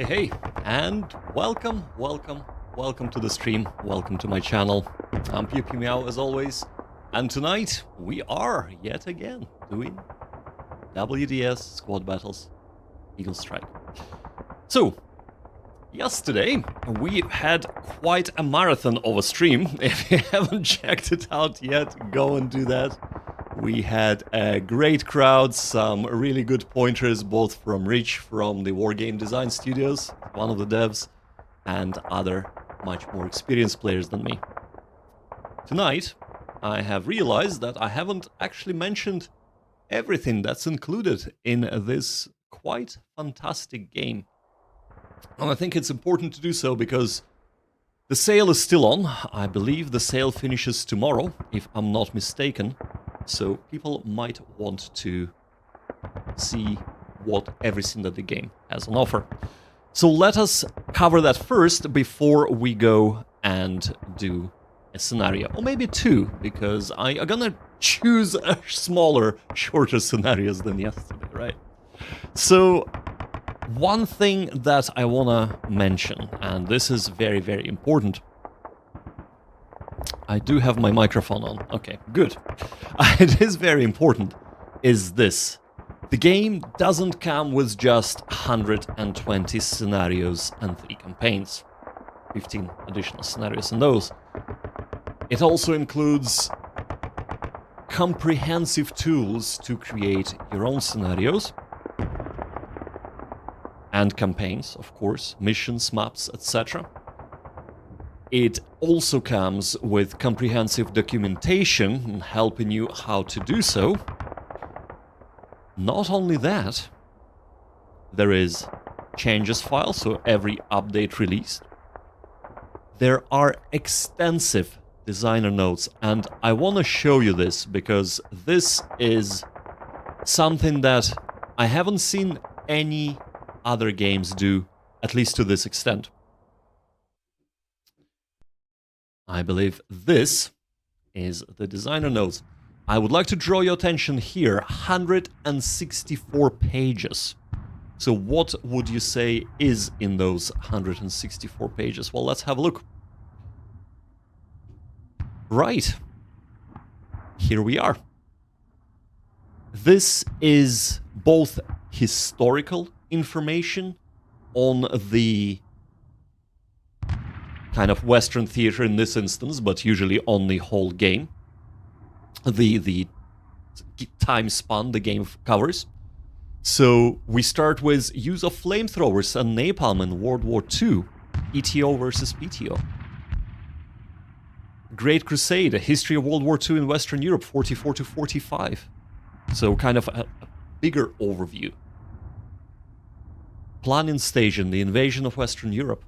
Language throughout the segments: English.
Hey, and welcome to the stream, welcome to my channel. I'm Meow as always, and tonight we are yet again doing WDS squad battles, Eagle Strike. So, yesterday we had quite a marathon of a stream. If you haven't checked it out yet, go and do that. We had a great crowd, some really good pointers, both from Rich, from the Wargame Design Studios, one of the devs, and other much more experienced players than me. Tonight, I have realized that I haven't actually mentioned everything that's included in this quite fantastic game. And I think it's important to do so because the sale is still on. I believe the sale finishes tomorrow, if I'm not mistaken. So people might want to see what everything that the game has on offer. So let us cover that first before we go and do a scenario. Or maybe two, because I'm gonna choose a smaller, shorter scenarios than yesterday, right? So one thing that I wanna mention, and this is very, very important. I do have my microphone on. Okay, good. It is very important, is this. The game doesn't come with just 120 scenarios and 3 campaigns. 15 additional scenarios in those. It also includes comprehensive tools to create your own scenarios. And campaigns, of course, missions, maps, etc. It also comes with comprehensive documentation helping you how to do so. Not only that, there is changes file, so every update released. There are extensive designer notes, and I want to show you this because this is something that I haven't seen any other games do, at least to this extent. I believe this is the designer notes. I would like to draw your attention here, 164 pages. So what would you say is in those 164 pages? Well, let's have a look. Right. Here we are. This is both historical information on the kind of Western theater in this instance, but usually on the whole game. The time span the game covers. So we start with use of flamethrowers and napalm in World War II, ETO versus PTO. Great Crusade, a history of World War II in Western Europe, 44 to 45. So kind of a bigger overview. Planning Station, the invasion of Western Europe.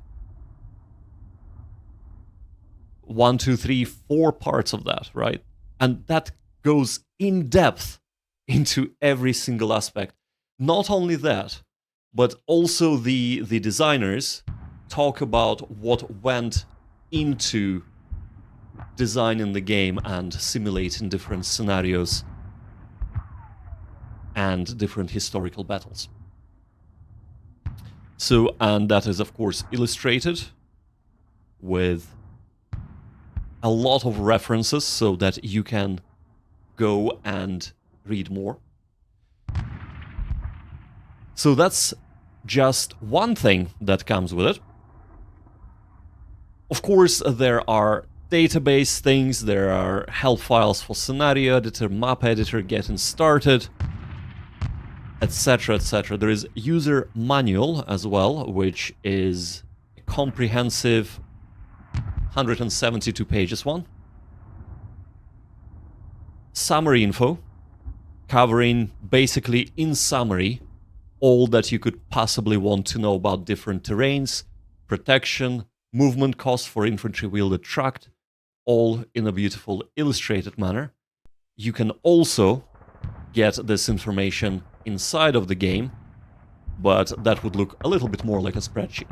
1, 2, 3, 4 parts of that, right? And that goes in depth into every single aspect. Not only that, but also the designers talk about what went into designing the game and simulating different scenarios and different historical battles. So, and that is of course illustrated with a lot of references so that you can go and read more. So that's just one thing that comes with it. Of course, there are database things, there are help files for scenario editor, map editor, getting started, etc, etc. There is user manual as well, which is a comprehensive 172 pages one. Summary info, covering basically in summary all that you could possibly want to know about different terrains, protection, movement costs for infantry wielded tracked, all in a beautiful illustrated manner. You can also get this information inside of the game, but that would look a little bit more like a spreadsheet.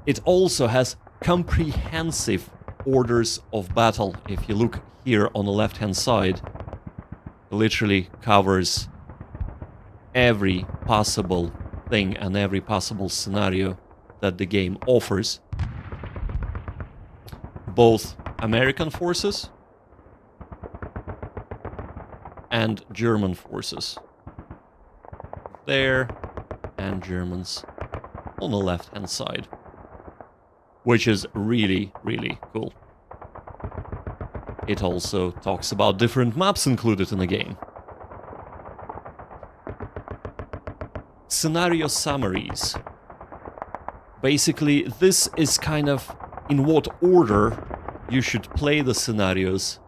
It also has comprehensive orders of battle. If you look here on the left-hand side, it literally covers every possible thing and every possible scenario that the game offers. Both American forces and German forces. There, and Germans on the left-hand side. Which is really, really cool. It also talks about different maps included in the game. Scenario summaries. Basically, this is kind of in what order you should play the scenarios.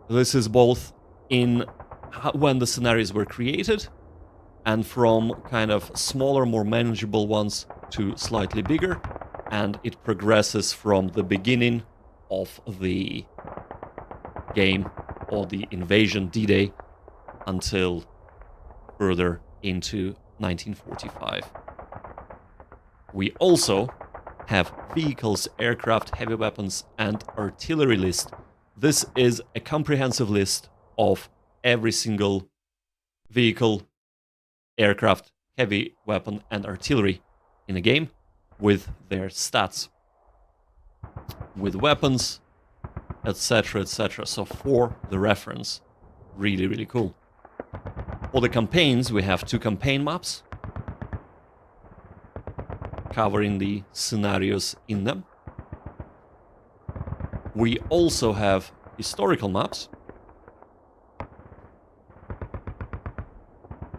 This is both in when the scenarios were created, and from kind of smaller, more manageable ones to slightly bigger, and it progresses from the beginning of the game, or the invasion D-Day, until further into 1945. We also have vehicles, aircraft, heavy weapons, and artillery list. This is a comprehensive list of every single vehicle, aircraft, heavy weapon, and artillery in a game with their stats, with weapons, etc., etc. So for the reference, really, really cool. For the campaigns, we have 2 campaign maps covering the scenarios in them. We also have historical maps,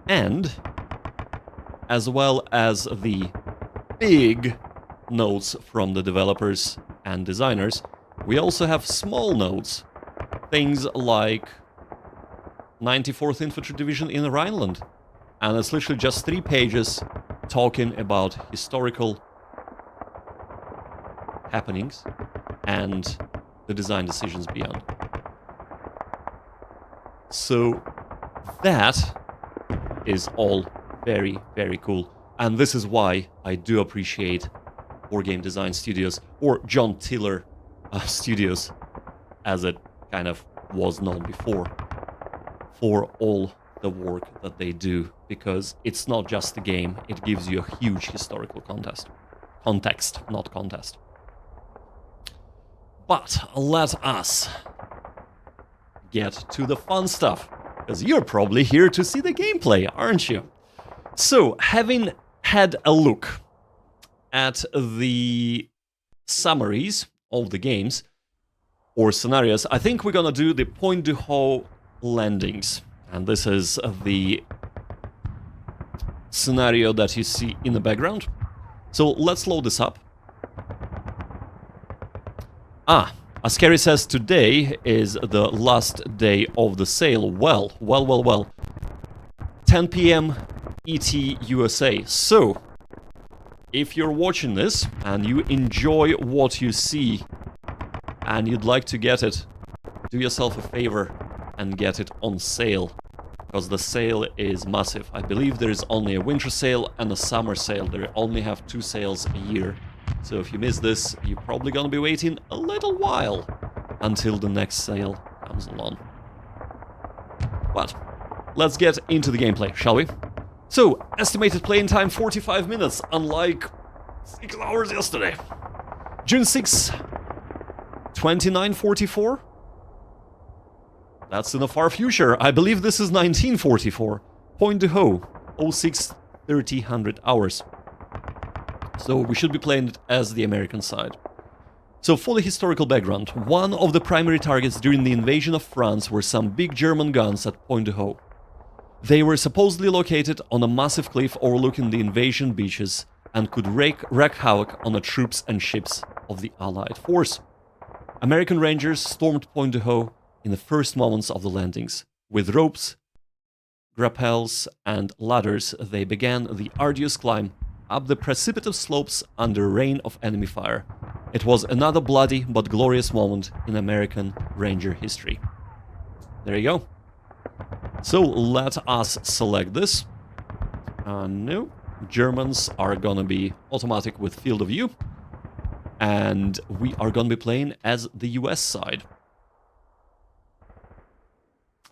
and as well as the big notes from the developers and designers, we also have small notes, things like 94th Infantry Division in Rhineland, and it's literally just 3 pages talking about historical happenings and the design decisions beyond. So that is all very, very cool, and this is why I do appreciate Wargame Design Studios, or John Tiller Studios, as it kind of was known before, for all the work that they do, because it's not just a game, it gives you a huge historical context, not contest. But let us get to the fun stuff, because you're probably here to see the gameplay, aren't you? So, having had a look at the summaries of the games, or scenarios, I think we're gonna do the Point-du-Hoe landings. And this is the scenario that you see in the background. So let's load this up. Askeri says today is the last day of the sale. Well. 10 p.m. ET USA. So, if you're watching this and you enjoy what you see and you'd like to get it, do yourself a favor and get it on sale, because the sale is massive. I believe there is only a winter sale and a summer sale. They only have 2 sales a year. So if you miss this, you're probably gonna be waiting a little while until the next sale comes along. But let's get into the gameplay, shall we? So, estimated playing time 45 minutes, unlike 6 hours yesterday. June 6, 2944. That's in the far future. I believe this is 1944. Point-du-Hoe, 06 3000 hours. So we should be playing it as the American side. So for the historical background, one of the primary targets during the invasion of France were some big German guns at Point-du-Hoe. They were supposedly located on a massive cliff overlooking the invasion beaches and could wreak havoc on the troops and ships of the Allied force. American Rangers stormed Point-du-Hoe in the first moments of the landings. With ropes, grapples, and ladders, they began the arduous climb up the precipitous slopes under rain of enemy fire. It was another bloody but glorious moment in American Ranger history. There you go. So let us select this. No, Germans are gonna be automatic with field of view. And we are gonna be playing as the US side.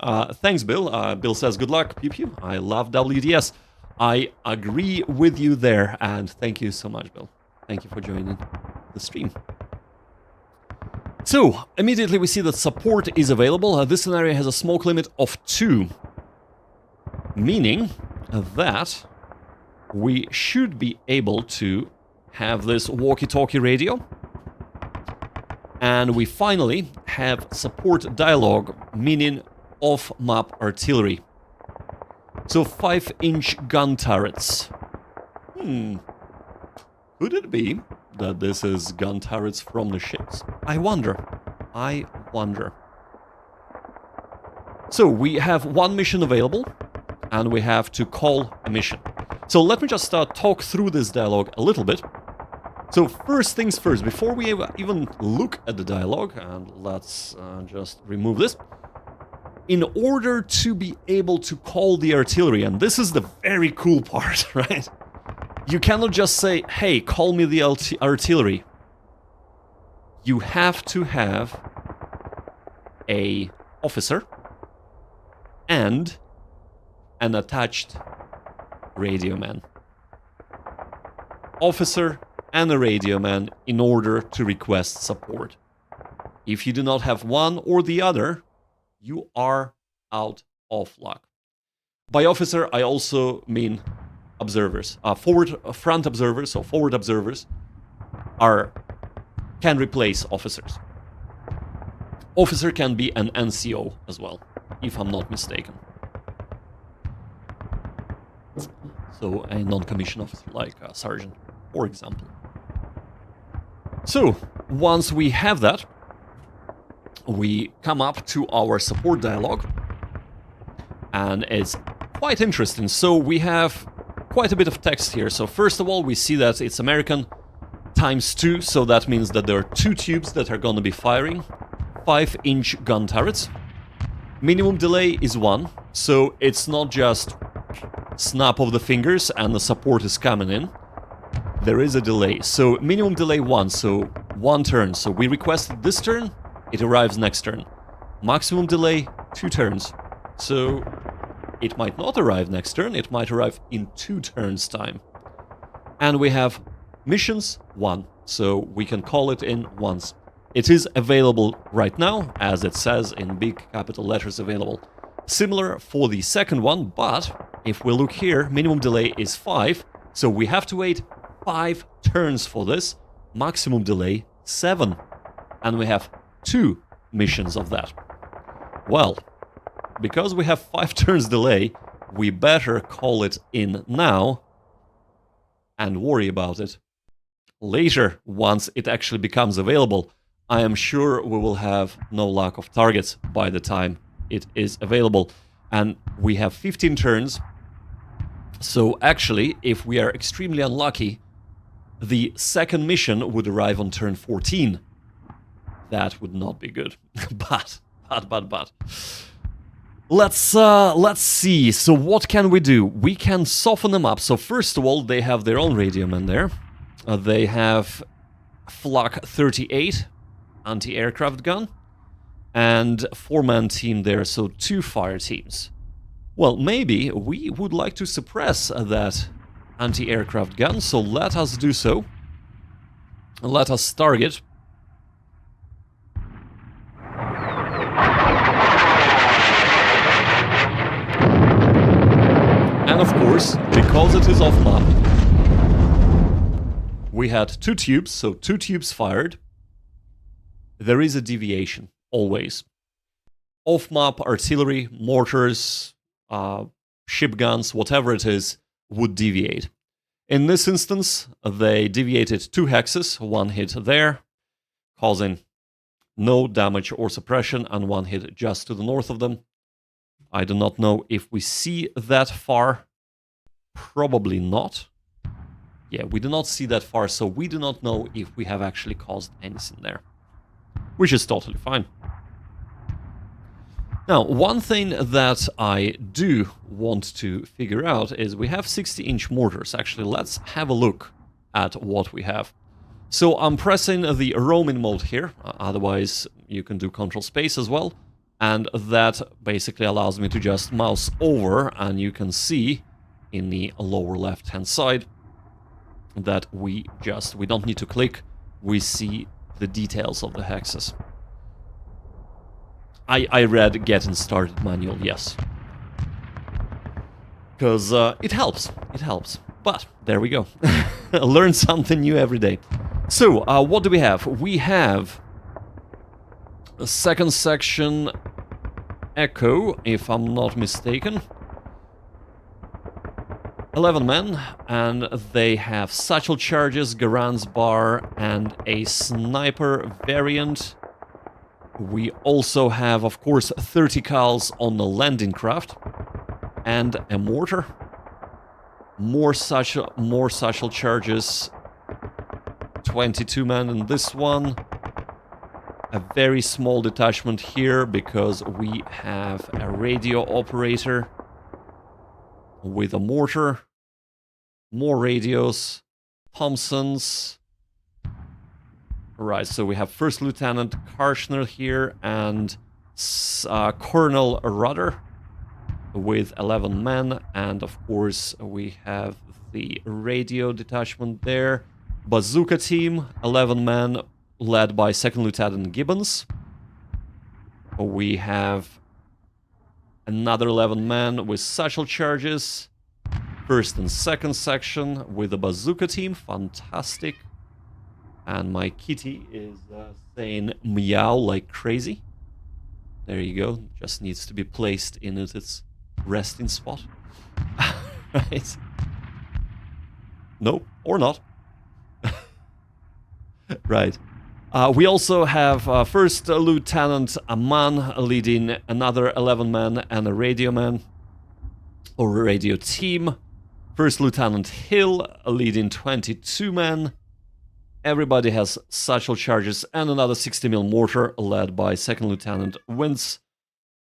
Thanks, Bill. Bill says, good luck, pew pew. I love WDS. I agree with you there, and thank you so much, Bill. Thank you for joining the stream. So, immediately we see that support is available. This scenario has a smoke limit of 2, meaning that we should be able to have this walkie-talkie radio. And we finally have support dialogue, meaning off-map artillery. So 5-inch gun turrets. Could it be that this is gun turrets from the ships? I wonder. So we have one mission available, and we have to call a mission. So let me just talk through this dialogue a little bit. So first things first, before we even look at the dialogue, and let's just remove this. In order to be able to call the artillery, and this is the very cool part, right? You cannot just say, hey, call me the artillery. You have to have an officer and an attached radio man. Officer and a radio man in order to request support. If you do not have one or the other, you are out of luck. By officer, I also mean observers. Front observers, so forward observers, can replace officers. Officer can be an NCO as well, if I'm not mistaken. So a non-commissioned officer, like a sergeant, for example. So, once we have that, we come up to our support dialogue, and it's quite interesting. So we have quite a bit of text here. So first of all, we see that it's American ×2, so that means that there are 2 tubes that are going to be firing 5-inch gun turrets. Minimum delay is 1, so it's not just snap of the fingers and the support is coming in. There is a delay. So minimum delay 1, so 1 turn. So we requested this turn, it arrives next turn. Maximum delay 2 turns. So it might not arrive next turn, it might arrive in 2 turns time. And we have missions 1, so we can call it in once. It is available right now, as it says in big capital letters available. Similar for the second one, but if we look here, minimum delay is 5, so we have to wait 5 turns for this. Maximum delay 7. And we have 2 missions of that. Well, because we have 5 turns delay, we better call it in now and worry about it later once it actually becomes available. I am sure we will have no lack of targets by the time it is available. And we have 15 turns. So actually, if we are extremely unlucky, the second mission would arrive on turn 14. That would not be good. But. Let's see. So what can we do? We can soften them up. So first of all, they have their own radio man there. They have Flak 38 anti-aircraft gun and 4-man team there, so 2 fire teams. Well, maybe we would like to suppress that anti-aircraft gun, so let us do so. Let us target. And of course, because it is off-map, we had 2 tubes, so 2 tubes fired. There is a deviation, always. Off-map artillery, mortars, ship guns, whatever it is, would deviate. In this instance, they deviated 2 hexes, 1 hit there, causing no damage or suppression, and 1 hit just to the north of them. I do not know if we see that far. Probably not. Yeah, we do not see that far, so we do not know if we have actually caused anything there. Which is totally fine. Now, one thing that I do want to figure out is we have 60-inch mortars. Actually, let's have a look at what we have. So I'm pressing the roaming mode here, otherwise you can do Control Space as well. And that basically allows me to just mouse over, and you can see in the lower left-hand side that we don't need to click. We see the details of the hexes. I read Getting Started manual, yes. Because it helps. But there we go. Learn something new every day. So, what do we have? We have a second section Echo, if I'm not mistaken. 11 men, and they have satchel charges, Garan's bar, and a sniper variant. We also have, of course, 30 cals on the landing craft, and a mortar. More satchel charges. 22 men in this one. A very small detachment here because we have a radio operator with a mortar. More radios. Thompsons. Right, so we have First Lieutenant Karshner here and Colonel Rudder with 11 men, and of course we have the radio detachment there. Bazooka team, 11 men, led by Second Lieutenant Gibbons. We have another 11 men with satchel charges. First and second section with the bazooka team, fantastic. And my kitty is saying meow like crazy. There you go. Just needs to be placed in its resting spot. Right. Nope, or not. Right. We also have First Lieutenant Aman leading another 11 men and a radio man, or radio team. First Lieutenant Hill leading 22 men. Everybody has satchel charges and another 60mm mortar led by Second Lieutenant Wintz.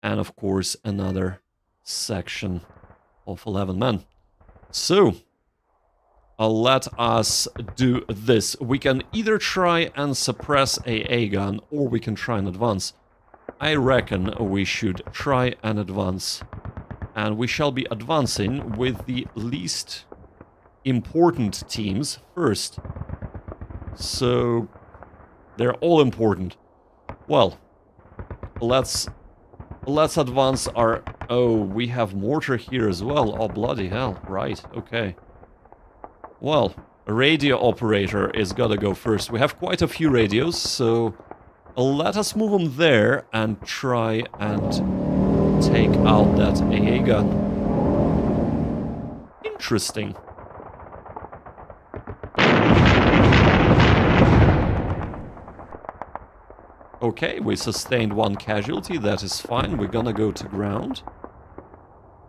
And of course another section of 11 men. So, let us do this. We can either try and suppress a gun or we can try and advance. I reckon we should try and advance. And we shall be advancing with the least important teams first. So, they're all important. Well, let's advance our... Oh, we have mortar here as well. Oh, bloody hell. Right, okay. Well, a radio operator is gotta go first. We have quite a few radios, so let us move them there and try and take out that AA gun. Interesting. Okay, we sustained one casualty, that is fine. We're gonna go to ground.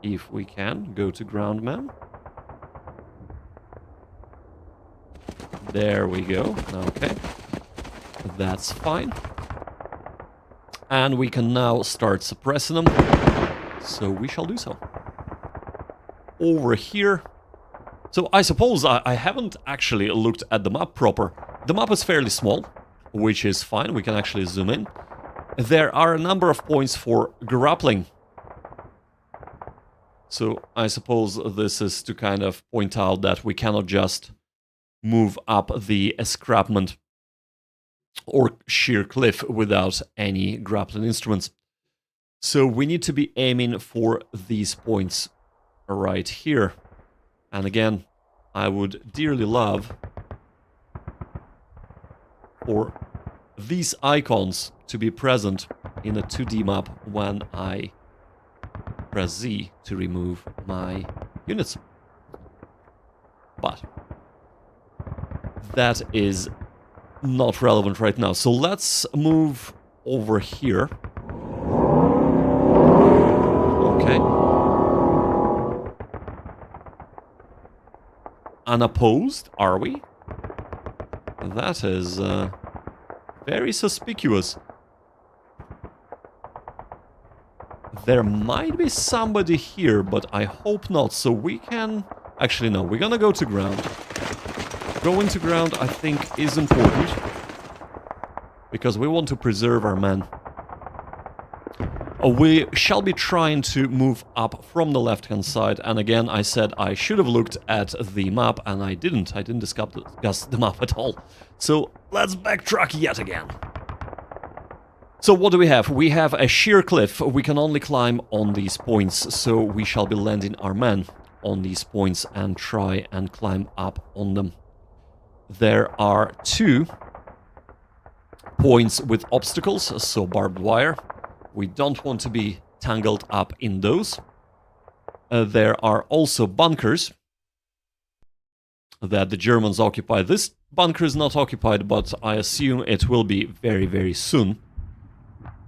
If we can, go to ground, man. There we go. Okay. That's fine. And we can now start suppressing them. So we shall do so. Over here. So I suppose I haven't actually looked at the map proper. The map is fairly small, which is fine. We can actually zoom in. There are a number of points for grappling. So I suppose this is to kind of point out that we cannot just move up the escarpment or sheer cliff without any grappling instruments. So we need to be aiming for these points right here. And again, I would dearly love for these icons to be present in a 2D map when I press Z to remove my units. But that is not relevant right now. So let's move over here. Okay. Unopposed, are we? That is very suspicious. There might be somebody here, but I hope not. So we can... Actually, no, we're gonna go to ground. Going to ground, I think, is important. Because we want to preserve our men. we shall be trying to move up from the left-hand side. And again, I said I should have looked at the map, and I didn't. I didn't discuss the map at all. So let's backtrack yet again. So what do we have? We have a sheer cliff. We can only climb on these points, so we shall be landing our men on these points and try and climb up on them. There are 2 points with obstacles, so barbed wire. We don't want to be tangled up in those. There are also bunkers that the Germans occupy. This bunker is not occupied, but I assume it will be very, very soon.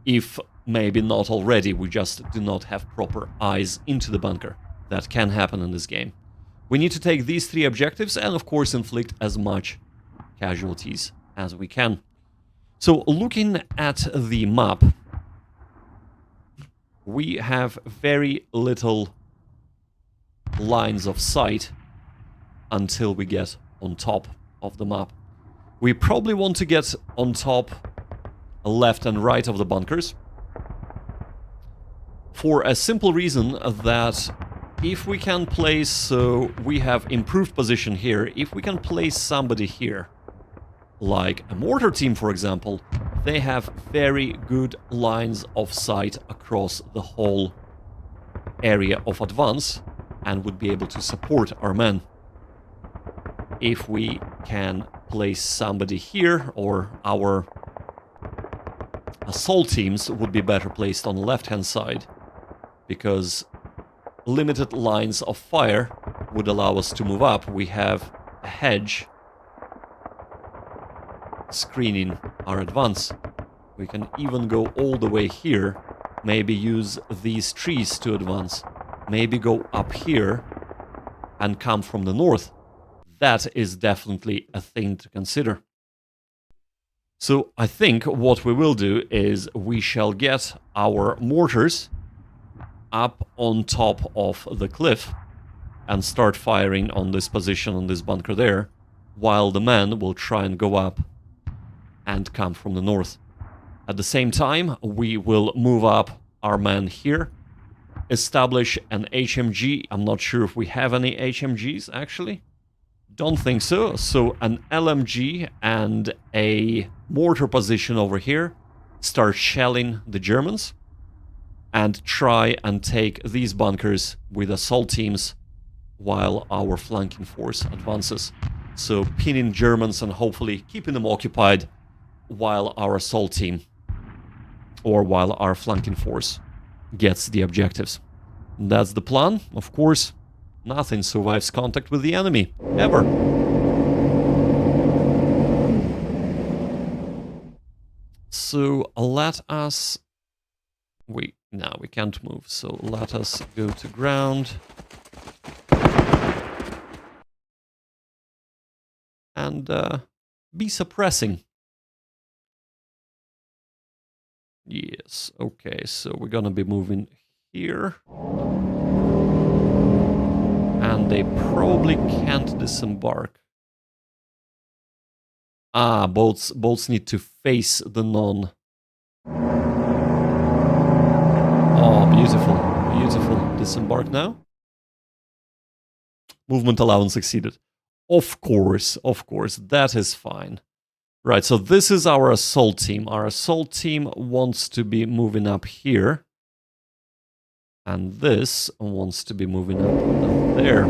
If maybe not already, we just do not have proper eyes into the bunker. That can happen in this game. We need to take these 3 objectives and, of course, inflict as much casualties as we can. So, looking at the map, we have very little lines of sight until we get on top of the map. We probably want to get on top, left and right of the bunkers, for a simple reason that if we can place, so we have improved position here, if we can place somebody here, like a mortar team for example, they have very good lines of sight across the whole area of advance and would be able to support our men. If we can place somebody here, or our assault teams would be better placed on the left-hand side, because limited lines of fire would allow us to move up. We have a hedge screening our advance. We can even go all the way here, maybe use these trees to advance, maybe go up here and come from the north. That is definitely a thing to consider. So I think what we will do is we shall get our mortars up on top of the cliff and start firing on this position, on this bunker there, while the men will try and go up and come from the north. At the same time, we will move up our men here, establish an HMG. I'm not sure if we have any HMGs, actually. Don't think so. So an LMG and a mortar position over here, start shelling the Germans, and try and take these bunkers with assault teams while our flanking force advances. So pinning Germans and hopefully keeping them occupied while our assault team, or while our flanking force, gets the objectives. That's the plan. Of course, nothing survives contact with the enemy, ever. So let us... No, we can't move, so let us go to ground. And be suppressing. Yes, okay, so we're gonna be moving here. And they probably can't disembark. Ah, boats need to face the non. Oh, beautiful, beautiful. Disembark now. Movement allowance exceeded. Of course, that is fine. Right, so this is our assault team. Our assault team wants to be moving up here. And this wants to be moving up there.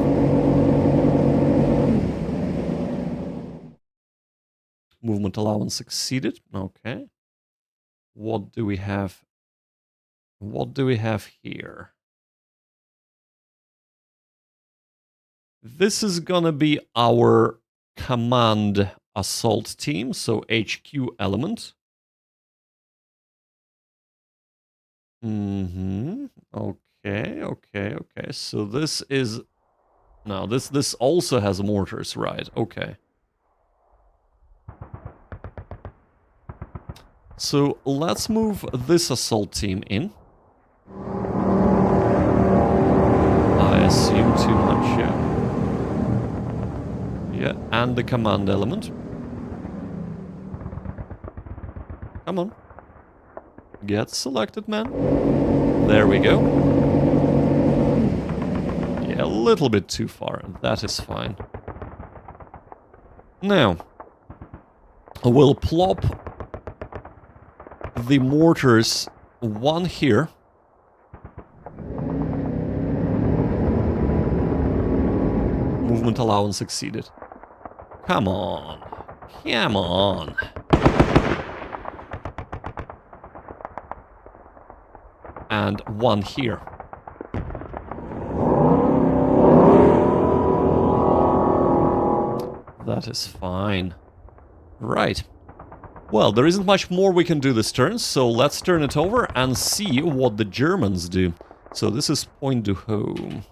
Movement allowance exceeded. Okay. What do we have? What do we have here? This is gonna be our command assault team, so HQ element. Okay. So this is... No, this also has mortars, right? Okay. So let's move this assault team in. I assume too much, yeah. Yeah, and the command element. Come on. Get selected, man. There we go. Yeah, a little bit too far. That is fine. Now, we'll plop the mortars, one here. Movement allowance exceeded. Come on. Come on. And one here. That is fine. Right. Well, there isn't much more we can do this turn, so let's turn it over and see what the Germans do. So this is Point-du-Hoe.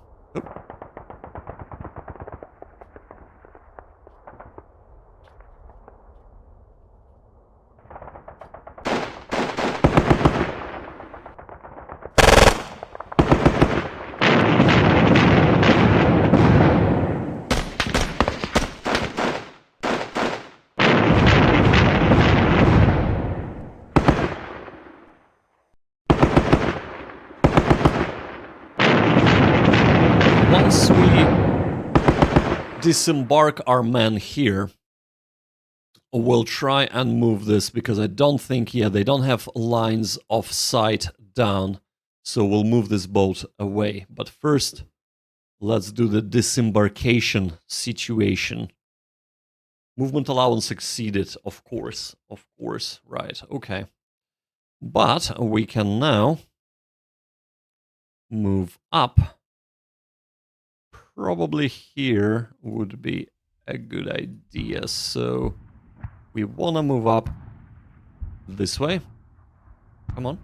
Once we disembark our men here, we'll try and move this, because I don't think, yeah, they don't have lines of sight down, so we'll move this boat away. But first, let's do the disembarkation situation. Movement allowance exceeded, of course, right, okay. But we can now move up. Probably here would be a good idea, so we want to move up this way. Come on.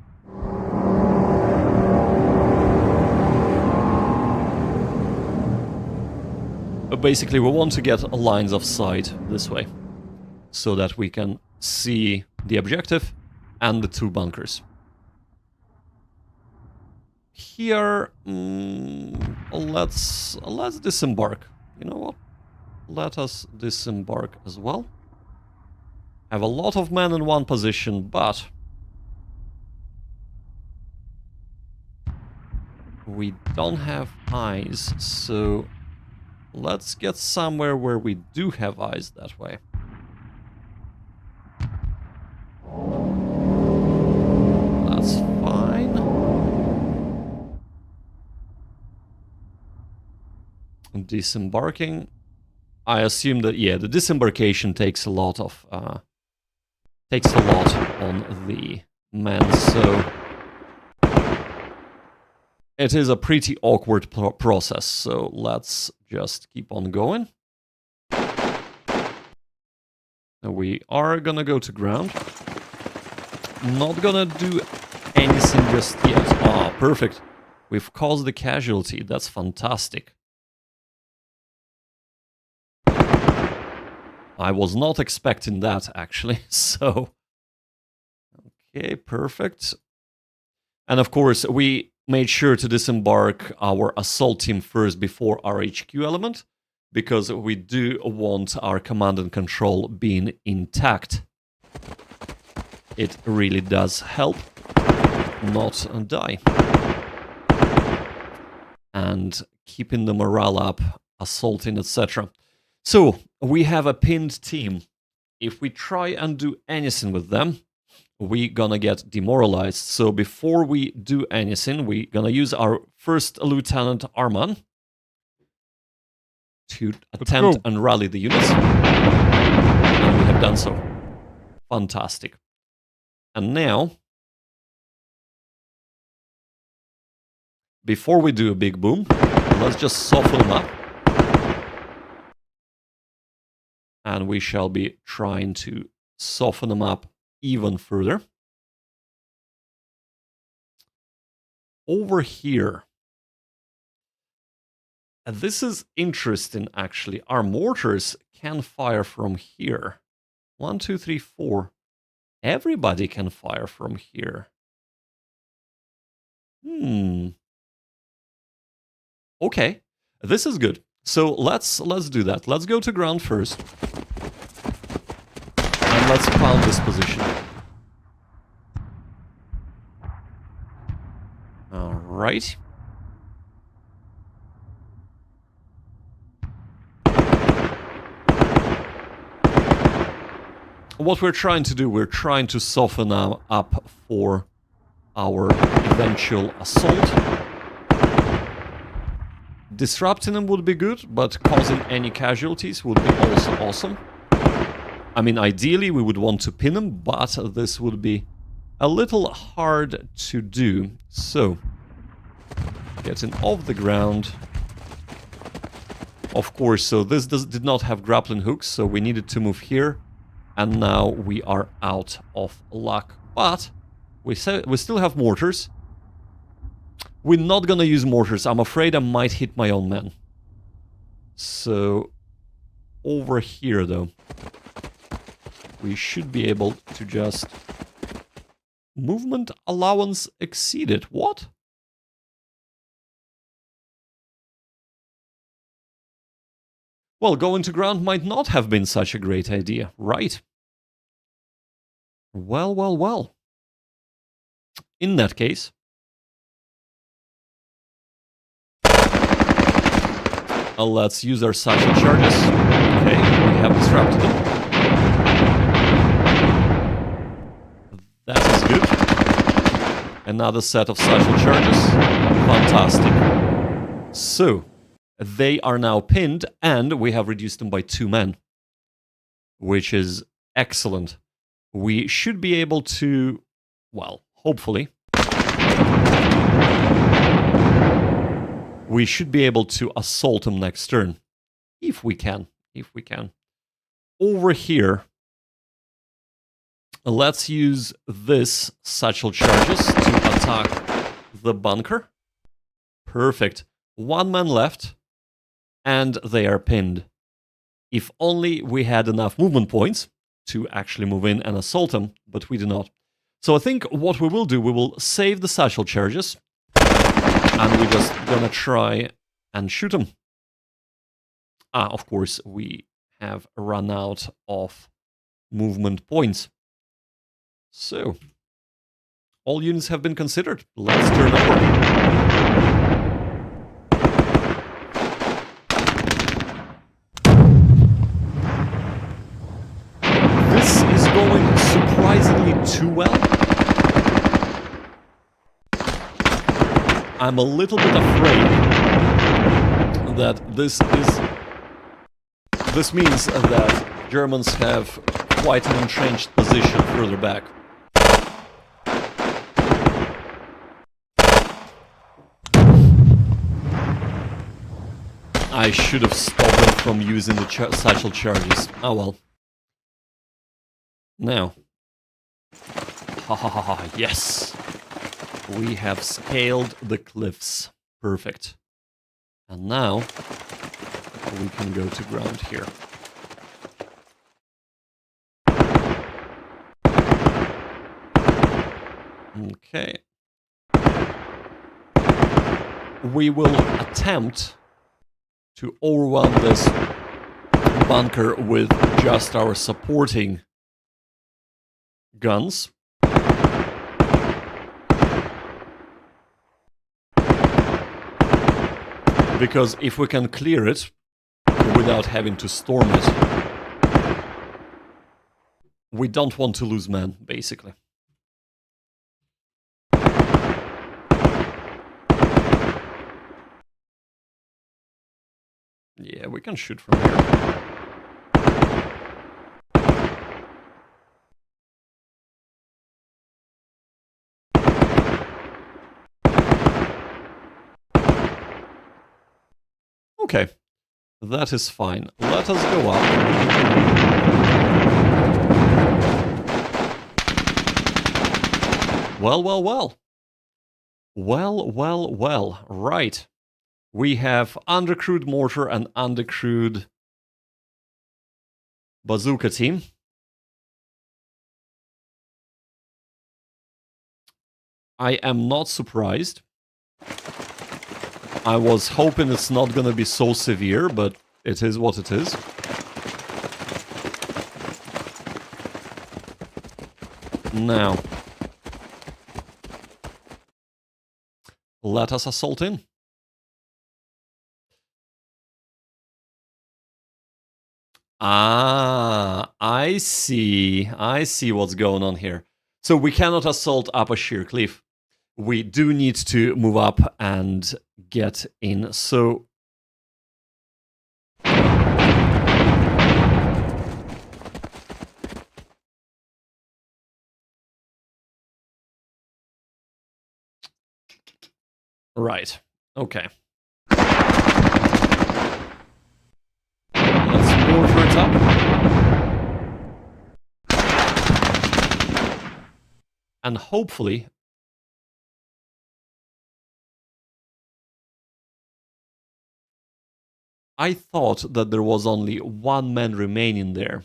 But basically we want to get lines of sight this way, so that we can see the objective and the two bunkers. Here, let's disembark. You know what? Let us disembark as well. Have a lot of men in one position, but we don't have eyes, so let's get somewhere where we do have eyes that way. That's fine. Disembarking. I assume that, yeah, the disembarkation takes a lot of on the men, so it is a pretty awkward process. So let's just keep on going. We are gonna go to ground. Not gonna do anything just yet. Ah, perfect. We've caused a casualty. That's fantastic. I was not expecting that, actually, so... Okay, perfect. And of course, we made sure to disembark our assault team first before our HQ element, because we do want our command and control being intact. It really does help not die. And keeping the morale up, assaulting, etc. So, we have a pinned team. If we try and do anything with them, we're gonna get demoralized. So before we do anything, we're gonna use our first Lieutenant Arman to attempt and rally the units. And we have done so. Fantastic. And now, before we do a big boom, let's just soften them up. And we shall be trying to soften them up even further. Over here. And this is interesting, actually. Our mortars can fire from here. 1, 2, 3, 4. Everybody can fire from here. Okay, this is good. So let's do that. Let's go to ground first. And let's pound this position. right? What we're trying to do, we're trying to soften up for our eventual assault. Disrupting them would be good, but causing any casualties would be also awesome. I mean, ideally we would want to pin them, but this would be a little hard to do. So, getting off the ground. Of course, so this did not have grappling hooks, so we needed to move here. And now we are out of luck. But we still have mortars. We're not gonna use mortars. I'm afraid I might hit my own men. So, over here though, we should be able to just... Movement allowance exceeded. What? Well, going to ground might not have been such a great idea, right? Well, well, well. In that case... let's use our satchel charges. Okay, we have disrupted them. That is good. Another set of satchel charges. Fantastic. So, they are now pinned, and we have reduced them by 2 men. Which is excellent. We should be able to, well, hopefully... we should be able to assault them next turn. If we can. If we can. Over here, let's use this satchel charges to attack the bunker. Perfect. 1 man left, and they are pinned. If only we had enough movement points to actually move in and assault them, but we do not. So I think what we will do, we will save the satchel charges, and we're just gonna try and shoot them. Of course, we have run out of movement points. So, all units have been considered. Let's turn over. This is going surprisingly too well. I'm a little bit afraid that this means that Germans have quite an entrenched position further back. I should have stopped them from using the satchel charges. Oh well. Now. Ha ha ha ha, yes! We have scaled the cliffs. Perfect. And now, we can go to ground here. Okay. We will attempt to overwhelm this bunker with just our supporting guns. Because if we can clear it without having to storm it, we don't want to lose men, basically. Yeah, we can shoot from here. Okay, that is fine. Let us go up. Well, well, well. Well, well, well. Right. We have undercrewed mortar and undercrewed bazooka team. I am not surprised. I was hoping it's not gonna be so severe, but it is what it is. Now, let us assault in. Ah, I see what's going on here. So we cannot assault up a sheer cliff. We do need to move up and get in. So right. Okay. Let's mortar it up. And hopefully I thought that there was only one man remaining there.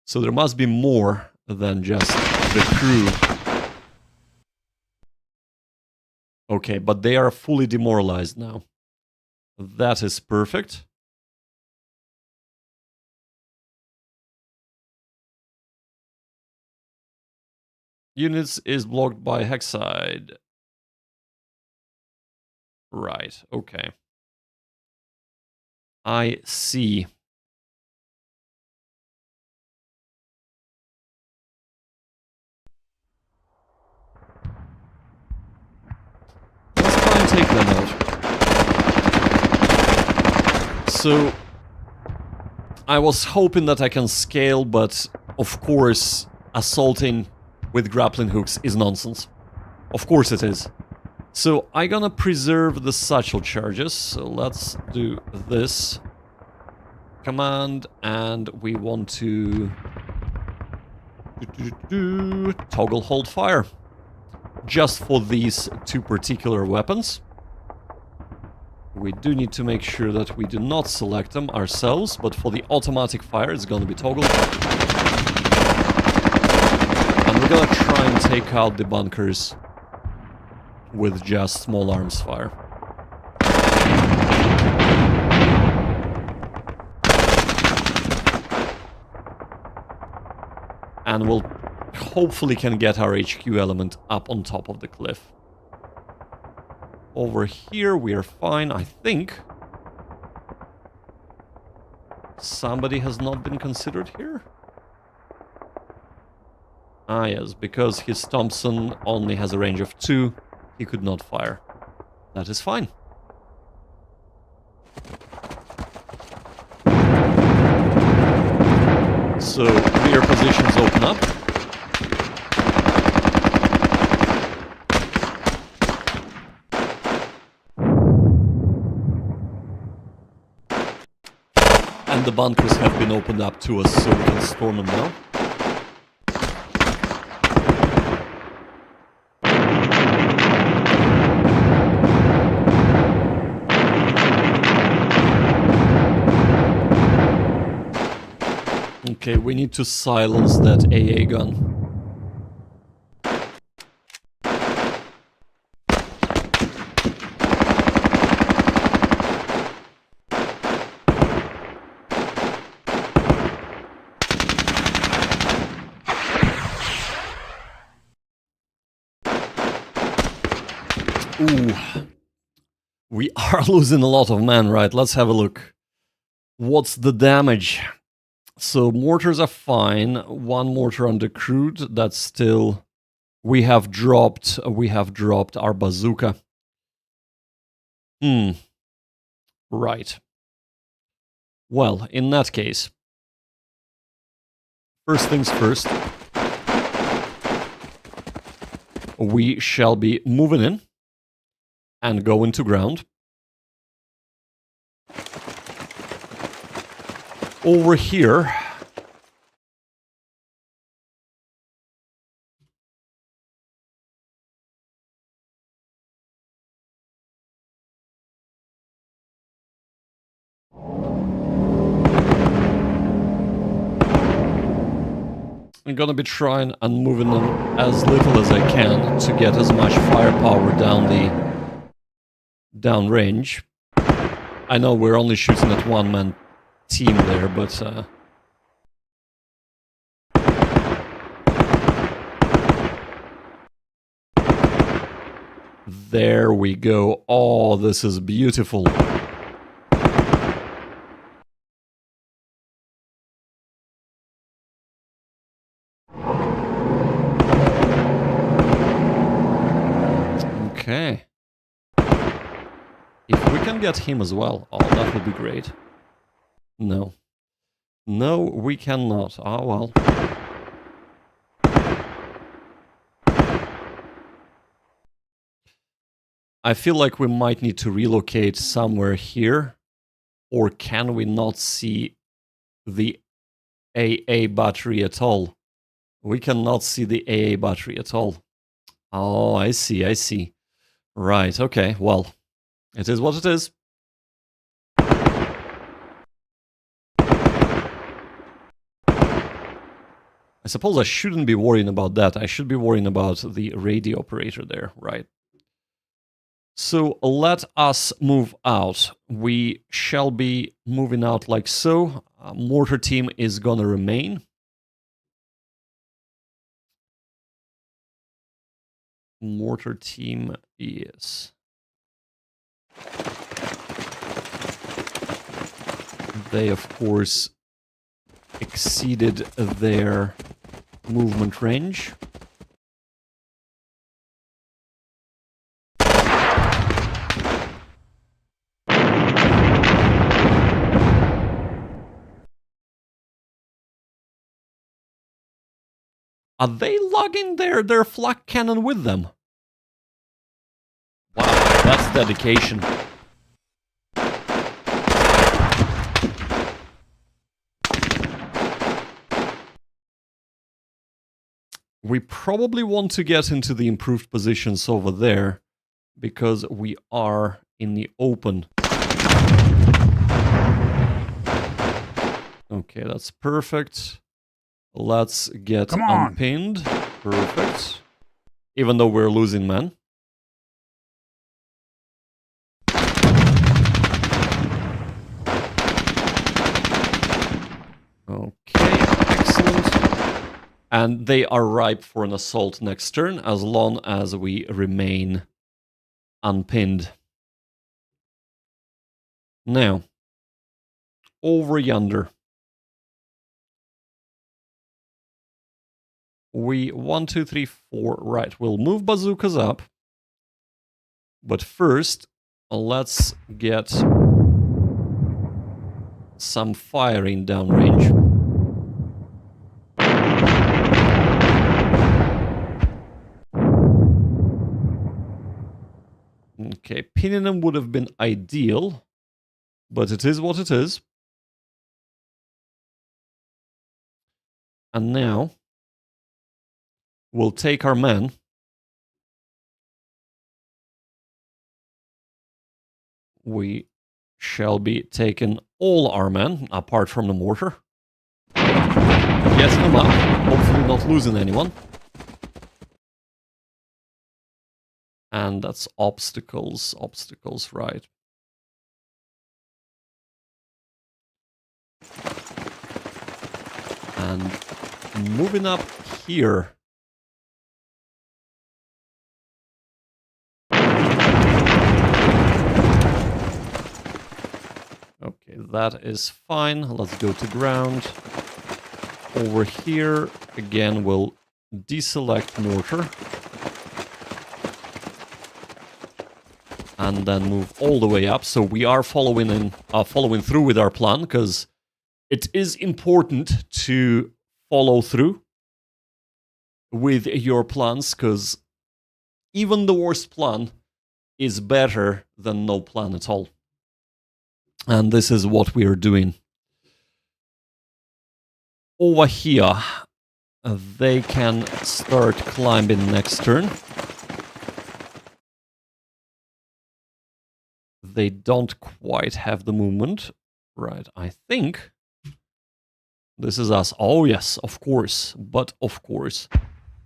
So there must be more than just the crew. Okay, but they are fully demoralized now. That is perfect. Units is blocked by Hexide. Right, okay. I see. Let's try and take them out. So, I was hoping that I can scale, but of course, assaulting with grappling hooks is nonsense. Of course it is. So I'm gonna preserve the satchel charges, so let's do this command, and we want to toggle hold fire just for these two particular weapons. We do need to make sure that we do not select them ourselves, but for the automatic fire it's gonna be toggled. And we're gonna try and take out the bunkers with just small arms fire. And we'll hopefully can get our HQ element up on top of the cliff. Over here we are fine, I think. Somebody has not been considered here? Ah yes, because his Thompson only has a range of 2. He could not fire. That is fine. So, rear positions open up. And the bunkers have been opened up to us, so we can storm them now. Okay, we need to silence that AA gun. Ooh. We are losing a lot of men, right? Let's have a look. What's the damage? So mortars are fine. One mortar undercrewed. That's still. We have dropped our bazooka. Right. Well, in that case, first things first, we shall be moving in and go into ground. Over here, I'm gonna be trying and moving them as little as I can to get as much firepower down range. I know we're only shooting at one-man team there, but There we go. Oh, this is beautiful. Okay. If we can get him as well, oh, that would be great. No. No, we cannot. Ah, well. I feel like we might need to relocate somewhere here. Or can we not see the AA battery at all? We cannot see the AA battery at all. Oh, I see, I see. Right, okay, well, it is what it is. I suppose I shouldn't be worrying about that. I should be worrying about the radio operator there, right? So let us move out. We shall be moving out like so. Mortar team is gonna remain. Mortar team is... They, of course, exceeded their movement range. Are they lugging their flak cannon with them? Wow, that's dedication. We probably want to get into the improved positions over there, because we are in the open. Okay, that's perfect. Let's get unpinned. Perfect. Even though we're losing men. Okay, excellent. And they are ripe for an assault next turn, as long as we remain unpinned. Now, over yonder. We 1, 2, 3, 4. Right, we'll move bazookas up. But first, let's get some firing downrange. Okay, pinning them would have been ideal, but it is what it is. And now, we'll take our men. We shall be taking all our men, apart from the mortar. Getting them up, hopefully not losing anyone. And that's obstacles, right. And moving up here. Okay, that is fine. Let's go to ground. Over here, again, we'll deselect mortar. And then move all the way up. So we are following through with our plan, because it is important to follow through with your plans, because even the worst plan is better than no plan at all. And this is what we are doing. Over here, they can start climbing next turn. They don't quite have the movement. Right, I think this is us. Oh, yes, of course. But of course.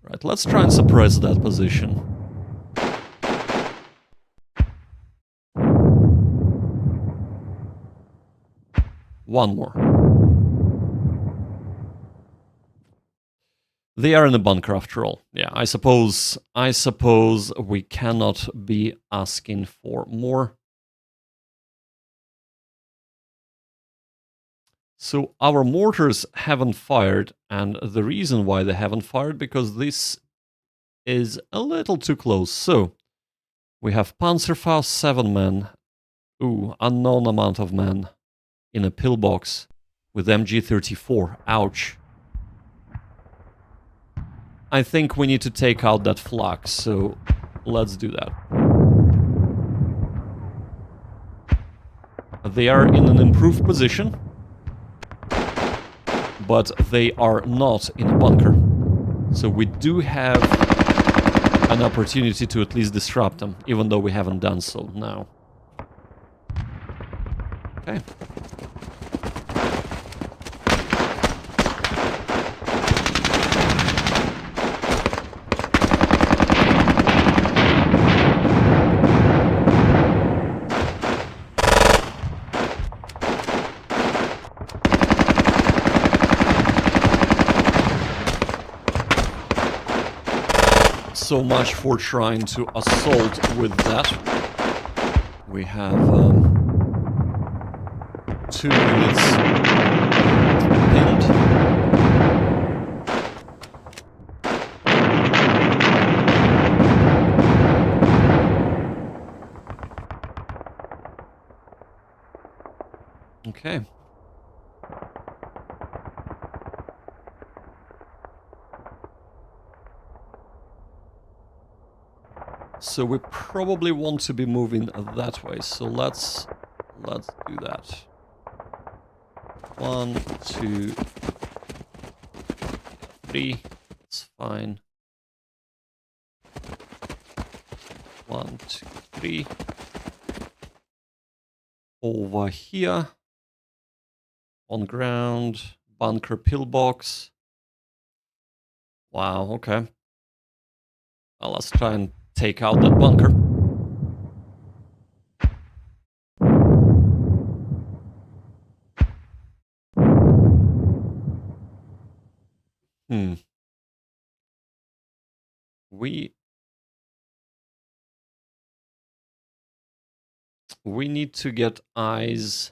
Right, let's try and suppress that position. One more. They are in a bunker after all. Yeah, I suppose we cannot be asking for more. So our mortars haven't fired, and the reason why they haven't fired, because this is a little too close. So we have Panzerfaust 7 men. Ooh, unknown amount of men in a pillbox with MG34. Ouch. I think we need to take out that flak, so let's do that. They are in an improved position, but they are not in a bunker. So we do have an opportunity to at least disrupt them, even though we haven't done so now. Okay. So much for trying to assault with that. We have 2 units pinned. Okay. So we probably want to be moving that way. So let's do that. 1, 2, 3. It's fine. 1, 2, 3. Over here. On ground. Bunker pillbox. Wow, okay. Well, let's try and take out that bunker. We need to get eyes.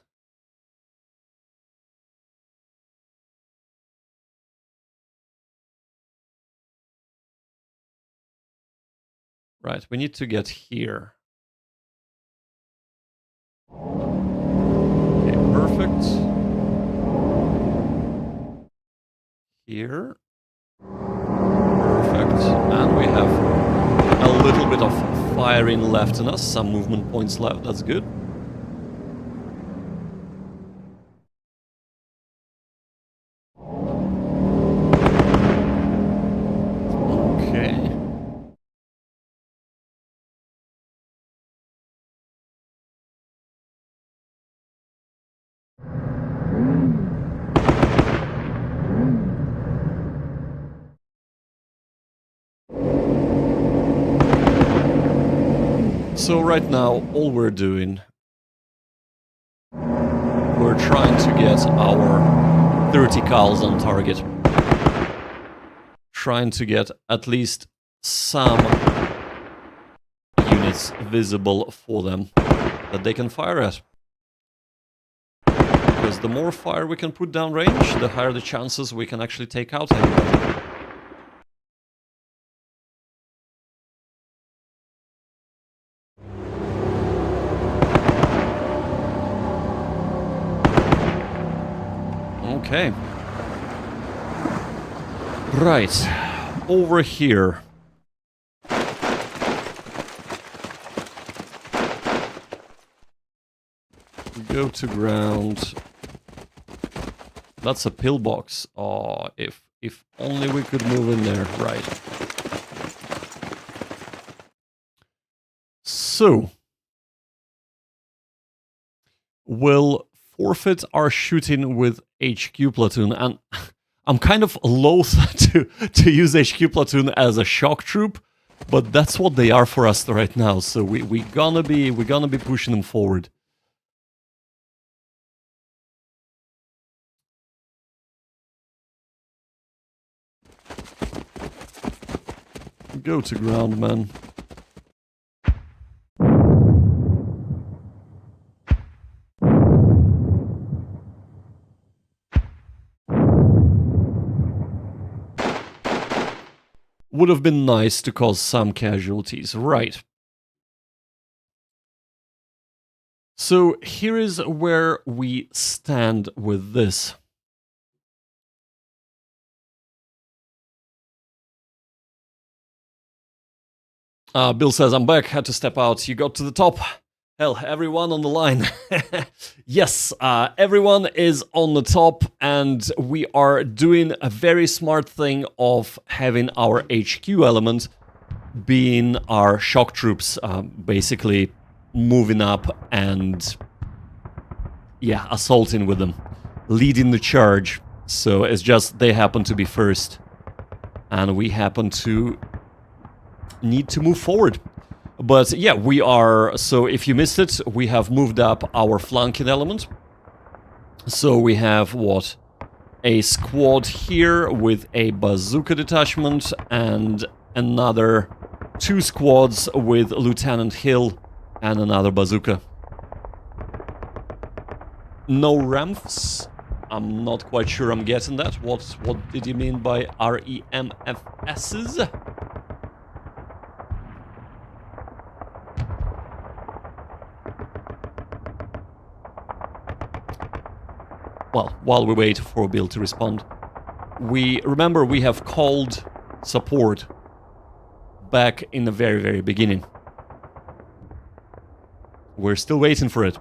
Right, we need to get here. Okay, perfect. Here. Perfect. And we have a little bit of firing left in us, some movement points left, that's good. Okay. So right now, all we're doing, we're trying to get our 30 cals on target. Trying to get at least some units visible for them that they can fire at. Because the more fire we can put down range, the higher the chances we can actually take out anybody. Okay. Right. Over here. Go to ground. That's a pillbox. Oh, if only we could move in there. Right. So, we'll forfeit our shooting with HQ platoon, and I'm kind of loath to use HQ platoon as a shock troop, but that's what they are for us right now. So we're gonna be pushing them forward. Go to ground, man. Would have been nice to cause some casualties, right? So here is where we stand with this. Bill says, I'm back, had to step out. You got to the top. Hell, everyone on the line. Yes, everyone is on the top, and we are doing a very smart thing of having our HQ element being our shock troops, basically moving up and, yeah, assaulting with them, leading the charge. So it's just they happen to be first, and we happen to need to move forward. But yeah, we are, so if you missed it, we have moved up our flanking element. So we have, what, a squad here with a bazooka detachment and another 2 squads with Lieutenant Hill and another bazooka. No REMFs. I'm not quite sure I'm getting that. What did you mean by REMFSs? Well, while we wait for Bill to respond, remember we have called support back in the very, very beginning. We're still waiting for it.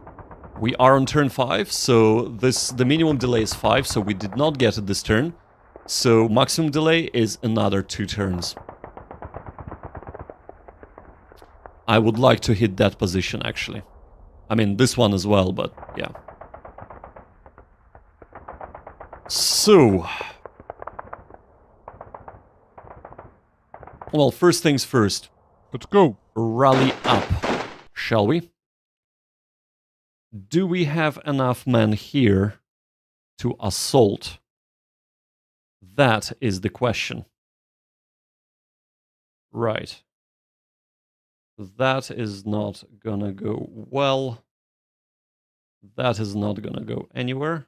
We are on turn 5, so the minimum delay is 5, so we did not get it this turn. So maximum delay is another 2 turns. I would like to hit that position, actually. I mean, this one as well, but yeah. So, well, first things first. Let's go. Rally up, shall we? Do we have enough men here to assault? That is the question. Right. That is not gonna go well. That is not gonna go anywhere.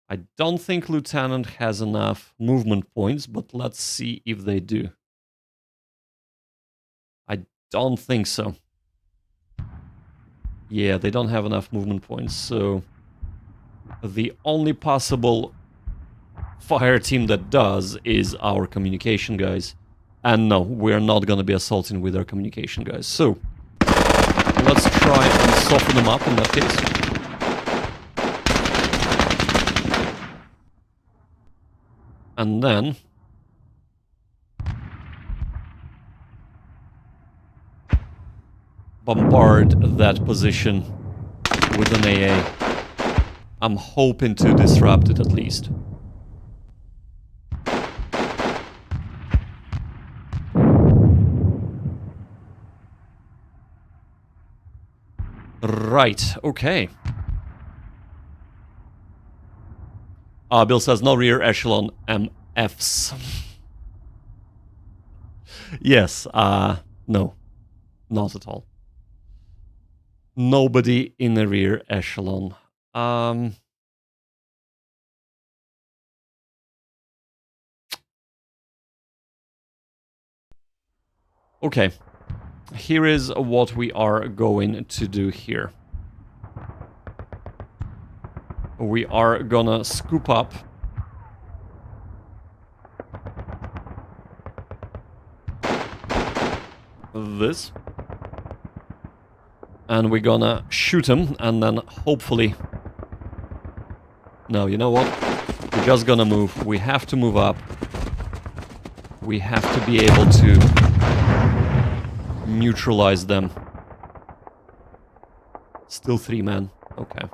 I don't think Lieutenant has enough movement points, but let's see if they do. I don't think so. Yeah, they don't have enough movement points, so the only possible fire team that does is our communication guys. And no, we're not going to be assaulting with our communication guys. So, let's try and soften them up in that case. And then bombard that position with an AA. I'm hoping to disrupt it at least. Right, okay. Bill says no rear echelon MFs. Yes, no, not at all. Nobody in the rear echelon. Okay, here is what we are going to do here. We are gonna scoop up this. And we're gonna shoot him, and then hopefully... No, you know what? We're just gonna move. We have to move up. We have to be able to neutralize them. Still 3 men. Okay.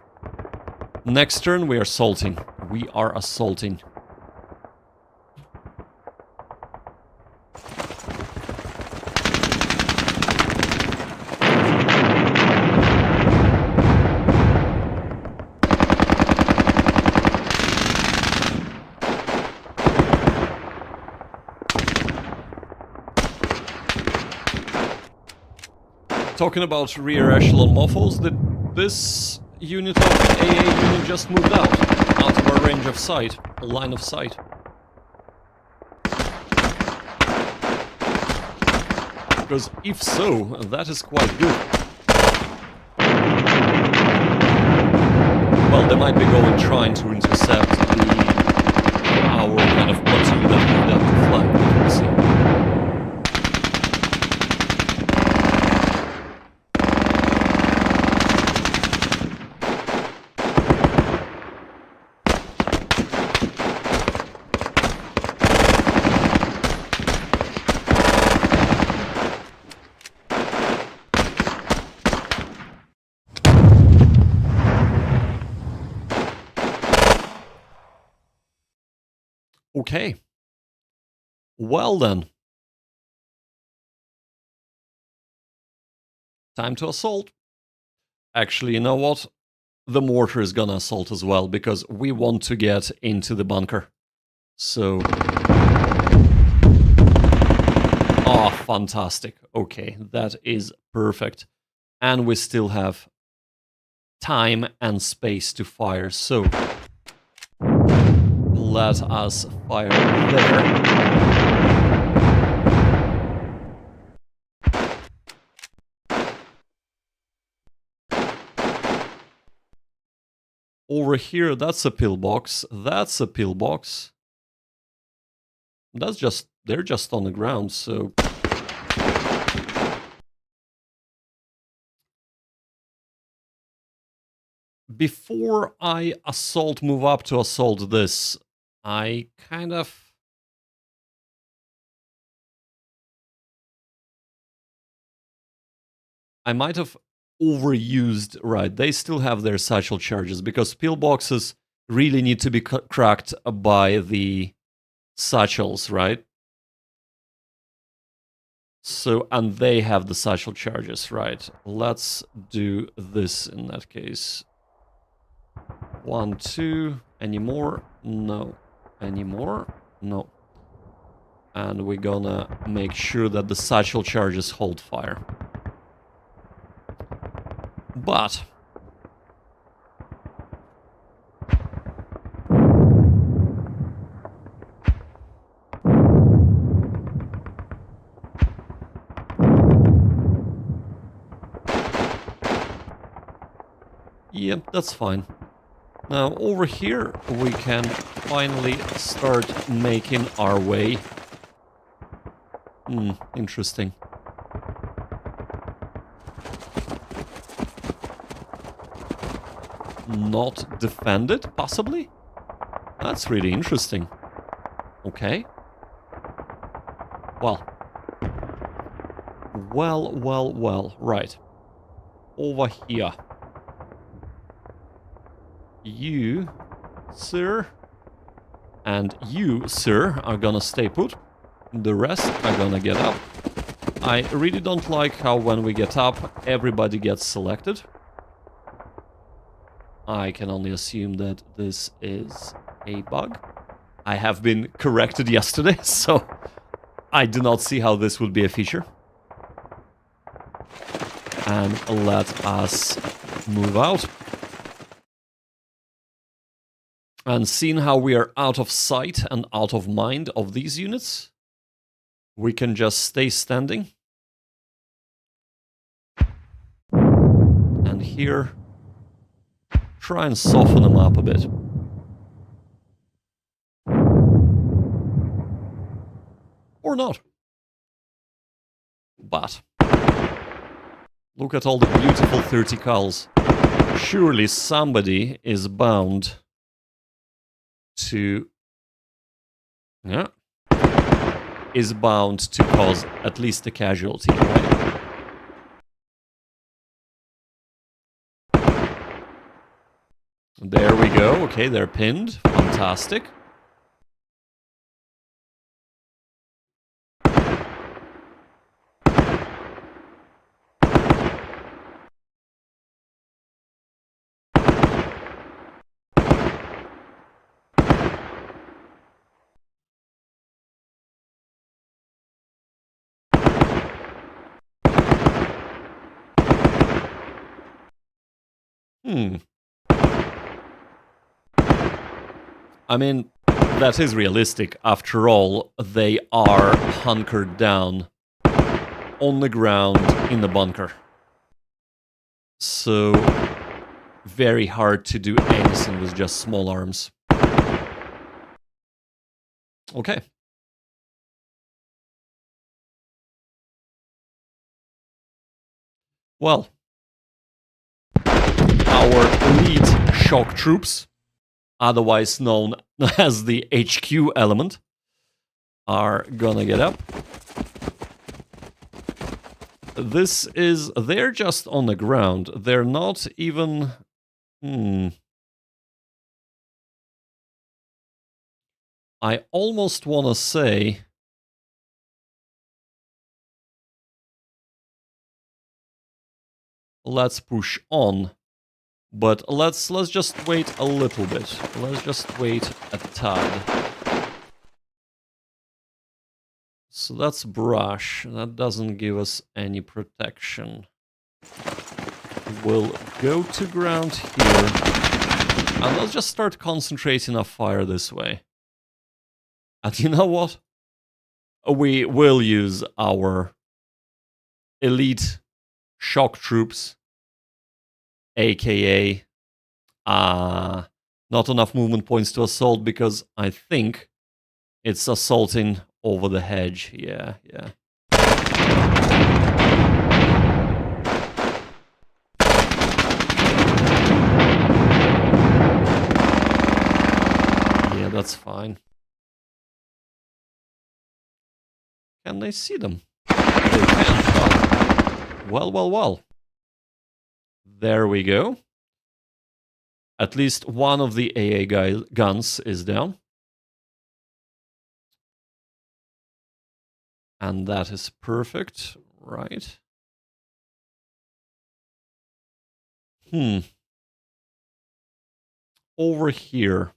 Next turn, we are assaulting. We are assaulting. Talking about rear echelon mofos, this unit of AA unit just moved out of our range of sight, line of sight. Because if so, that is quite good. Well, they might be going trying to intercept our kind of platoon that moved out to flank, but we'll see. Okay. Well then. Time to assault. Actually, you know what? The mortar is gonna assault as well, because we want to get into the bunker. So... oh, fantastic. Okay, that is perfect. And we still have time and space to fire, so... let us fire there. Over here, that's a pillbox. That's a pillbox. That's just... they're just on the ground, so... before I move up to assault this, I kind of... I might have overused... right, they still have their satchel charges, because pillboxes really need to be cracked by the satchels, right? So, and they have the satchel charges, right? Let's do this in that case. 1, 2, any more? No. Any more? No. And we're gonna make sure that the satchel charges hold fire. But... yep, that's fine. Now, over here, we can finally start making our way. Interesting. Not defended, possibly? That's really interesting. Okay. Well. Well, right. Over here. You, sir, and you, sir, are gonna stay put. The rest are gonna get up. I really don't like how when we get up, everybody gets selected. I can only assume that this is a bug. I have been corrected yesterday, so I do not see how this would be a feature. And let us move out. And seeing how we are out of sight and out of mind of these units, we can just stay standing. And here, try and soften them up a bit. Or not. But, look at all the beautiful 30 cals. Surely somebody is bound to... yeah. Is bound to cause at least a casualty, right? There we go. Okay, they're pinned. Fantastic. I mean, that is realistic. After all, they are hunkered down on the ground in the bunker. So, very hard to do anything with just small arms. Okay. Well, our elite shock troops, otherwise known as the HQ element, are gonna get up. They're just on the ground. They're not even... I almost want to say... let's push on. But let's just wait a little bit. Let's just wait a tad. So that's brush. That doesn't give us any protection. We'll go to ground here. And let's just start concentrating our fire this way. And you know what? We will use our elite shock troops, aka not enough movement points to assault, because I think it's assaulting over the hedge. Yeah. Yeah, that's fine. Can they see them? They can. Well. There we go. At least one of the AA guns is down. And that is perfect, right? Over here.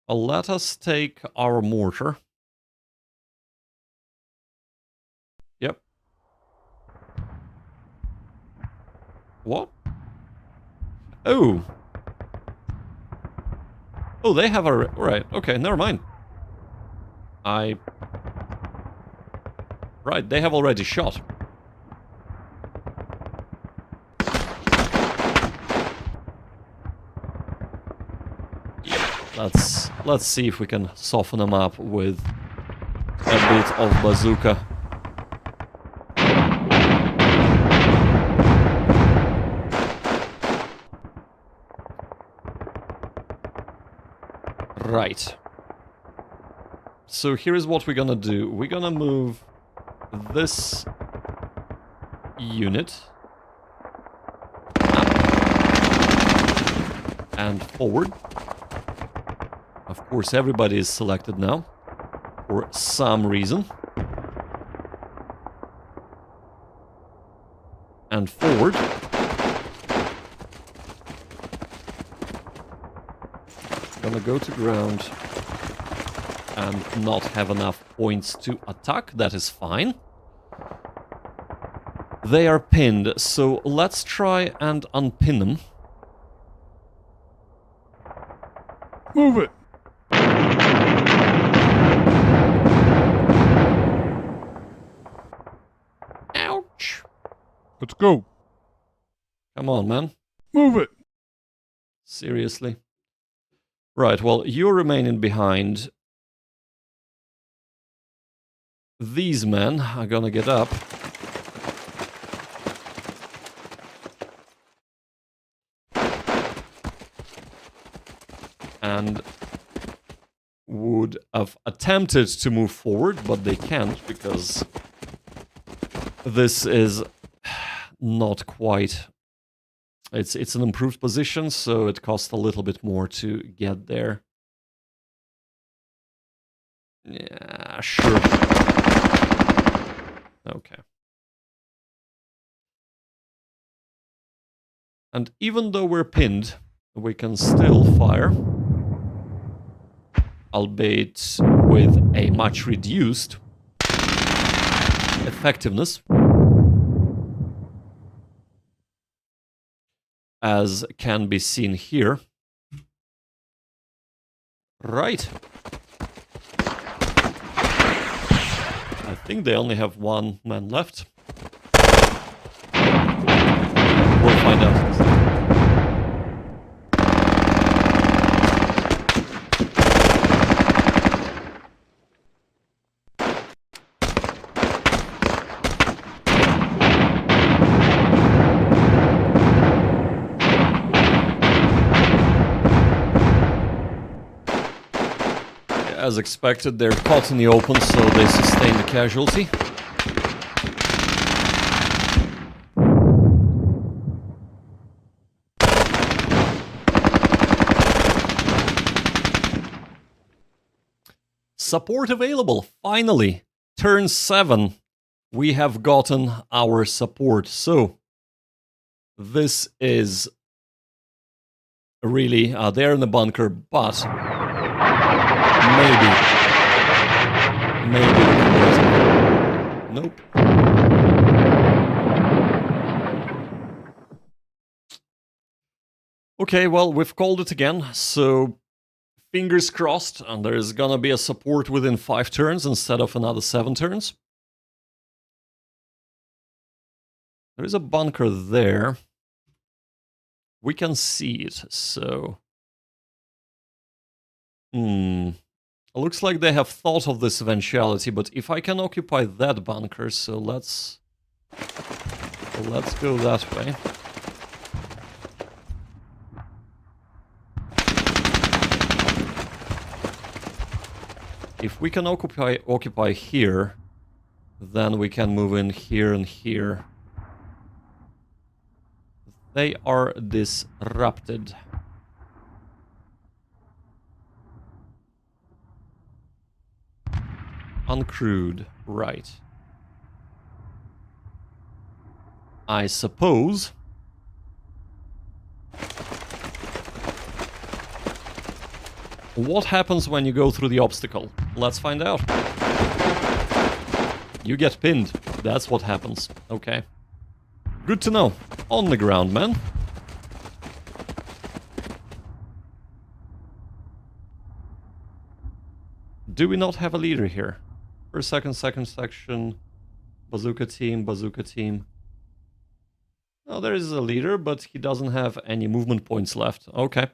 Let us take our mortar. Yep. What? Oh. Oh, they have a... Right, okay, never mind. Right, they have already shot. Yep, let's see if we can soften them up with a bit of bazooka. Right. So here's what we're gonna do. We're gonna move this unit up and forward. Of course, everybody is selected now for some reason. And forward. Gonna go to ground and not have enough points to attack. That is fine. They are pinned, so let's try and unpin them. Move it! Ouch! Let's go. Come on, man. Move it! Seriously? Right, well, you're remaining behind. These men are gonna get up. And would have attempted to move forward, but they can't because this is not quite... It's an improved position, so it costs a little bit more to get there. Yeah, sure. Okay. And even though we're pinned, we can still fire. Albeit with a much reduced effectiveness. as can be seen here. Right. I think they only have one man left. We'll find out. As expected, they're caught in the open, so they sustain the casualty. Support available, finally! Turn 7, we have gotten our support. So, this is really, they're in the bunker, but maybe. Nope. Okay, well, we've called it again, so fingers crossed, and there's gonna be a support within 5 turns instead of another 7 turns. There is a bunker there. We can see it, so... Looks like they have thought of this eventuality, but if I can occupy that bunker, so let's go that way. If we can occupy here, then we can move in here and here. They are disrupted. Uncrewed, right. I suppose. What happens when you go through the obstacle? Let's find out. You get pinned. That's what happens. Okay. Good to know. On the ground, man. Do we not have a leader here? First, second section. Bazooka team. Oh, there is a leader, but he doesn't have any movement points left. Okay.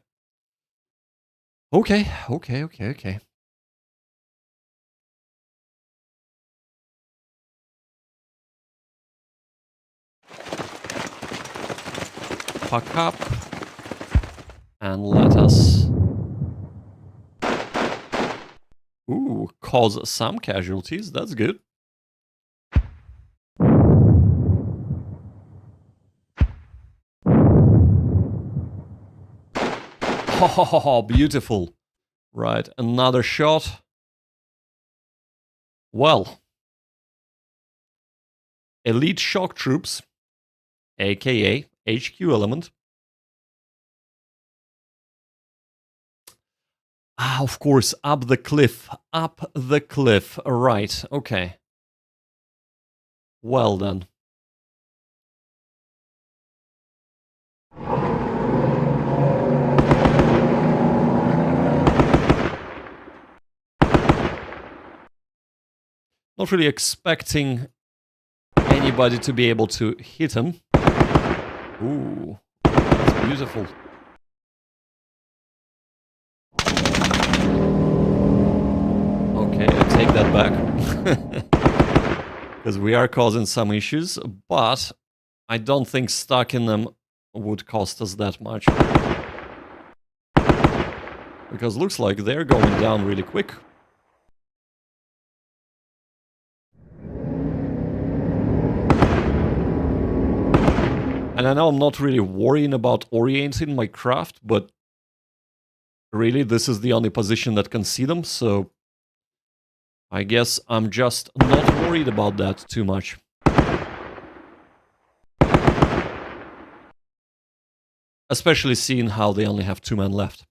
Okay. Pack up and let us cause some casualties. That's good. Oh, beautiful. Right, another shot. Well, elite shock troops, aka HQ element. Ah, of course, up the cliff. Right, okay. Well then. Not really expecting anybody to be able to hit him. Ooh, that's beautiful. Okay, I take that back. Because we are causing some issues, but I don't think stacking them would cost us that much. Because looks like they're going down really quick. And I know I'm not really worrying about orienting my craft, but really this is the only position that can see them, so I guess I'm just not worried about that too much. Especially seeing how they only have 2 men left.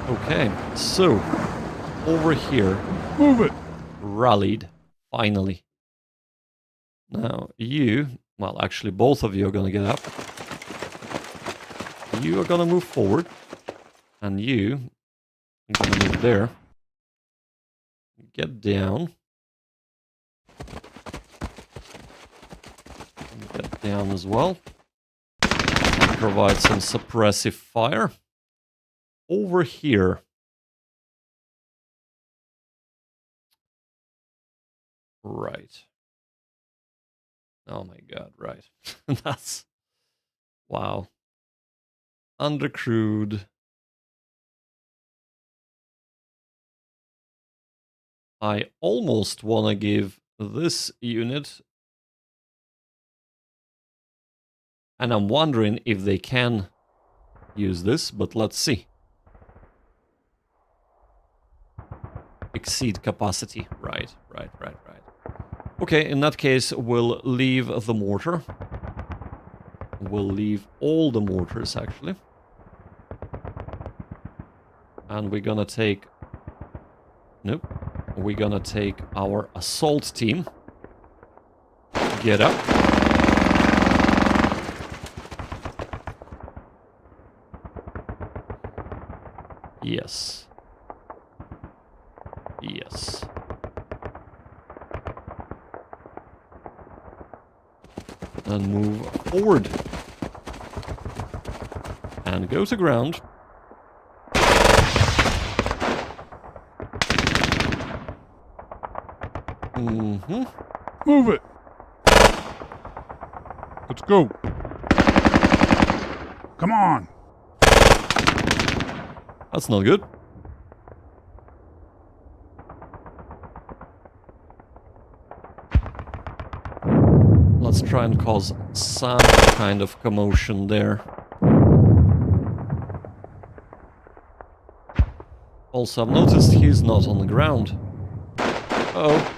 Okay, so over here, Move it. rallied, finally. Now you, well, actually both of you are gonna get up. You are gonna move forward, and you are gonna move there. Get down. Get down as well. Provide some suppressive fire. Over here. Right. Oh my god, right. That's... wow. Undercrewed. I almost want to give this unit... and I'm wondering if they can use this, but let's see. Exceed capacity. Right. Okay, in that case, we'll leave the mortar. We'll leave all the mortars, actually. And we're gonna take... nope. We're gonna take our assault team. Get up. Yes. Yes. And move forward. And go to ground. Mm-hmm. Move it. Let's go. Come on. That's not good. Let's try and cause some kind of commotion there. Also, I've noticed he's not on the ground. Uh-oh.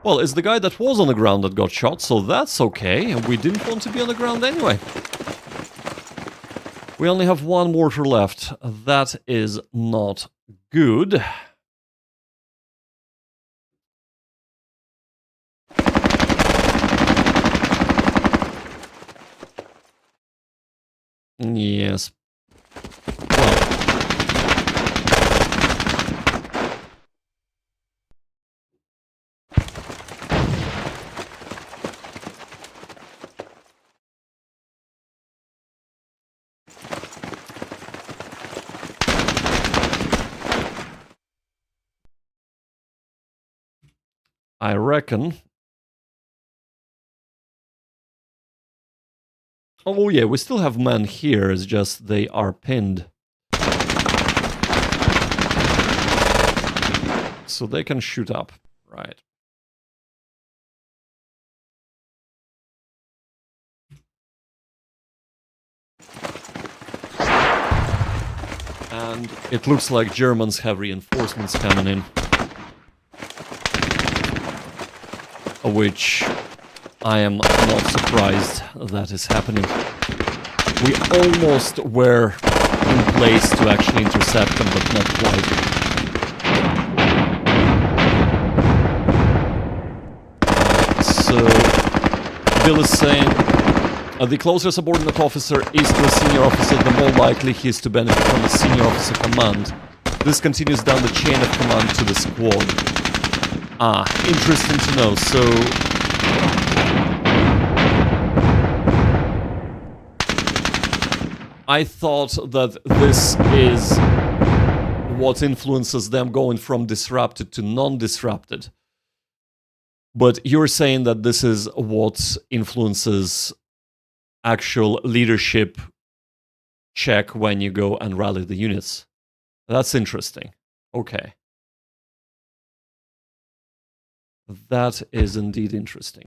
Well, it's the guy that was on the ground that got shot, so that's okay. And we didn't want to be on the ground anyway. We only have one mortar left. That is not good. Yes. Well. I reckon... oh yeah, we still have men here, it's just they are pinned. So they can shoot up, right. And it looks like Germans have reinforcements coming in. Which I am not surprised that is happening. We almost were in place to actually intercept them, but not quite. So, Bill is saying, the closer a subordinate officer is to a senior officer, the more likely he is to benefit from a senior officer command. This continues down the chain of command to the squad. Ah, interesting to know. So, I thought that this is what influences them going from disrupted to non-disrupted. But you're saying that this is what influences actual leadership check when you go and rally the units. That's interesting. Okay. That is indeed interesting.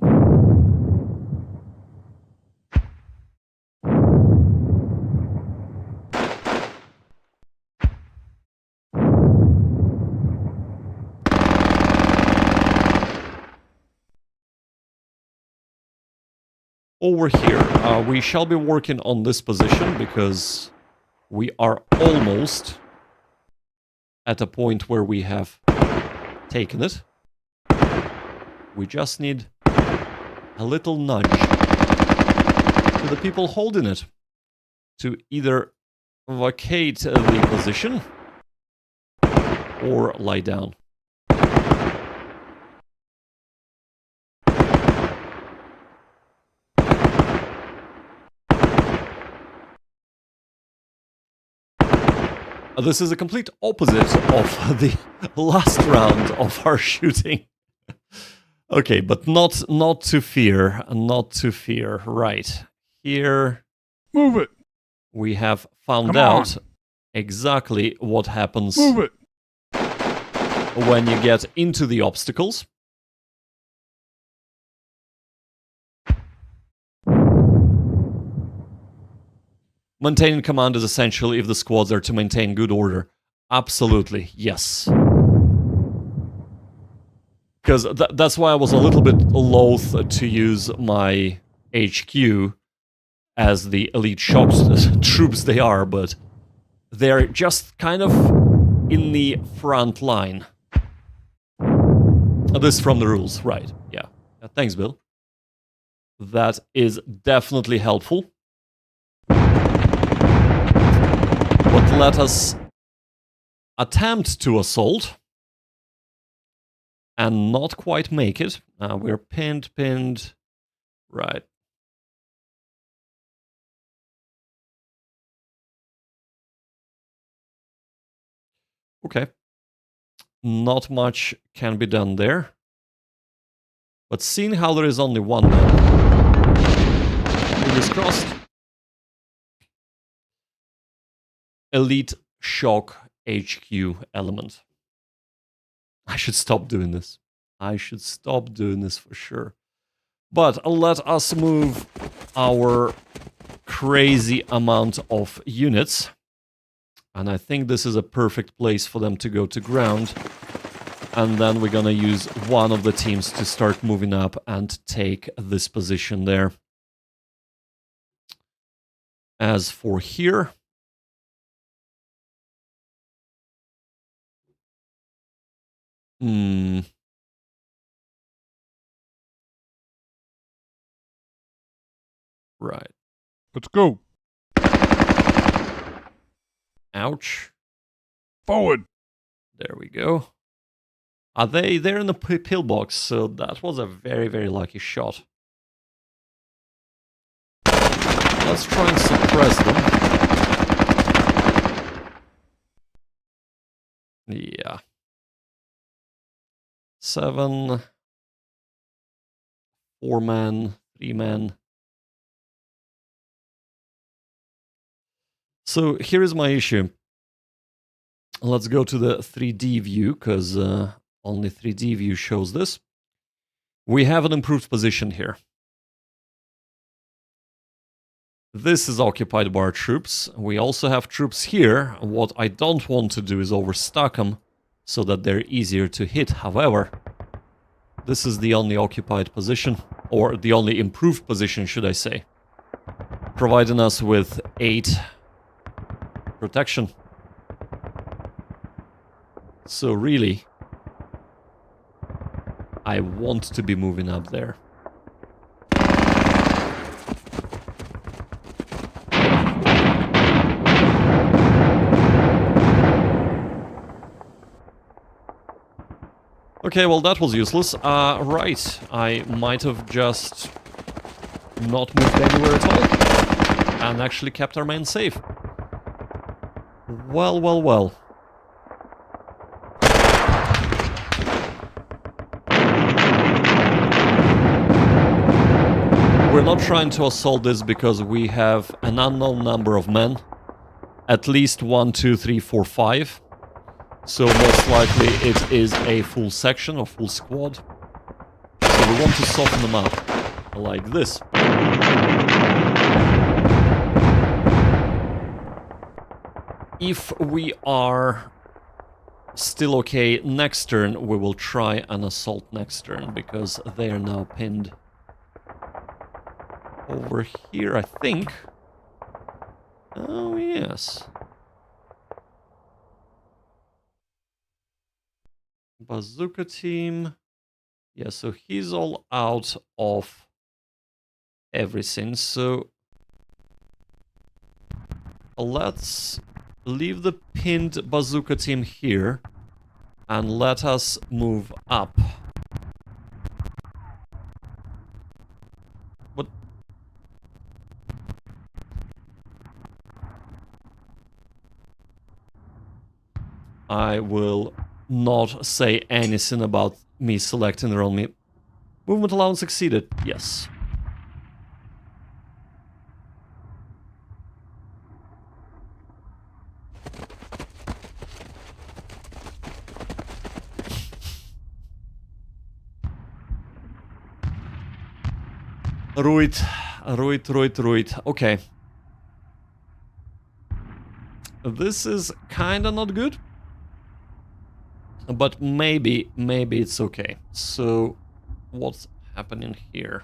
over here. We shall be working on this position because we are almost at a point where we have taken it. We just need a little nudge to the people holding it to either vacate the position or lie down. This is a complete opposite of the last round of our shooting. Okay, but not to fear, not to fear. Right. Here... Move it! We have found Come out on. exactly what happens Move it! when you get into the obstacles. Maintaining command is essential if the squads are to maintain good order. Absolutely, yes. Because that's why I was a little bit loath to use my HQ as the elite shock troops they are, but they're just kind of in the front line. This is from the rules, right, yeah. Thanks, Bill. That is definitely helpful. But let us attempt to assault and not quite make it. We're pinned. Right. Okay. Not much can be done there. But seeing how there is only one man, fingers crossed. Elite shock HQ element. I should stop doing this. I should stop doing this for sure. But let us move our crazy amount of units. And I think this is a perfect place for them to go to ground. And then we're gonna use one of the teams to start moving up and take this position there. As for here... Right. Let's go. Ouch. Forward. There we go. Are they? They're in the pillbox, so that was a very, very lucky shot. Let's try and suppress them. Yeah. 7. 4 men, 3 men. So here is my issue. Let's go to the 3D view, because only 3D view shows this. We have an improved position here. This is occupied by our troops. We also have troops here. What I don't want to do is overstock them so that they're easier to hit. However, this is the only occupied position, or the only improved position, should I say, providing us with 8 protection. So really, I want to be moving up there. Okay, well that was useless. Right, I might have just not moved anywhere at all and actually kept our men safe. Well, well, well. We're not trying to assault this because we have an unknown number of men. At least 1, 2, 3, 4, 5. So most likely it is a full section or full squad. So we want to soften them up like this. If we are still okay next turn, we will try an assault next turn because they are now pinned. over here, I think. Oh, yes. Bazooka team. Yeah, so he's all out of everything. So let's leave the pinned bazooka team here and let us move up. What? I will not say anything about me selecting the wrong map. Movement allowance exceeded. Yes. Ruit. Okay. This is kinda not good. But maybe it's okay. So, what's happening here?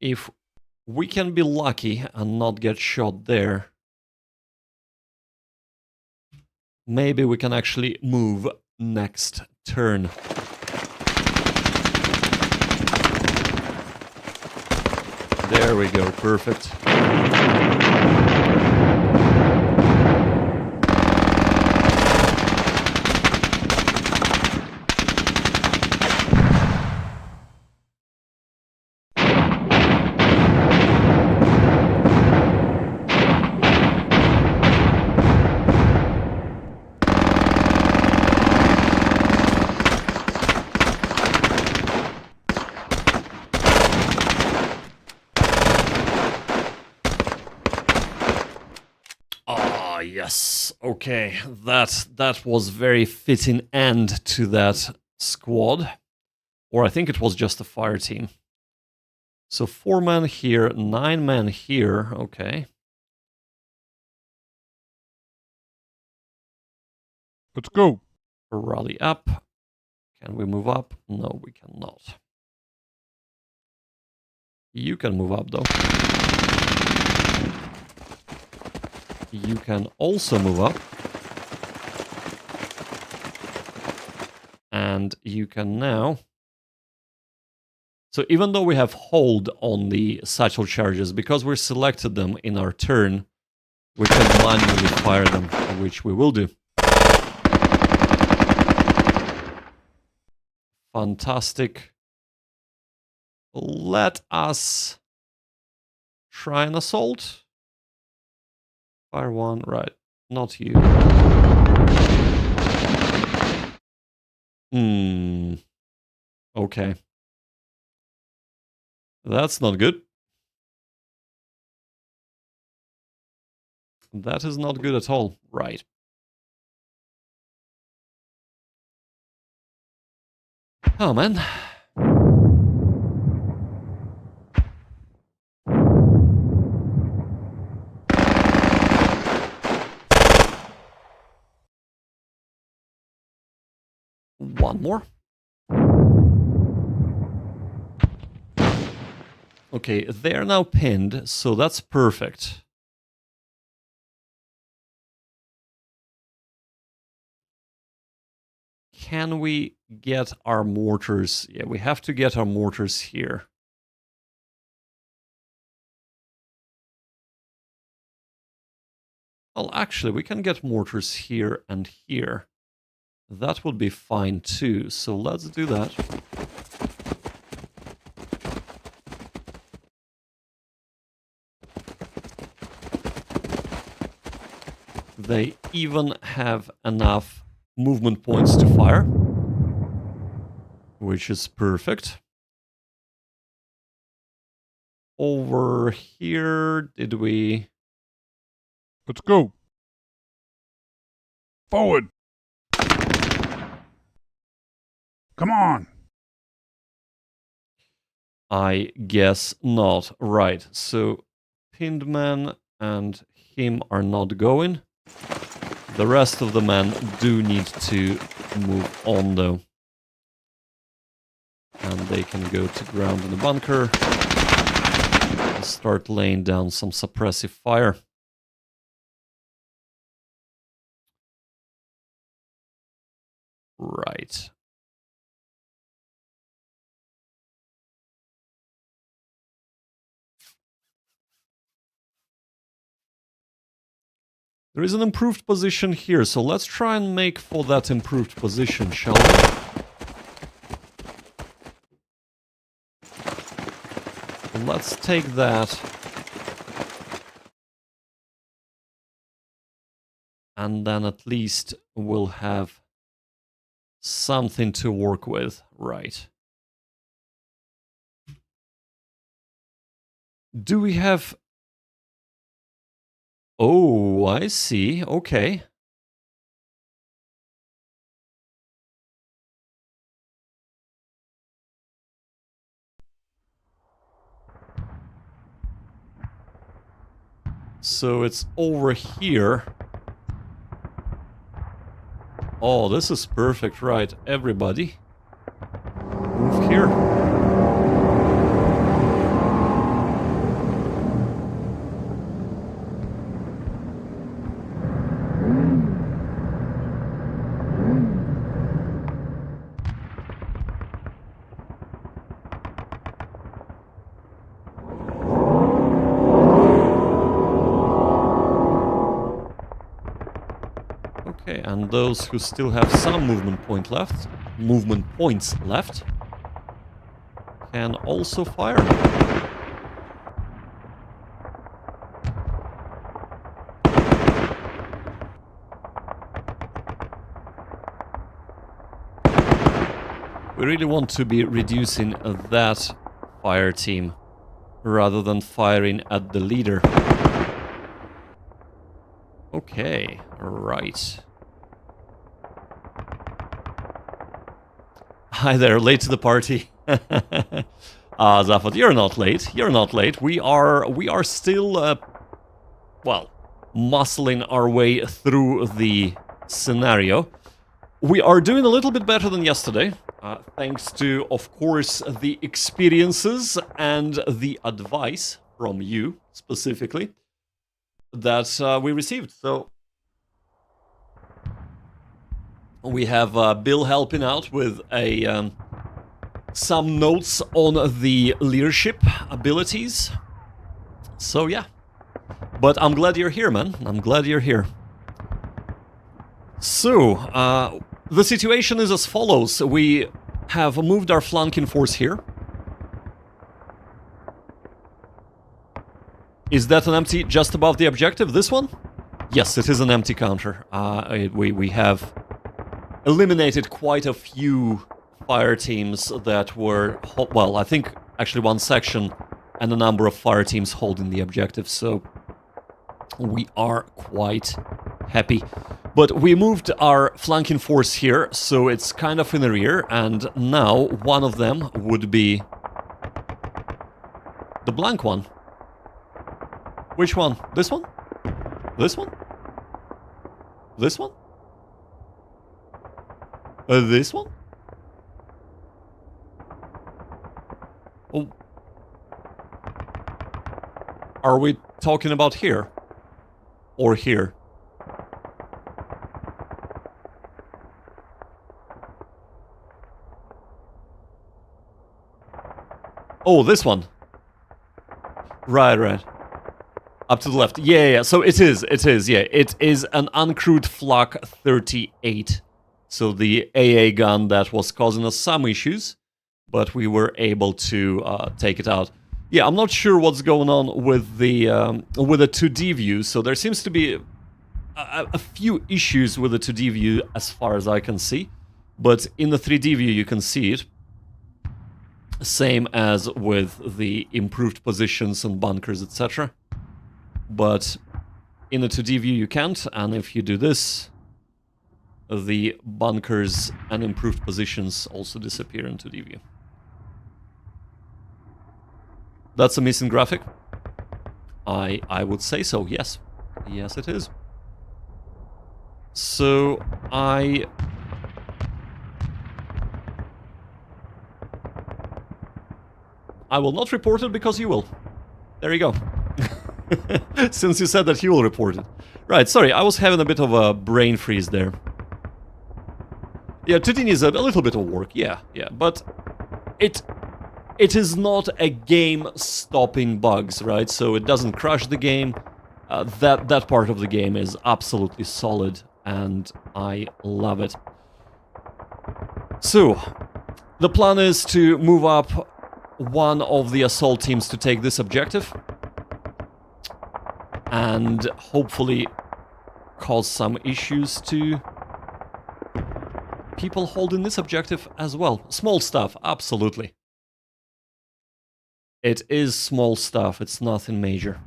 If we can be lucky and not get shot there, maybe we can actually move next turn. There we go, perfect. Yes, okay, that was very fitting end to that squad. Or I think it was just a fire team. So 4 men here, 9 men here, okay. Let's go. Rally up. Can we move up? No, we cannot. You can move up though. You can also move up. And you can now... So even though we have hold on the satchel charges, because we selected them in our turn, we can manually fire them, which we will do. Fantastic. Let us try an assault. Fire one, right. Not you. Okay. That's not good. That is not good at all. Right. Oh, man. One more. Okay, they're now pinned, so that's perfect. Can we get our mortars? Yeah, we have to get our mortars here. Well, actually, we can get mortars here and here. That would be fine too, so let's do that. They even have enough movement points to fire, which is perfect. Over here, did we... Let's go. Forward. Come on. I guess not. Right, so pinned man and him are not going. The rest of the men do need to move on, though. And they can go to ground in the bunker and start laying down some suppressive fire. Right. There is an improved position here, so let's try and make for that improved position, shall we? Let's take that. And then at least we'll have something to work with, right? Do we have... Oh, I see. Okay. So it's over here. Oh, this is perfect, right? Everybody, move here. Okay, and those who still have some movement points left, can also fire. We really want to be reducing that fire team rather than firing at the leader. Okay, right. Hi there, late to the party. Zafat, you're not late. You're not late. We are still, well, muscling our way through the scenario. We are doing a little bit better than yesterday, thanks to, of course, the experiences and the advice from you, specifically, that we received. So we have Bill helping out with some notes on the leadership abilities. So yeah, but I'm glad you're here, man. I'm glad you're here. So the situation is as follows. We have moved our flanking force here. Is that an empty just above the objective, this one? Yes, it is an empty counter. We have eliminated quite a few fire teams that were... Well, I think actually one section and a number of fire teams holding the objective, so we are quite happy. But we moved our flanking force here, so it's kind of in the rear, and now one of them would be the blank one. Which one? This one? This one? This one? This one? Oh. Are we talking about here? Or here? Oh, this one. Right, right. Up to the left. Yeah. So it is, yeah. It is an uncrewed Flak 38. So the AA gun that was causing us some issues, but we were able to take it out. Yeah, I'm not sure what's going on with the 2D view, so there seems to be a few issues with the 2D view as far as I can see. But in the 3D view you can see it. Same as with the improved positions and bunkers, etc. But in the 2D view you can't, and if you do this, the bunkers and improved positions also disappear in 2D view. That's a missing graphic? I would say so, yes. Yes, it is. So I will not report it because you will. There you go. Since you said that you will report it. Right, sorry, I was having a bit of a brain freeze there. Yeah, Tutini is a little bit of work, yeah, but it is not a game-stopping bugs, right? So it doesn't crush the game. That part of the game is absolutely solid, and I love it. So, the plan is to move up one of the assault teams to take this objective, and hopefully cause some issues to people holding this objective as well. Small stuff, absolutely. It is small stuff, it's nothing major.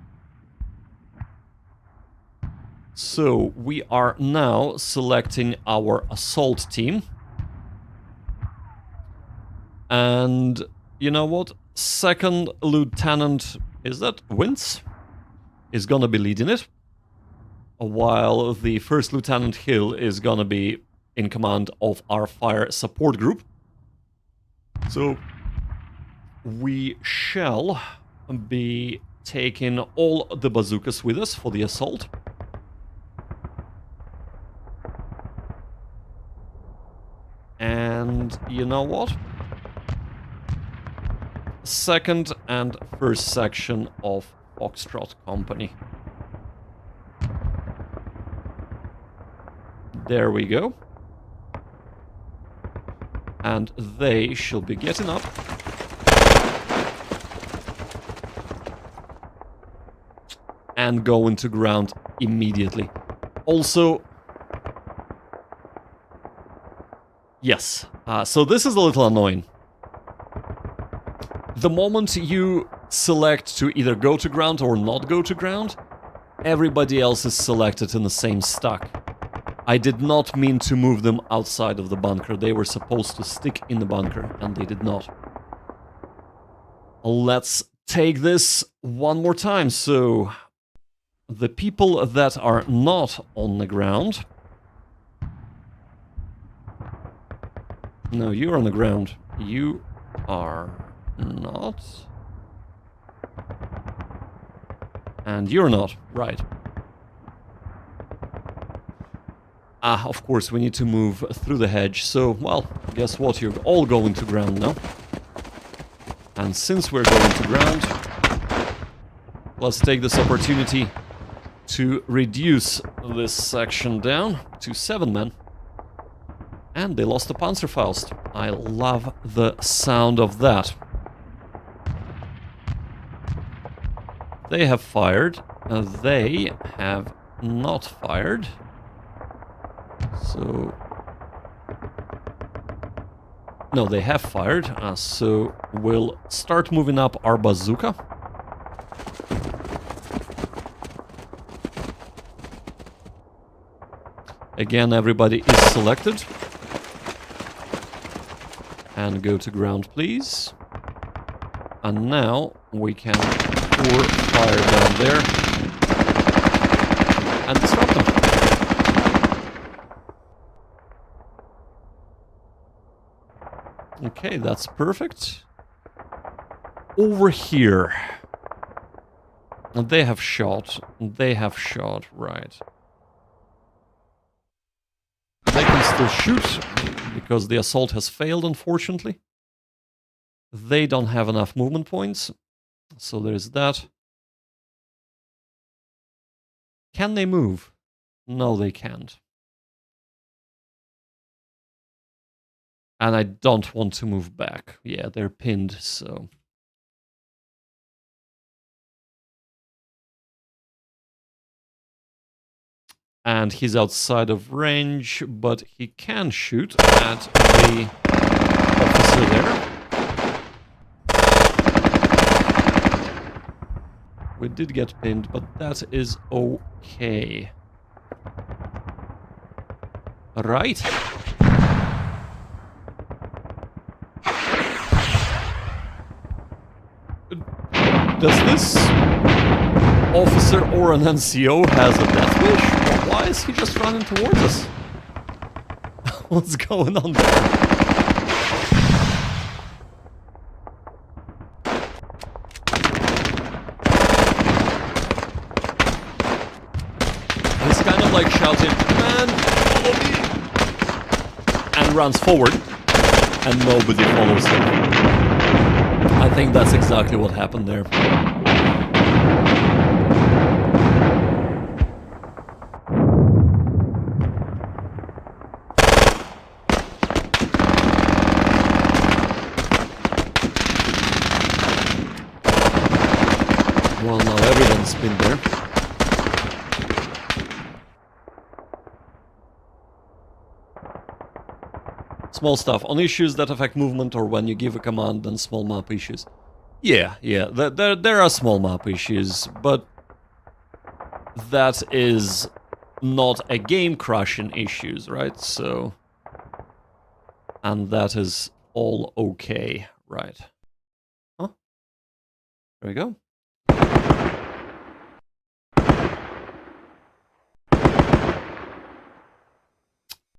So, we are now selecting our assault team. And, you know what? Second Lieutenant, is that Wince? Is gonna be leading it. While the First Lieutenant Hill is gonna be in command of our fire support group. So, we shall be taking all the bazookas with us for the assault. And you know what? Second and first section of Foxtrot Company. There we go. And they shall be getting up. And going to ground immediately. Also, yes, so this is a little annoying. The moment you select to either go to ground or not go to ground, everybody else is selected in the same stack. I did not mean to move them outside of the bunker. They were supposed to stick in the bunker, and they did not. Let's take this one more time. So, the people that are not on the ground... No, you're on the ground. You are not. And you're not. Right. Of course, we need to move through the hedge. So, well, guess what? You're all going to ground now. And since we're going to ground, let's take this opportunity to reduce this section down to 7 men. And they lost the Panzerfaust. I love the sound of that. They have fired. They have not fired. So... No, they have fired. So we'll start moving up our bazooka. Again, everybody is selected. And go to ground, please. And now we can pour fire down there and disrupt them. Okay, that's perfect. Over here. They have shot. They have shot, right. They can still shoot, because the assault has failed, unfortunately. They don't have enough movement points, so there's that. Can they move? No, they can't. And I don't want to move back. Yeah, they're pinned, so... And he's outside of range, but he can shoot at the officer there. We did get pinned, but that is okay. Right. Does this officer or an NCO has a death wish? Why is he just running towards us? What's going on there? He's kind of like shouting, "Man, follow me!" and runs forward, and nobody follows him. I think that's exactly what happened there. Well, now everyone's been there. Small stuff. On issues that affect movement or when you give a command, then small map issues. Yeah, there are small map issues, but that is not a game-crushing issues, right? So... and that is all okay, right? Huh? There we go.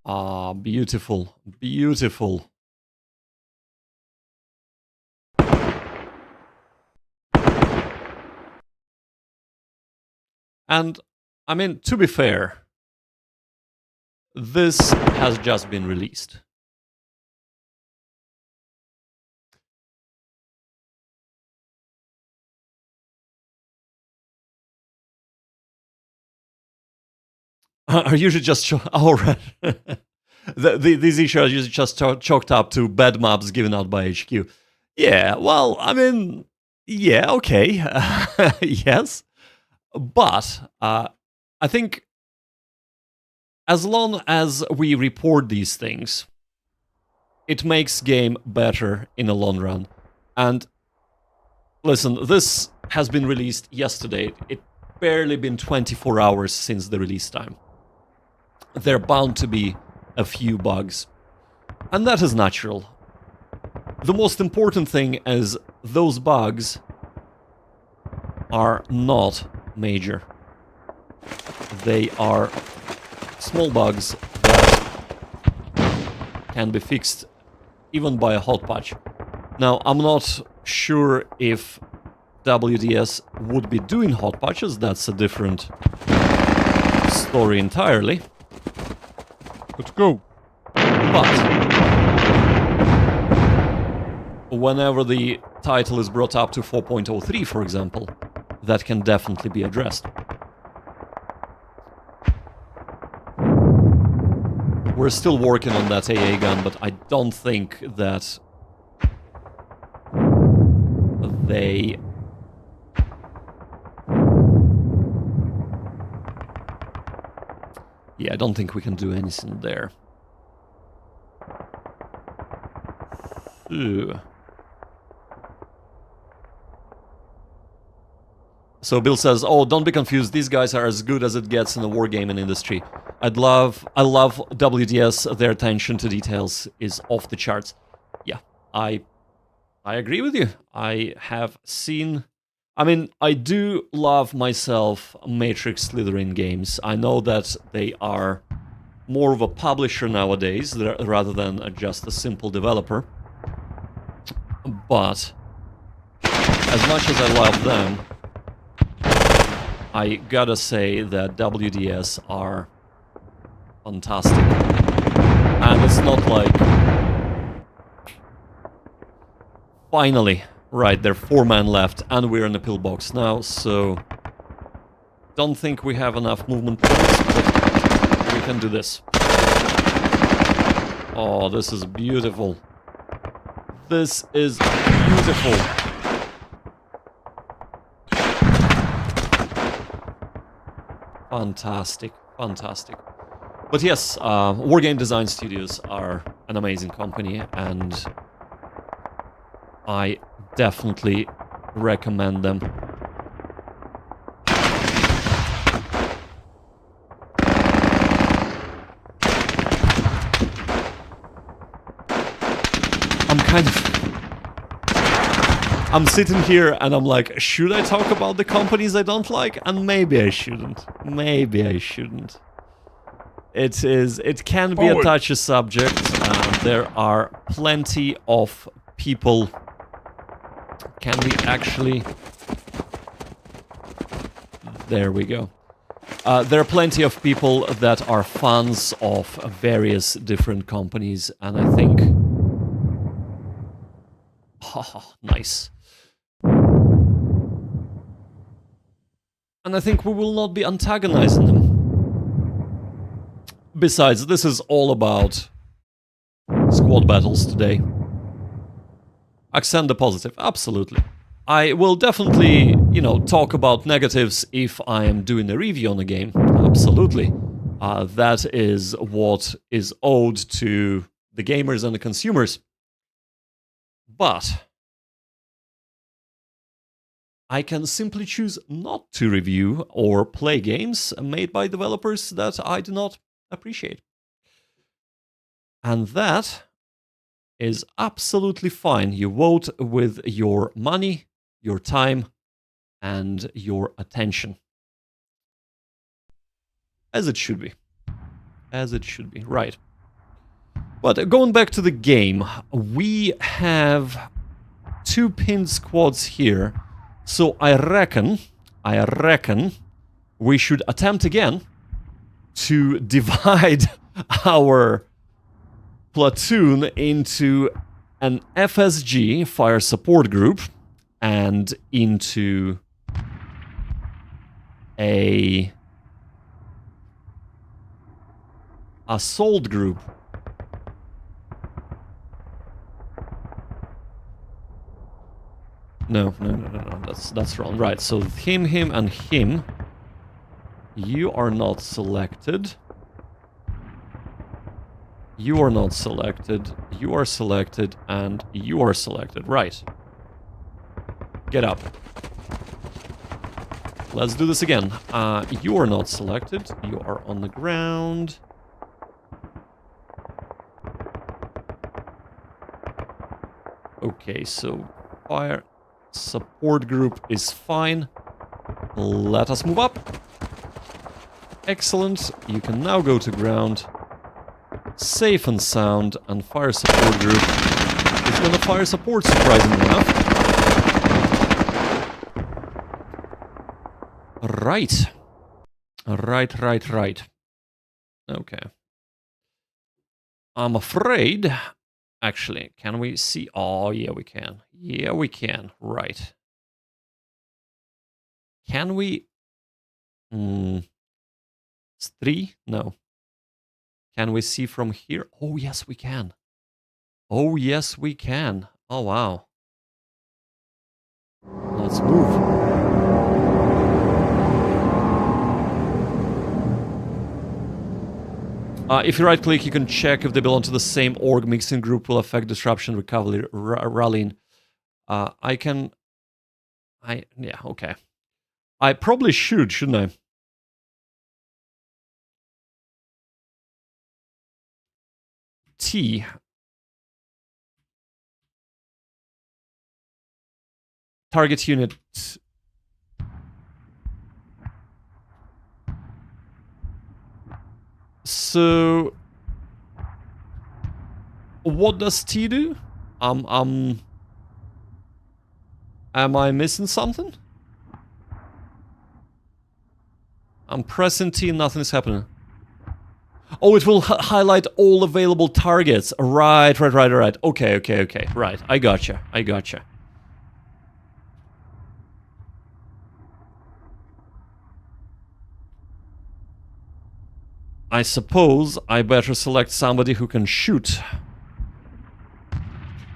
Ah, beautiful, beautiful. And, I mean, to be fair, this has just been released. Are usually just oh right. These issues are usually just chalked up to bad maps given out by HQ. Yeah, well, I mean, yeah, okay, yes, but I think as long as we report these things, it makes game better in the long run. And listen, this has been released yesterday. It barely been 24 hours since the release time. There are bound to be a few bugs, and that is natural. The most important thing is those bugs are not major. They are small bugs that can be fixed even by a hot patch. Now, I'm not sure if WDS would be doing hot patches. That's a different story entirely. Let's go. But whenever the title is brought up to 4.03, for example, that can definitely be addressed. We're still working on that AA gun, but I don't think that they... yeah, I don't think we can do anything there. So Bill says, "Oh, don't be confused. These guys are as good as it gets in the wargaming industry. I love WDS. Their attention to details is off the charts." Yeah, I agree with you. I have seen... I mean, I do love myself Matrix Slytherin games. I know that they are more of a publisher nowadays rather than just a simple developer. But as much as I love them, I gotta say that WDS are fantastic. And it's not like... finally... right, there are 4 men left, and we're in the pillbox now, so... don't think we have enough movement points, but we can do this. Oh, this is beautiful. This is beautiful. Fantastic, fantastic. But yes, Wargame Design Studios are an amazing company, and I definitely recommend them. I'm sitting here and I'm like, should I talk about the companies I don't like? And maybe I shouldn't. Maybe I shouldn't. It can be a touchy subject. There are plenty of people. Can we actually... There we go. There are plenty of people that are fans of various different companies, and I think... Oh, nice. And I think we will not be antagonizing them. Besides, this is all about squad battles today. Accent the positive, absolutely. I will definitely, you know, talk about negatives if I am doing a review on the game. Absolutely. That is what is owed to the gamers and the consumers. But I can simply choose not to review or play games made by developers that I do not appreciate. And that is absolutely fine. You vote with your money, your time, and your attention. As it should be. As it should be, right. But going back to the game, we have 2 pinned squads here. So I reckon we should attempt again to divide our platoon into an FSG, Fire Support Group, and into a Assault Group. No, that's wrong. Right, so him, and him. You are not selected. You are not selected. You are selected, and you are selected. Right. Get up. Let's do this again. You are not selected. You are on the ground. Okay, so fire support group is fine. Let us move up. Excellent. You can now go to ground. Safe and sound, and fire support group is going to fire support, surprisingly enough. Right. Right. Okay. I'm afraid... Actually, can we see... Oh, yeah, we can. Yeah, we can. Right. Can we... 3? No. Can we see from here? Oh, yes, we can. Oh, yes, we can. Oh, wow. Let's move. If you right-click, you can check if they belong to the same org. Mixing group will affect disruption, recovery, rallying. Yeah, okay. I probably should, shouldn't I? T. Target unit. So, what does T do? Am I missing something? I'm pressing T and nothing's happening. Oh, it will highlight all available targets. Right. Okay. Right, I gotcha. I suppose I better select somebody who can shoot.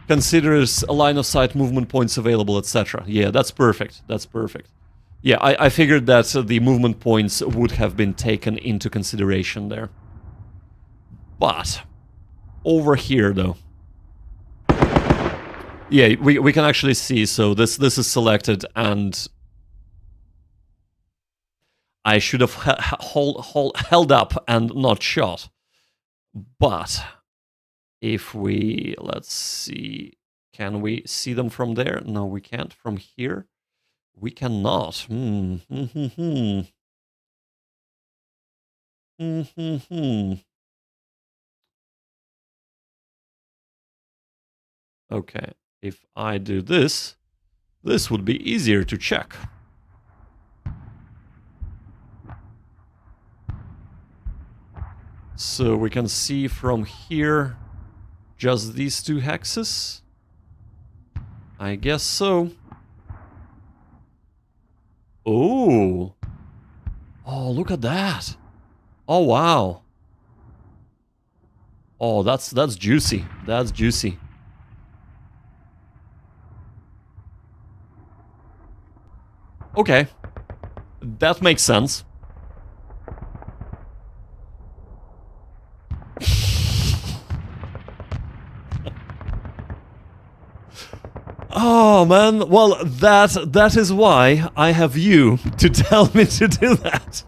Considers a line of sight, movement points available, etc. Yeah, that's perfect. Yeah, I figured that the movement points would have been taken into consideration there. But, over here though. Yeah, we can actually see, so this is selected, and I should have held up and not shot. But if we, let's see, can we see them from there? No, we can't. From here, we cannot. Okay, if I do this, this would be easier to check. So we can see from here just these two hexes. I guess so. Oh. Oh, look at that. Oh, wow. Oh, that's juicy. That's juicy. Okay. That makes sense. Oh man, well that is why I have you to tell me to do that.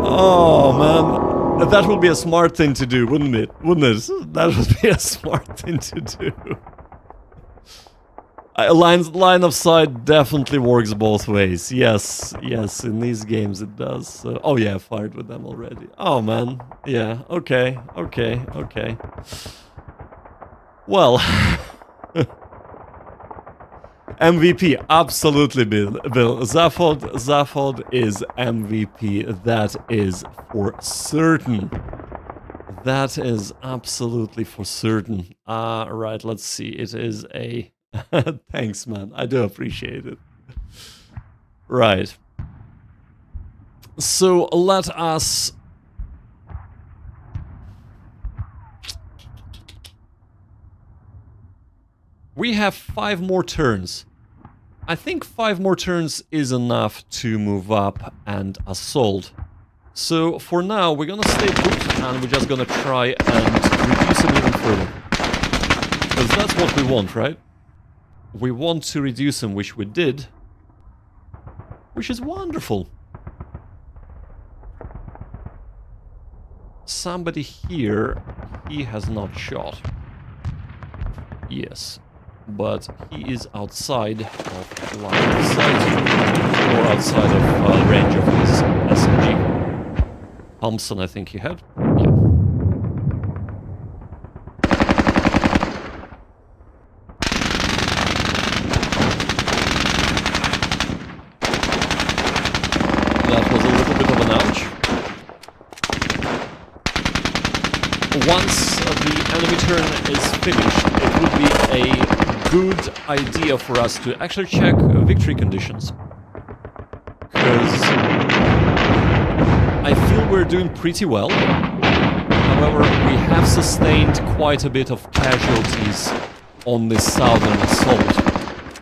Oh man, that would be a smart thing to do, wouldn't it? Wouldn't it? That would be a smart thing to do. Line of sight definitely works both ways. Yes, yes, in these games it does. Oh yeah, I fired with them already. Oh man, yeah, okay. Well, MVP, absolutely, Bill. Zaphod is MVP. That is for certain. That is absolutely for certain. Right, let's see. It is a... Thanks, man. I do appreciate it. Right. So let us... We have 5 more turns. I think 5 more turns is enough to move up and assault. So for now, we're gonna stay put and we're just gonna try and reduce him even further. Because that's what we want, right? We want to reduce him, which we did. Which is wonderful. Somebody here, he has not shot. Yes. But he is outside of line of sight, or outside of range of his SMG. Thompson, I think he had. Yeah. That was a little bit of an ouch. Once the enemy turn is finished, it would be a good idea for us to actually check victory conditions. Because I feel we're doing pretty well. However, we have sustained quite a bit of casualties on this southern assault.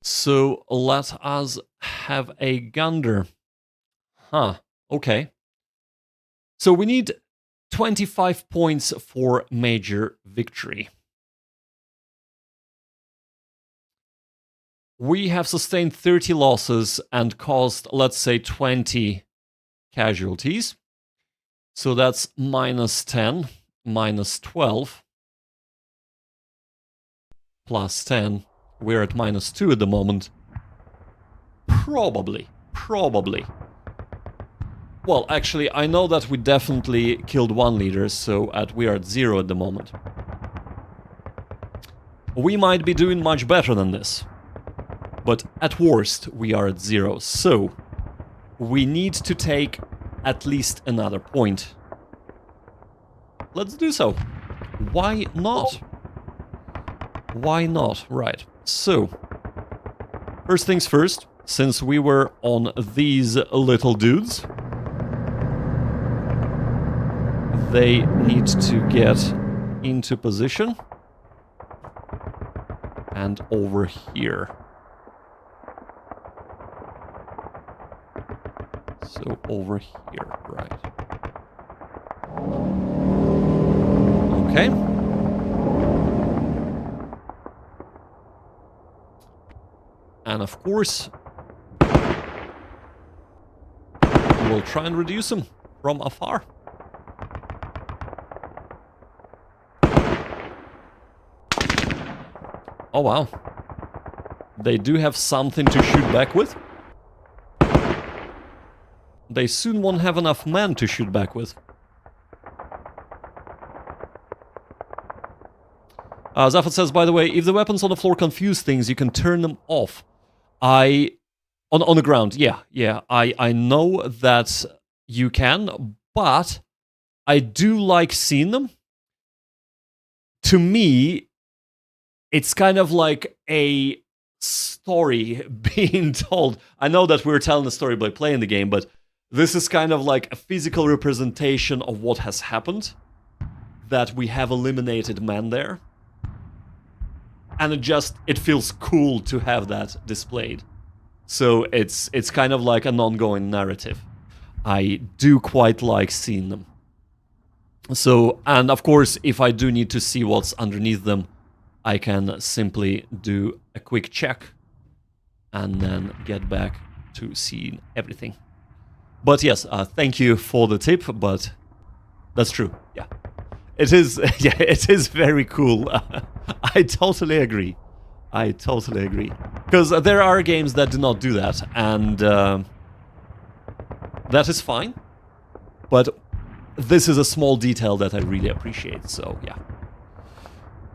So let us have a gander. Huh, okay. So we need 25 points for major victory. We have sustained 30 losses and caused, let's say, 20 casualties. So that's minus 10, minus 12, plus 10. We're at minus 2 at the moment. Probably. Well, actually, I know that we definitely killed 1 leader, so we are at 0 at the moment. We might be doing much better than this. But at worst, we are at 0, so we need to take at least another point. Let's do so. Why not? Why not? Right. So, first things first, since we were on these little dudes, they need to get into position and over here. So over here, right. Okay. And of course, we'll try and reduce them from afar. Oh wow. They do have something to shoot back with. they soon won't have enough men to shoot back with. Zafat says, by the way, if the weapons on the floor confuse things, you can turn them off. On the ground, yeah. I know that you can, but I do like seeing them. To me, it's kind of like a story being told. I know that we're telling the story by playing the game, but this is kind of like a physical representation of what has happened. That we have eliminated men there. And it feels cool to have that displayed. So it's kind of like an ongoing narrative. I do quite like seeing them. So, and of course, if I do need to see what's underneath them, I can simply do a quick check and then get back to seeing everything. But yes, thank you for the tip, but that's true, yeah. It is, yeah, it is very cool. I totally agree. I totally agree. Because there are games that do not do that, and that is fine. But this is a small detail that I really appreciate, so yeah.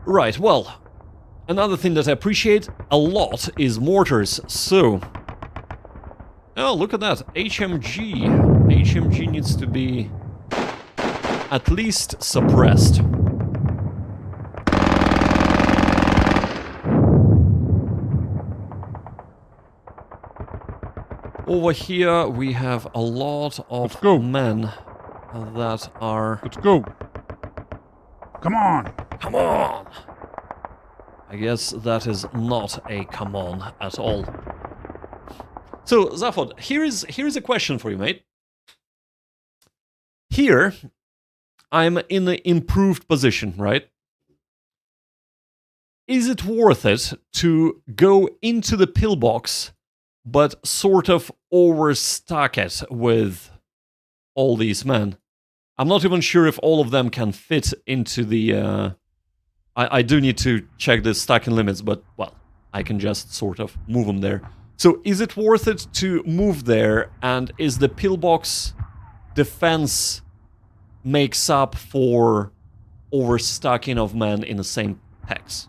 Right, well, another thing that I appreciate a lot is mortars, so... Oh, look at that, HMG. HMG needs to be at least suppressed. Over here we have a lot of men that are... Let's go. Come on. Come on! I guess that is not a come on at all. So, Zafod, here is a question for you, mate. Here, I'm in an improved position, right? Is it worth it to go into the pillbox, but sort of overstock it with all these men? I'm not even sure if all of them can fit into the... I do need to check the stacking limits, but, well, I can just sort of move them there. So, is it worth it to move there, and is the pillbox defense makes up for overstocking of men in the same hex?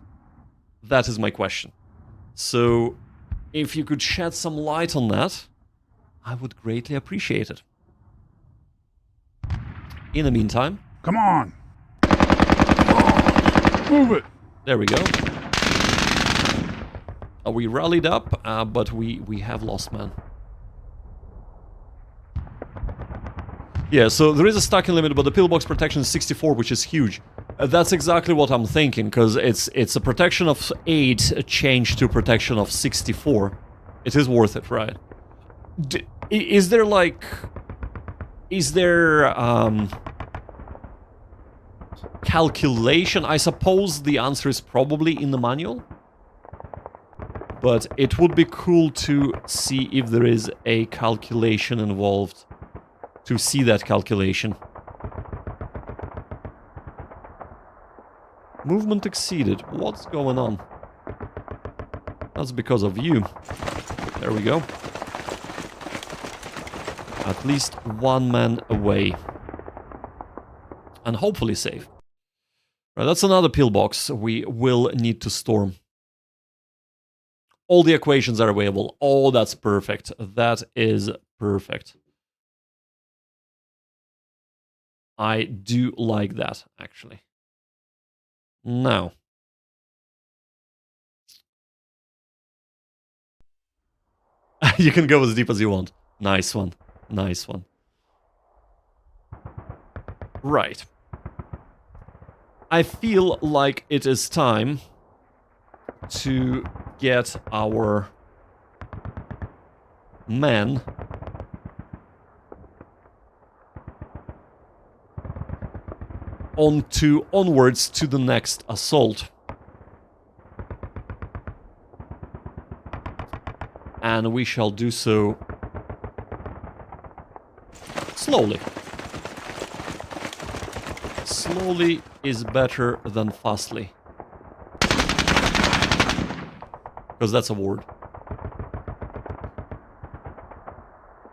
That is my question. So, if you could shed some light on that, I would greatly appreciate it. In the meantime... Come on! Move it! There we go. We rallied up, but we have lost man. Yeah, so there is a stacking limit, but the pillbox protection is 64, which is huge. That's exactly what I'm thinking, because it's a protection of 8 changed to protection of 64. It is worth it, right? Is there like... Is there... calculation? I suppose the answer is probably in the manual. But it would be cool to see if there is a calculation involved. To see that calculation. Movement exceeded. What's going on? That's because of you. There we go. At least one man away. And hopefully safe. Right, that's another pillbox we will need to storm. All the equations are available. Oh, that's perfect. That is perfect. I do like that, actually. Now. You can go as deep as you want. Nice one. Nice one. Right. I feel like it is time to get our men onwards to the next assault. And we shall do so slowly. Slowly is better than fastly. Because that's a word.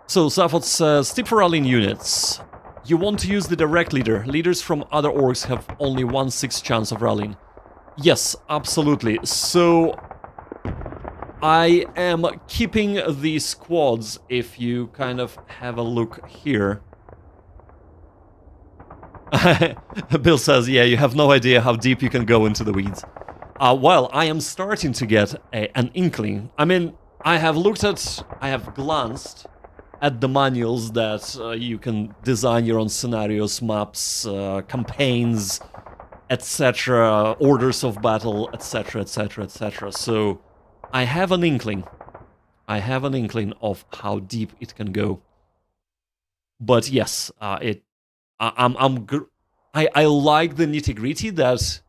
So Zafot says, tip for rallying units. You want to use the direct leader. Leaders from other orgs have only 1/6 chance of rallying. Yes, absolutely. So I am keeping the squads, if you kind of have a look here. Bill says, yeah, you have no idea how deep you can go into the weeds. Well, I am starting to get an inkling. I mean, I have glanced at the manuals that you can design your own scenarios, maps, campaigns, etc., orders of battle, etc., etc., etc. So I have an inkling. I have an inkling of how deep it can go. But yes, I like the nitty-gritty that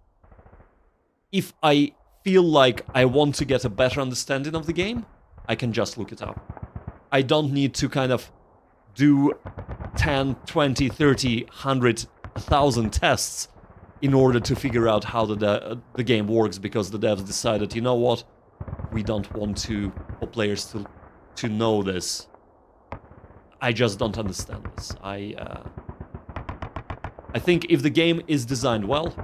if I feel like I want to get a better understanding of the game, I can just look it up. I don't need to kind of do 10, 20, 30, 100, 1,000 tests in order to figure out how the game works, because the devs decided, you know what, we don't want for players to know this. I just don't understand this. I think if the game is designed well,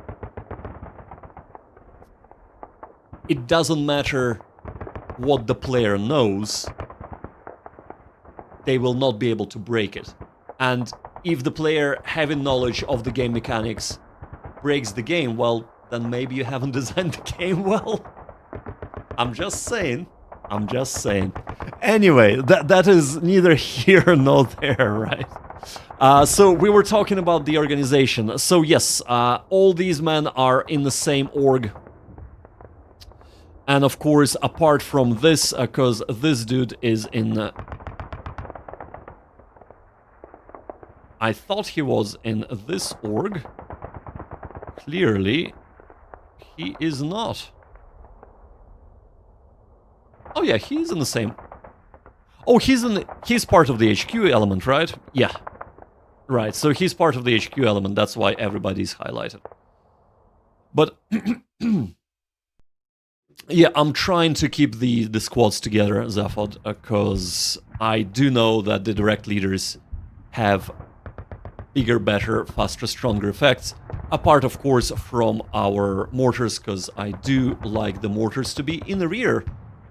it doesn't matter what the player knows, they will not be able to break it. And if the player having knowledge of the game mechanics breaks the game, well, then maybe you haven't designed the game well. I'm just saying. Anyway, that is neither here nor there, right? So we were talking about the organization. So yes, all these men are in the same org. And of course, apart from this, because this dude is in... I thought he was in this org. Clearly, he is not. Oh yeah, he's in the same... Oh, he's part of the HQ element, right? Yeah. Right, so he's part of the HQ element, that's why everybody's highlighted. But... yeah, I'm trying to keep the squads together, Zaphod, because I do know that the direct leaders have bigger, better, faster, stronger effects. Apart, of course, from our mortars, because I do like the mortars to be in the rear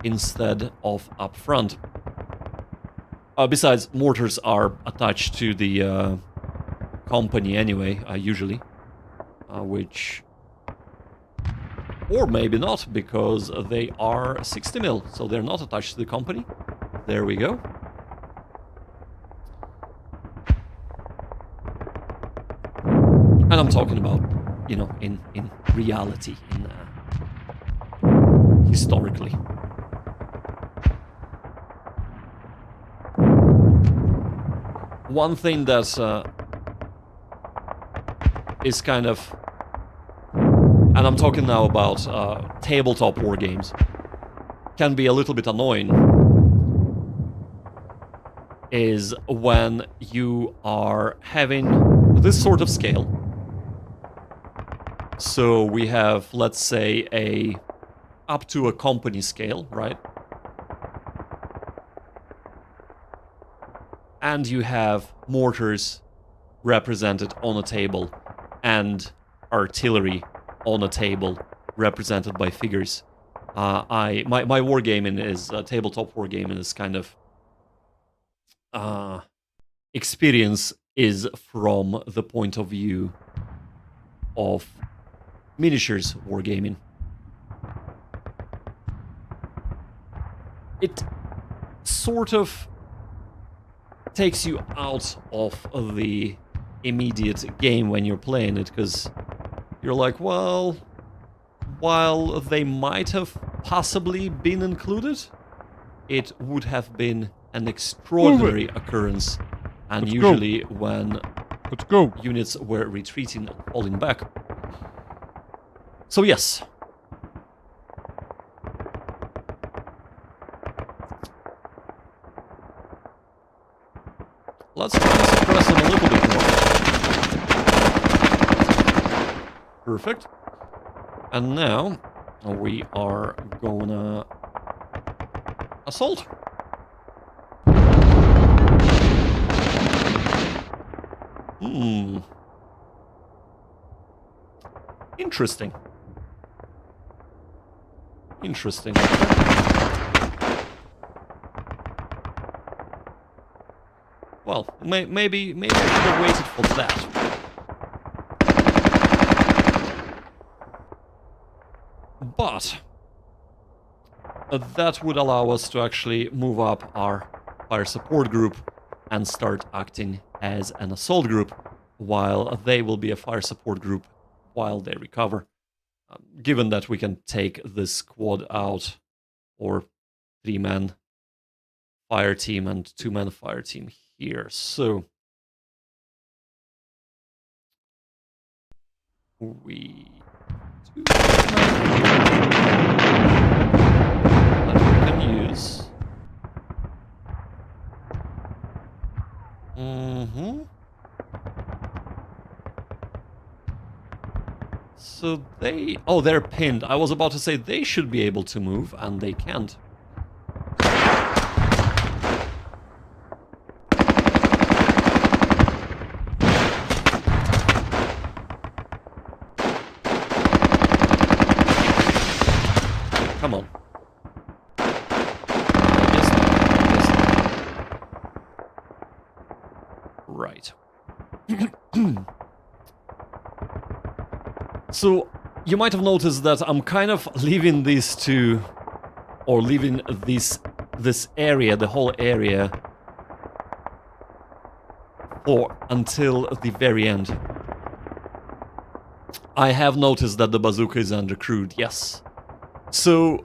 instead of up front. Besides, mortars are attached to the company anyway, usually, which... Or maybe not, because they are 60 mil, so they're not attached to the company. There we go. And I'm talking about, you know, in reality, historically. One thing that is kind of... And I'm talking now about tabletop war games. Can be a little bit annoying. Is when you are having this sort of scale. So we have, let's say, up to a company scale, right? And you have mortars represented on a table and artillery on a table represented by figures. My wargaming is tabletop wargaming is kind of experience is from the point of view of miniatures wargaming. It sort of takes you out of the immediate game when you're playing it, because you're like, well, while they might have possibly been included, it would have been an extraordinary occurrence, and usually when units were retreating and falling back. So yes. Let's try to suppress them a little bit more. Perfect. And now we are gonna assault. Hmm. Interesting. Interesting. Well, maybe I should have waited for that. But that would allow us to actually move up our fire support group and start acting as an assault group, while they will be a fire support group while they recover. Given that we can take this squad out, or 3-man fire team and 2-man fire team here. So we do that we can use. So they... Oh, they're pinned. I was about to say they should be able to move, and they can't. Come on. I guess not. Right. So, you might have noticed that I'm kind of leaving these two, or leaving this area, the whole area, until the very end. I have noticed that the bazooka is undercrewed, yes. So,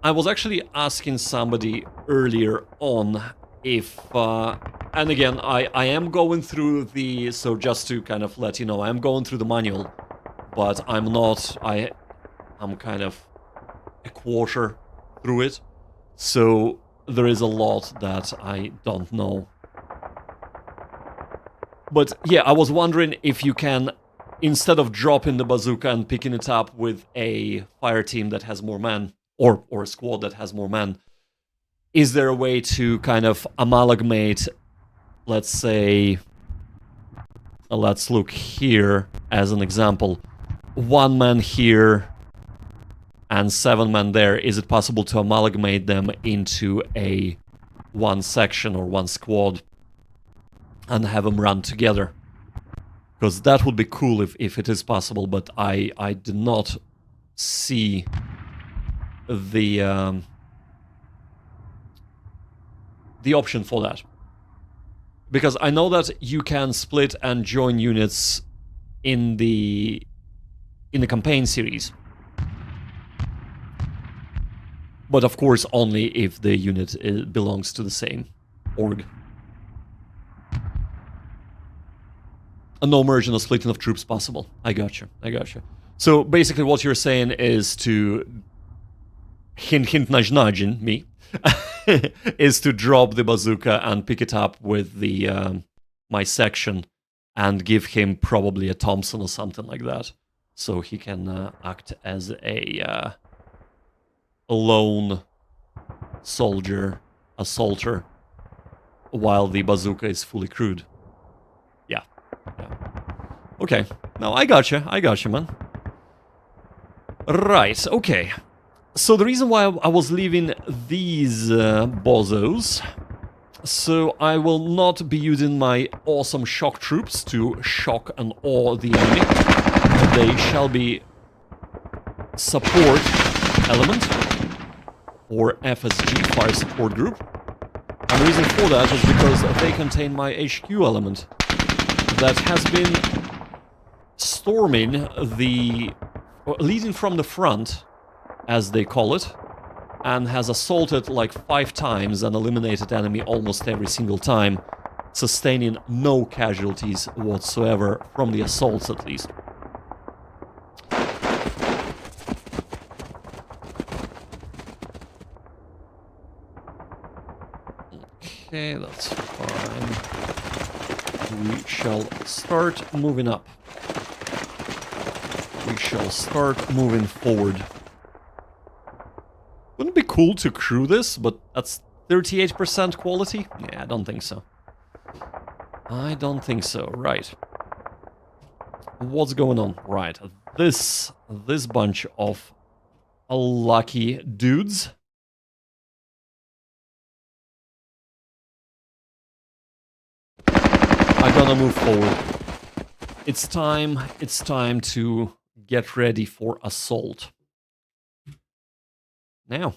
I was actually asking somebody earlier on if, and again, I am going through the, so just to kind of let you know, I'm going through the manual, but I'm not, I'm kind of a quarter through it, so there is a lot that I don't know. But yeah, I was wondering if you can, instead of dropping the bazooka and picking it up with a fire team that has more men, or a squad that has more men, is there a way to kind of amalgamate, let's say, let's look here as an example, 1 man here and 7 men there. Is it possible to amalgamate them into one section or one squad and have them run together? Because that would be cool if it is possible, but I do not see the option for that. Because I know that you can split and join units in the campaign series. But of course only if the unit belongs to the same org. And no merge and splitting of troops possible. I gotcha. So basically what you're saying is to hint nudging me is to drop the bazooka and pick it up with the my section and give him probably a Thompson or something like that, so he can act as a lone soldier, assaulter, while the bazooka is fully crewed. Yeah. Okay, now I gotcha, man. Right, okay. So the reason why I was leaving these bozos, so I will not be using my awesome shock troops to shock and awe the enemy. They shall be support element, or FSG, fire support group. And the reason for that is because they contain my HQ element that has been storming leading from the front, as they call it, and has assaulted like 5 times and eliminated enemy almost every single time, sustaining no casualties whatsoever from the assaults, at least. Okay, that's fine. We shall start moving up. We shall start moving forward. Wouldn't it be cool to crew this, but that's 38% quality? Yeah, I don't think so. I don't think so. Right. What's going on? Right. This bunch of lucky dudes. I'm gonna move forward. It's time to get ready for assault. Now.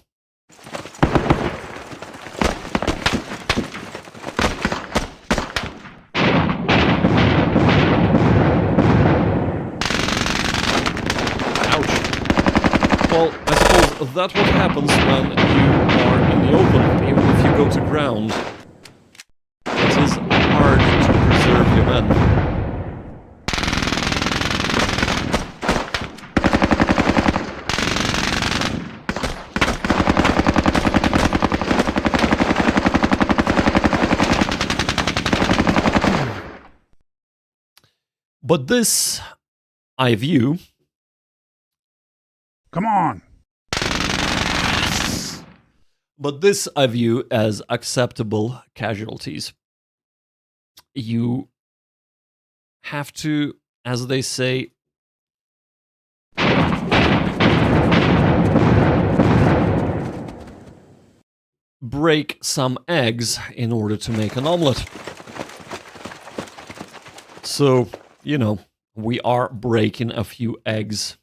Well, I suppose that's what happens when you are in the open. Even if you go to ground, it is hard to preserve your men. But this, I view... Come on! But this I view as acceptable casualties. You have to, as they say, break some eggs in order to make an omelet. So, you know, we are breaking a few eggs.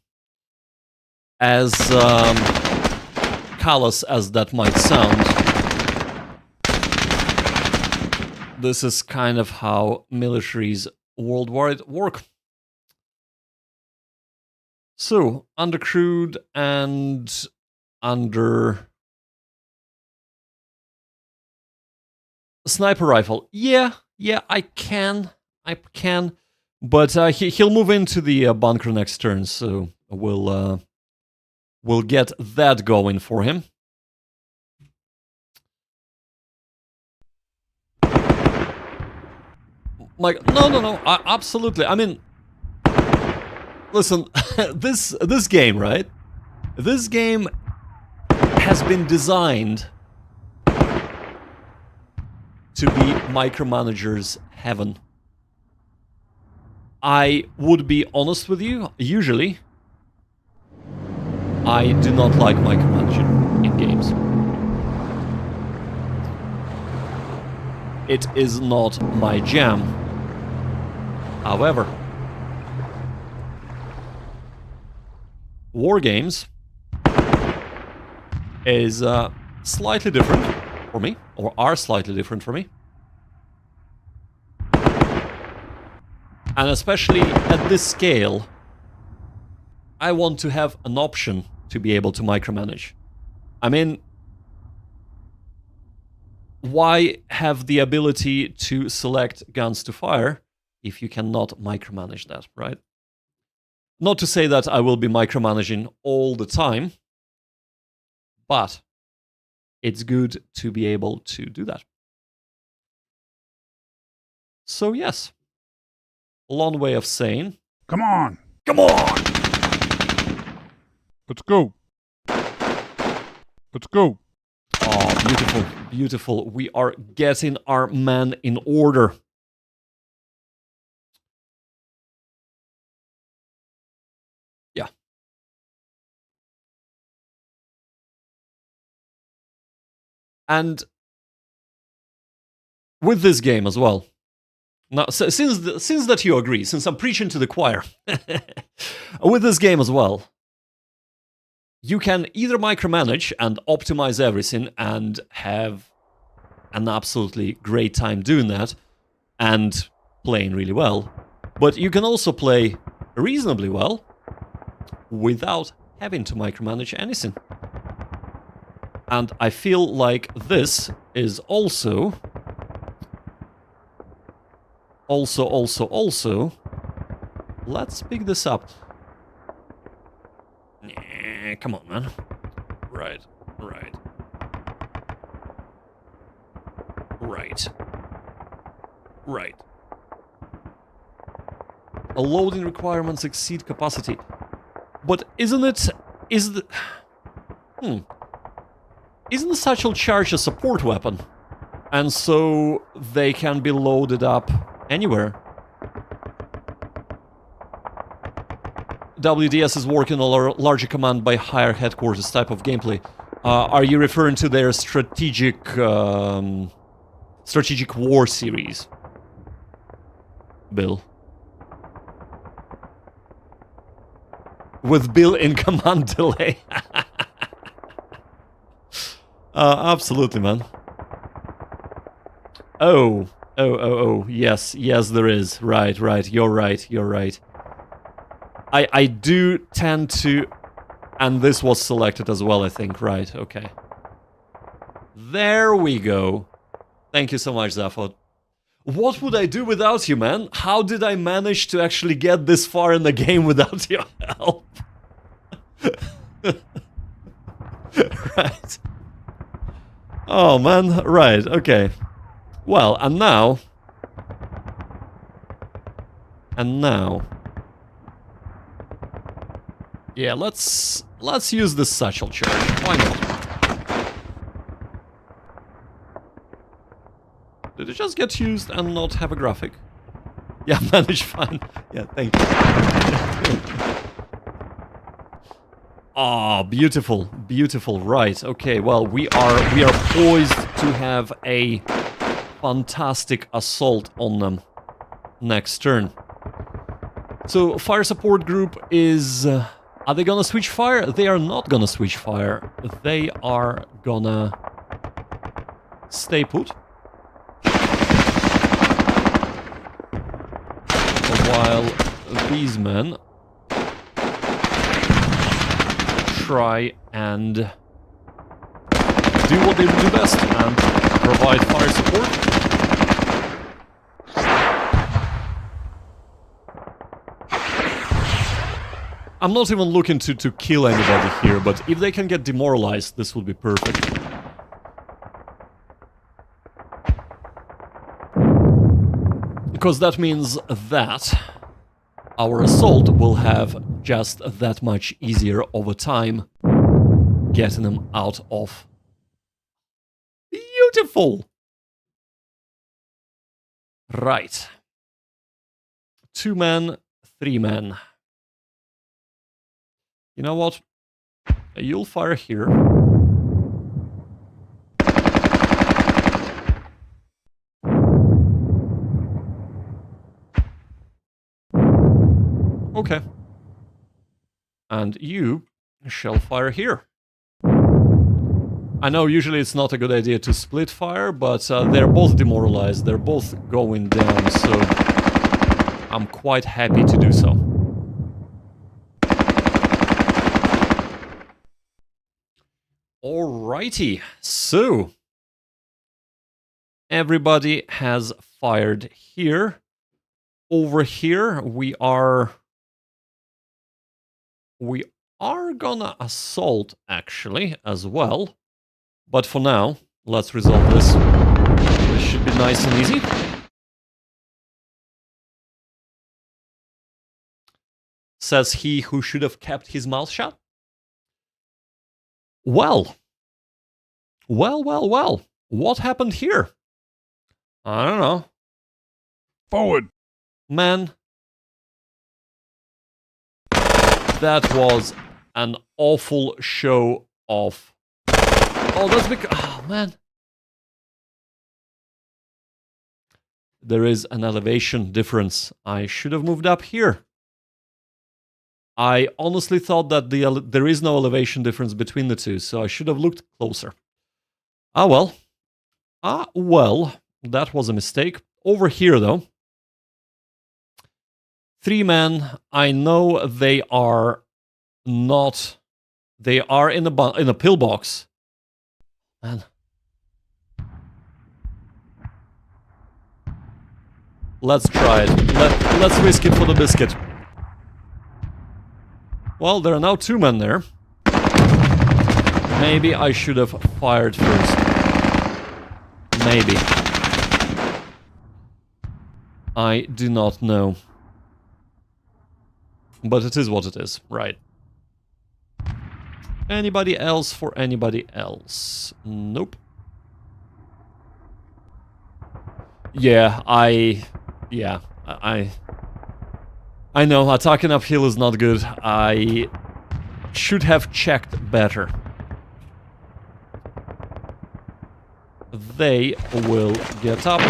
As callous as that might sound, this is kind of how militaries worldwide work. So, undercrewed and under sniper rifle. Yeah, I can, but he'll move into the bunker next turn, so we'll get that going for him. Like, no, absolutely. I mean, listen, this game, right? This game has been designed to be micromanager's heaven. I would be honest with you, usually, I do not like micromanaging in games. It is not my jam. However, Wargames is slightly different for me, or are slightly different for me. And especially at this scale, I want to have an option to be able to micromanage. I mean, why have the ability to select guns to fire if you cannot micromanage that, right? Not to say that I will be micromanaging all the time, but it's good to be able to do that. So yes, a long way of saying, Come on! come on! Let's go! Let's go! Oh, beautiful, beautiful. We are getting our men in order. Yeah. And with this game as well. Now, since that you agree, since I'm preaching to the choir, with this game as well, you can either micromanage and optimize everything and have an absolutely great time doing that and playing really well, but you can also play reasonably well without having to micromanage anything. And I feel like this is also, let's pick this up. Come on, man. Right. Loading requirements exceed capacity. But isn't the satchel charge a support weapon? And so they can be loaded up Anywhere. WDS is working on a larger command by higher headquarters type of gameplay. Are you referring to their strategic war series, Bill? With Bill in command delay. Absolutely, man. Oh, yes, there is. Right, you're right. I do tend to... And this was selected as well, I think. Right, okay. There we go. Thank you so much, Zaphod. What would I do without you, man? How did I manage to actually get this far in the game without your help? Right. Oh, man. Right, okay. Well, and now... Yeah, let's use the satchel charge. Why not? Did it just get used and not have a graphic? Yeah, manage fine. Yeah, thank you. Ah, beautiful, beautiful. Right. Okay. Well, we are poised to have a fantastic assault on them next turn. So, fire support group is... are they gonna switch fire? They are not gonna switch fire. They are gonna stay put. While these men try and do what they do best and provide fire support. I'm not even looking to kill anybody here, but if they can get demoralized, this would be perfect. Because that means that our assault will have just that much easier over time getting them out of. Beautiful! Right. 2 men, 3 men. You know what? You'll fire here. Okay. And you shall fire here. I know usually it's not a good idea to split fire, but they're both demoralized, they're both going down, so I'm quite happy to do so. Alrighty, so everybody has fired here. Over here we are gonna assault actually as well. But for now, let's resolve this. This should be nice and easy. Says he who should have kept his mouth shut. Well. What happened here? I don't know. Forward. Man. That was an awful show of... Oh, that's because... Oh, man. There is an elevation difference. I should have moved up here. I honestly thought that there is no elevation difference between the two, so I should have looked closer. Ah, well. Ah, well. That was a mistake. Over here, though. 3 men. I know they are not... They are in a pillbox. Man. Let's try it. Let's risk it for the biscuit. Well, there are now 2 men there. Maybe I should have fired first. Maybe. I do not know. But it is what it is, right? Anybody else for anybody else? Nope. Yeah, I Yeah, I know, attacking uphill is not good. I should have checked better. They will get up.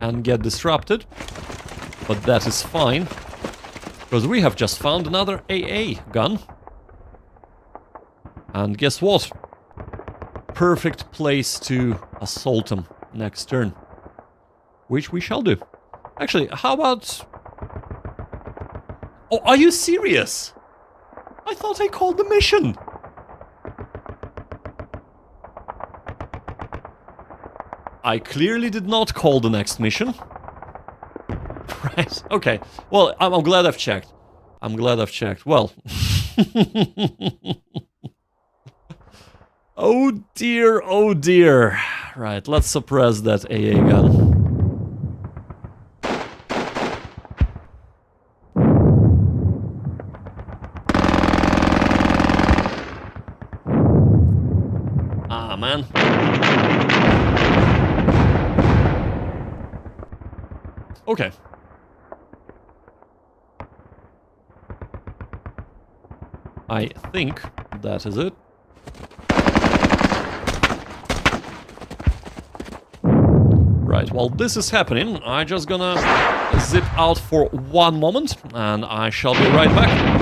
And get disrupted. But that is fine. Because we have just found another AA gun. And guess what? Perfect place to assault them next turn. Which we shall do. Actually, how about... Oh, are you serious? I thought I called the mission. I clearly did not call the next mission. Right, okay. Well, I'm glad I've checked. I'm glad I've checked. Well. Oh dear, oh dear. Right, let's suppress that AA gun. Ah, man. Okay. I think that is it. Right, while this is happening, I'm just gonna zip out for one moment, and I shall be right back.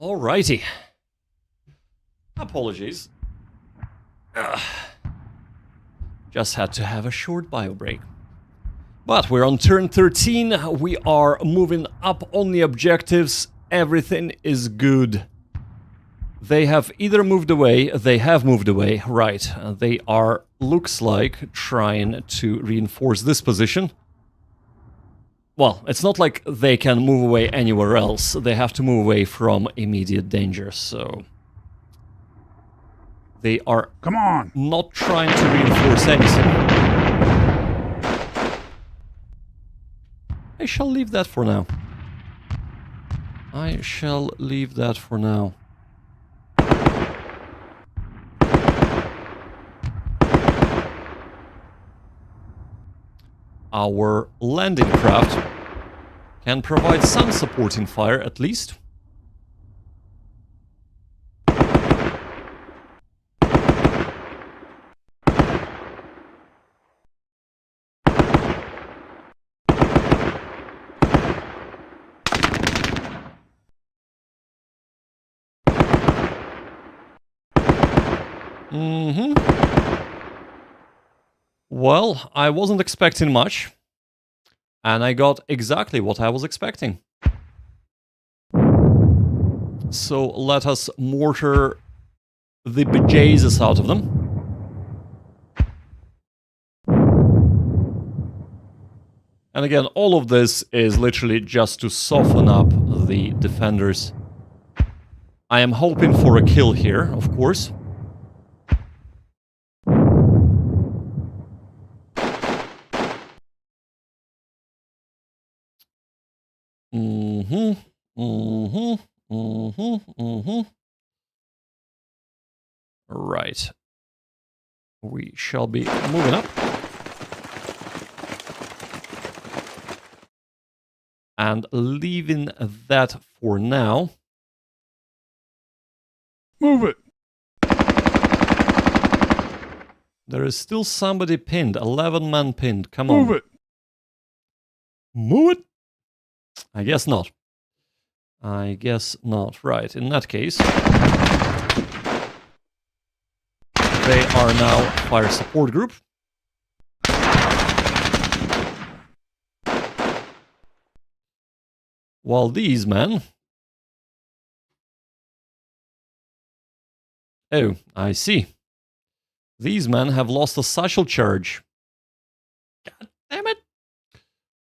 Alrighty. Apologies. Just had to have a short bio break. But we're on turn 13, we are moving up on the objectives, everything is good. They have either moved away, they have moved away, right. They are, looks like, trying to reinforce this position. Well, it's not like they can move away anywhere else, they have to move away from immediate danger, so... They are Come on. Not trying to reinforce anything. I shall leave that for now. I shall leave that for now. Our landing craft can provide some supporting fire at least. Well, I wasn't expecting much, and I got exactly what I was expecting. So let us mortar the bejesus out of them. And again, all of this is literally just to soften up the defenders. I am hoping for a kill here, of course. Right. We shall be moving up. And leaving that for now. Move it. There is still somebody pinned. 11 men pinned. Come on. Move it. Move it? I guess not. I guess not. Right. In that case, they are now fire support group. While these men... Oh, I see. These men have lost a satchel charge. God damn it.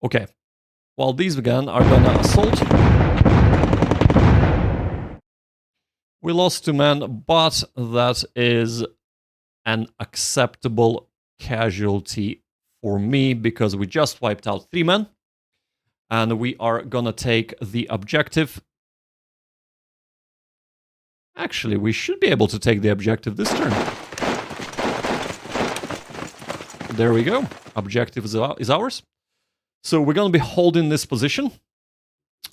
Okay. While these again are gonna assault. We lost 2 men, but that is an acceptable casualty for me because we just wiped out 3 men. And we are gonna take the objective. Actually, we should be able to take the objective this turn. There we go. Objective is ours. So we're gonna be holding this position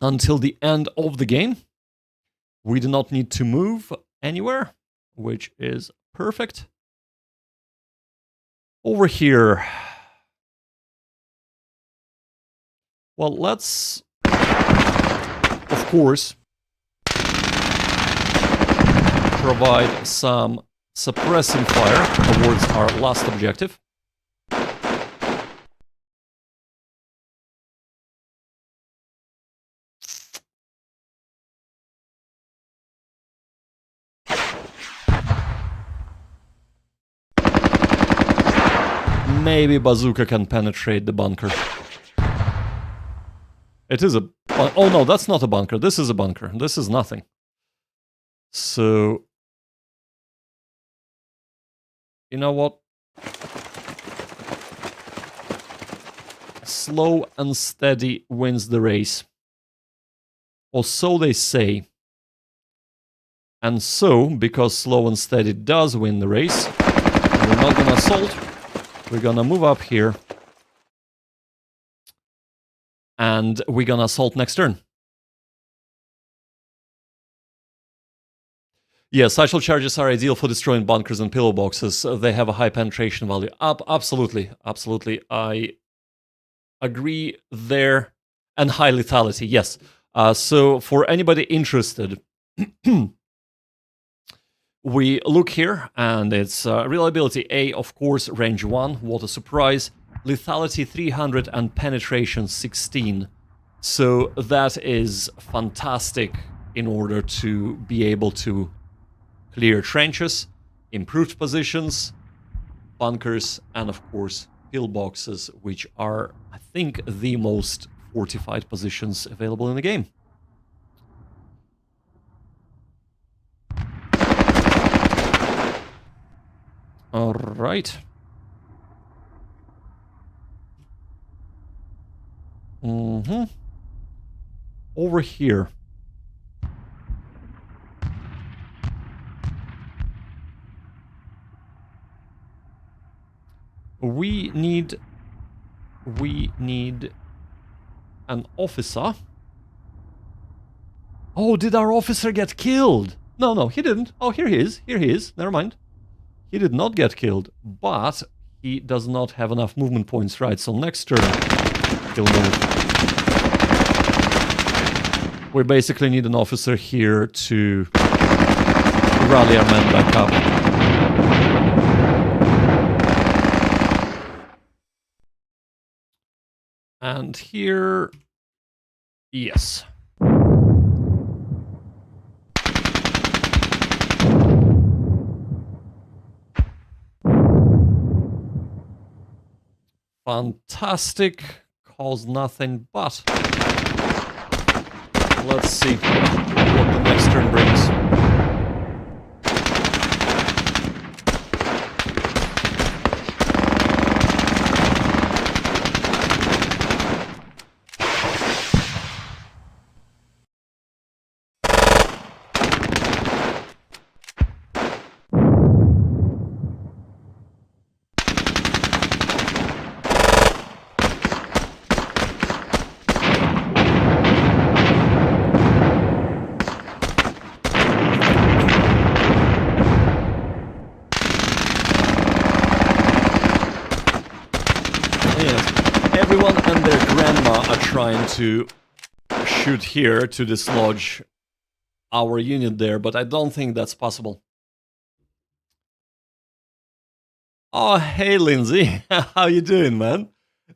until the end of the game. We do not need to move anywhere, which is perfect. Over here. Well, let's, of course, provide some suppressing fire towards our last objective. Maybe bazooka can penetrate the bunker. It is a... Oh no, that's not a bunker. This is a bunker. This is nothing. So... You know what? Slow and steady wins the race. Or so they say. And so, because slow and steady does win the race, we're not gonna assault. We're gonna move up here. And we're gonna assault next turn. Yeah, satchel charges are ideal for destroying bunkers and pillowboxes. They have a high penetration value. Absolutely, absolutely. I agree there. And high lethality, yes. So for anybody interested, we look here, and it's reliability A, of course, range 1, what a surprise. Lethality 300 and penetration 16. So that is fantastic in order to be able to clear trenches, improved positions, bunkers, and of course pillboxes, which are, I think, the most fortified positions available in the game. All right. Over here. We need an officer. Oh, did our officer get killed? No, he didn't. Oh, here he is. Here he is. Never mind. He did not get killed, but he does not have enough movement points, right? So next turn, he'll move. We basically need an officer here to rally our men back up. And here, yes. Fantastic. Cause nothing but. Let's see what the next turn brings. trying to shoot here to dislodge our unit there, but I don't think that's possible. Oh, hey, Lindsay. How you doing, man?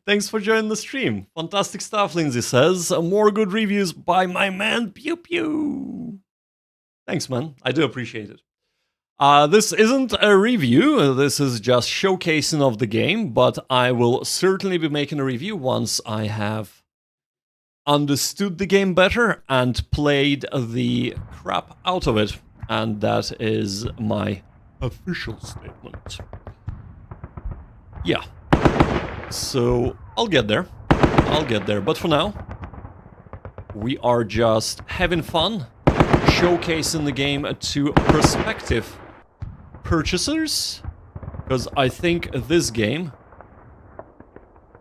Thanks for joining the stream. Fantastic stuff, Lindsay says. More good reviews by my man, Pew Pew. Thanks, man. I do appreciate it. This isn't a review. This is just showcasing of the game, but I will certainly be making a review once I have understood the game better and played the crap out of it. And that is my official statement. Yeah. So, I'll get there. But for now, we are just having fun, showcasing the game to prospective purchasers, because I think this game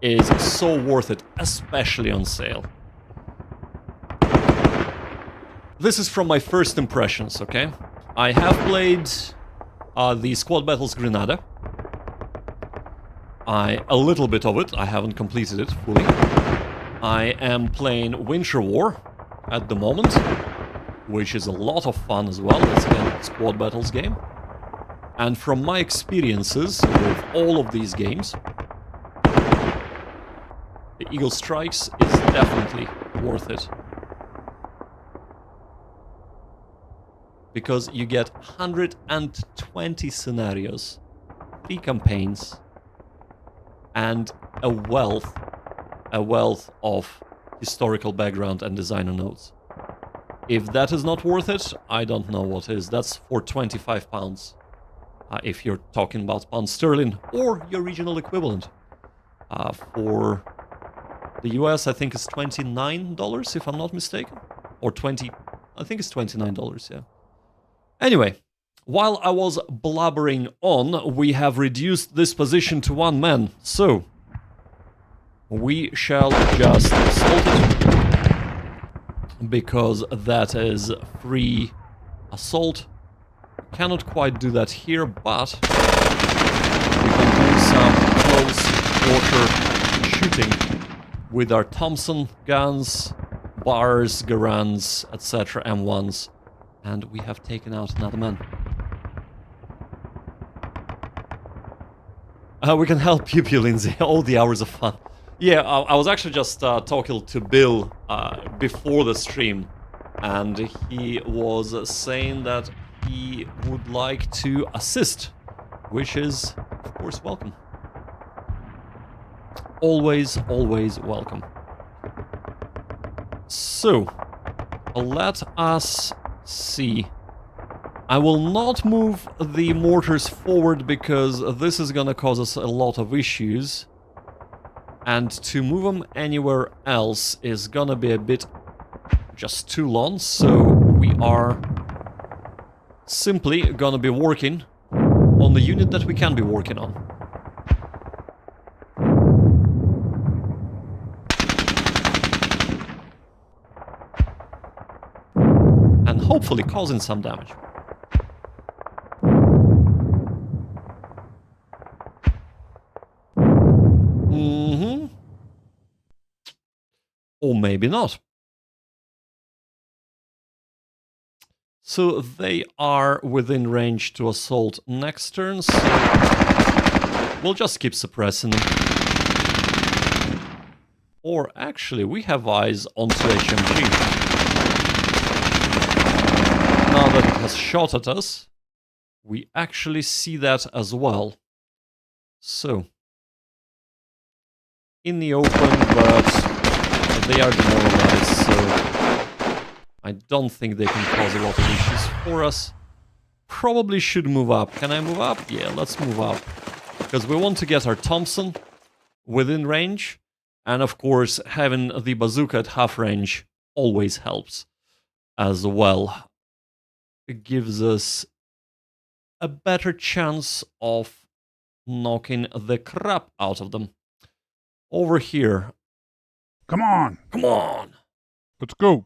is so worth it, especially on sale. This is from my first impressions, okay? I have played the Squad Battles Grenada. A little bit of it, I haven't completed it fully. I am playing Winter War at the moment, which is a lot of fun as well. It's again a Squad Battles game. And from my experiences with all of these games, the Eagle Strikes is definitely worth it. Because you get 120 scenarios, 3 campaigns, and a wealth of historical background and designer notes. If that is not worth it, I don't know what is. That's for £25, if you're talking about pound sterling or your regional equivalent. For the US, I think it's $29, if I'm not mistaken. Or I think it's $29, yeah. Anyway, while I was blubbering on, we have reduced this position to 1 man, so we shall just assault it, because that is free assault. Cannot quite do that here, but we can do some close quarter shooting with our Thompson guns, Bars, Garands, etc. M1s, and we have taken out another man. We can help you, Lindsay. All the hours of fun. Yeah, I was actually just talking to Bill before the stream, and he was saying that he would like to assist, which is, of course, welcome. Always, always welcome. So, let us see. I will not move the mortars forward because this is gonna cause us a lot of issues. And to move them anywhere else is gonna be a bit just too long, so we are simply gonna be working on the unit that we can be working on. And hopefully causing some damage. Or maybe not. So they are within range to assault next turn, so we'll just keep suppressing them. Or actually, we have eyes onto HMG. Now that it has shot at us, we actually see that as well. So, in the open, but they are demoralized, so I don't think they can cause a lot of issues for us. Probably should move up. Can I move up? Yeah, let's move up. Because we want to get our Thompson within range. And of course, having the bazooka at half range always helps as well. It gives us a better chance of knocking the crap out of them. Over here. Come on. Come on. Let's go.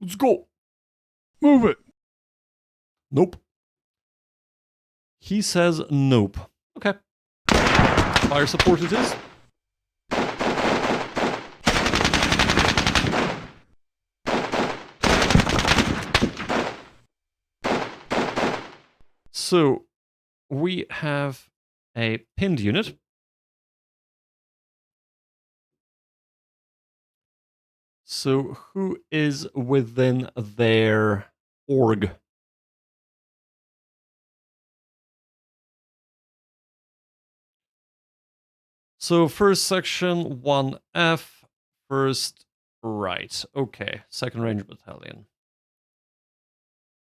Let's go. Move it. Nope. He says nope. Okay. Fire support it is. So we have a pinned unit. So who is within their org? So first section 1F, first right. Okay, second Ranger Battalion.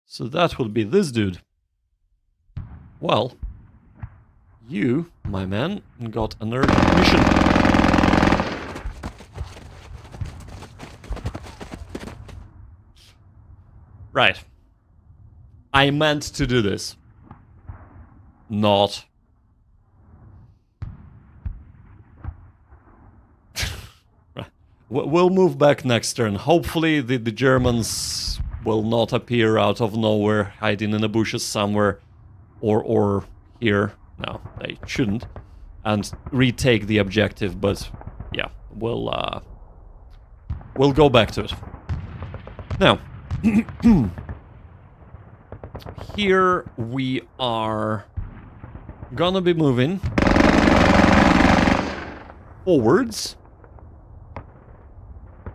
So that would be this dude. Well, you, my man, got an urgent mission. Right. I meant to do this. Not. Right. We'll move back next turn. Hopefully the Germans will not appear out of nowhere, hiding in the bushes somewhere, or here. No, they shouldn't, and retake the objective. But yeah, we'll go back to it. Now, here we are gonna be moving forwards.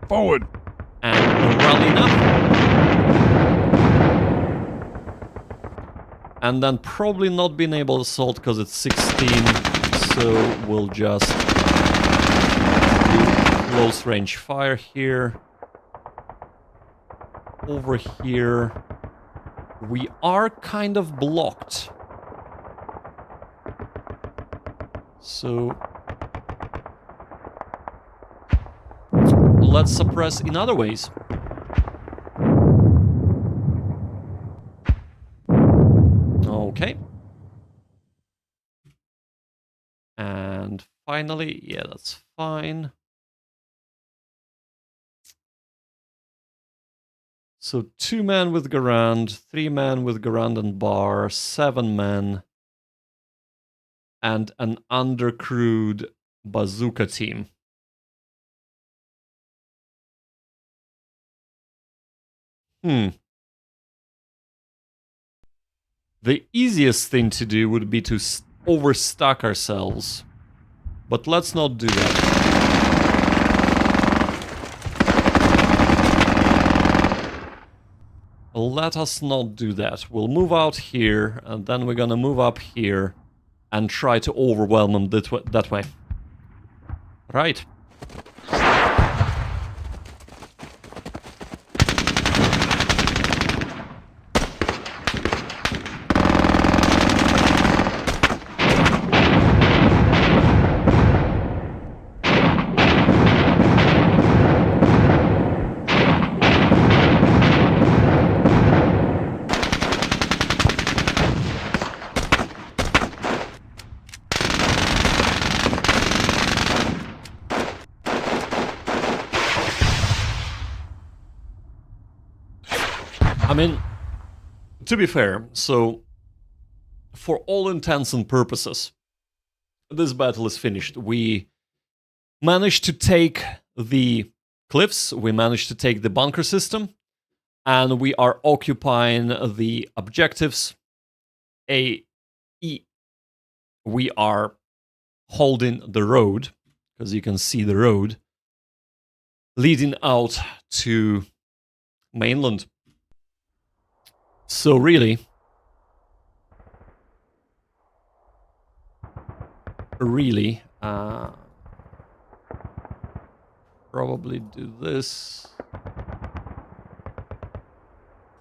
Forward. And rallying up. And then probably not being able to assault because it's 16, so we'll just do close range fire here. Over here, we are kind of blocked. So let's suppress in other ways. Okay. And finally, yeah, that's fine. So 2 men with Garand, 3 men with Garand and Bar, 7 men, and an undercrewed bazooka team. The easiest thing to do would be to overstack ourselves. But let's not do that. Let us not do that. We'll move out here, and then we're gonna move up here and try to overwhelm them that way. Right. I mean, to be fair, so for all intents and purposes, this battle is finished. We managed to take the cliffs, we managed to take the bunker system, and we are occupying the objectives. We are holding the road, because you can see the road, leading out to mainland. So really, probably do this.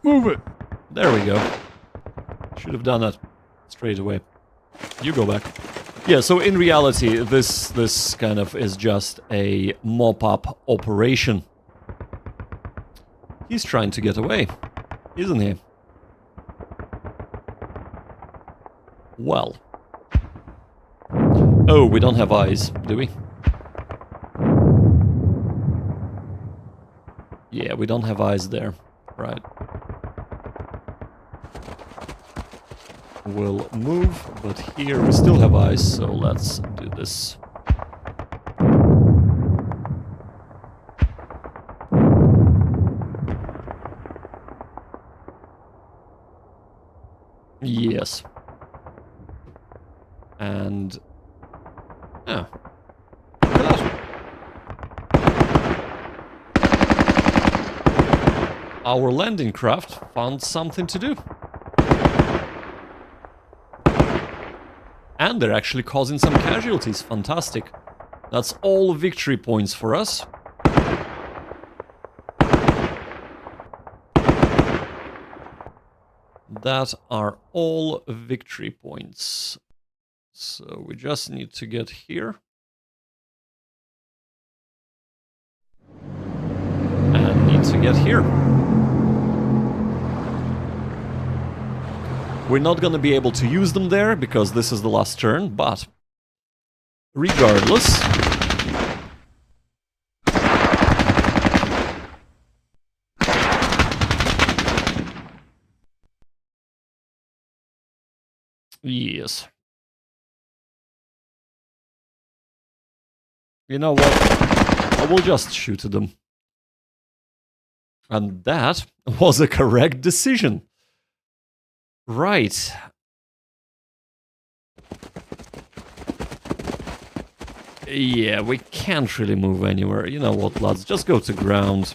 Move it. There we go. Should have done that straight away. You go back. Yeah, so in reality, this kind of is just a mop-up operation. He's trying to get away, isn't he? Well. Oh, we don't have eyes, do we? Yeah, we don't have eyes there. Right. We'll move, but here we still have eyes, so let's do this. Yes. And... yeah. Look at that. Our landing craft found something to do. And they're actually causing some casualties. Fantastic. That's all victory points for us. That are all victory points. So we just need to get here. And need to get here. We're not going to be able to use them there because this is the last turn, but regardless... yes. You know what? I will just shoot at them. And that was a correct decision. Right. Yeah, we can't really move anywhere. You know what, lads? Just go to ground.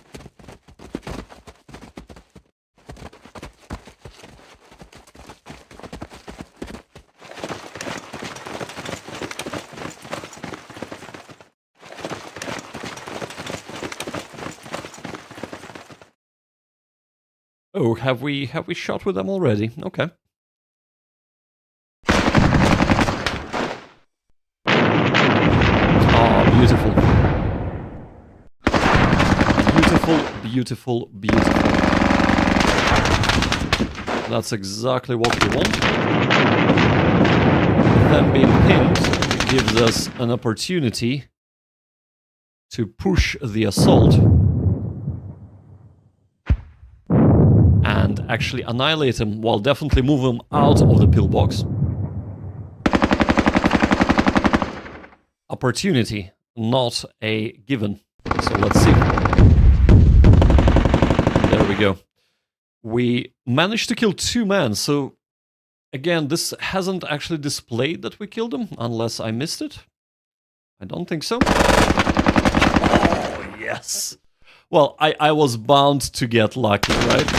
Oh, have we shot with them already? Okay. Oh, beautiful. Beautiful, beautiful, beautiful. That's exactly what we want. Them being pinned gives us an opportunity to push the assault. And actually annihilate him while definitely move him out of the pillbox. Opportunity, not a given. So let's see. There we go. We managed to kill 2 men, so again, this hasn't actually displayed that we killed them, unless I missed it. I don't think so. Oh, yes. Well, I was bound to get lucky, right?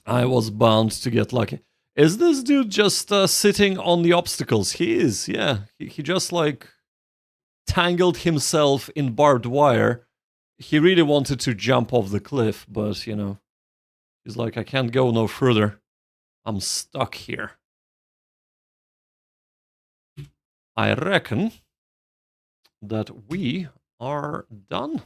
I was bound to get lucky. Is this dude just sitting on the obstacles? He is, yeah. He just, like, tangled himself in barbed wire. He really wanted to jump off the cliff, but, you know, he's like, I can't go no further. I'm stuck here. I reckon that we are done.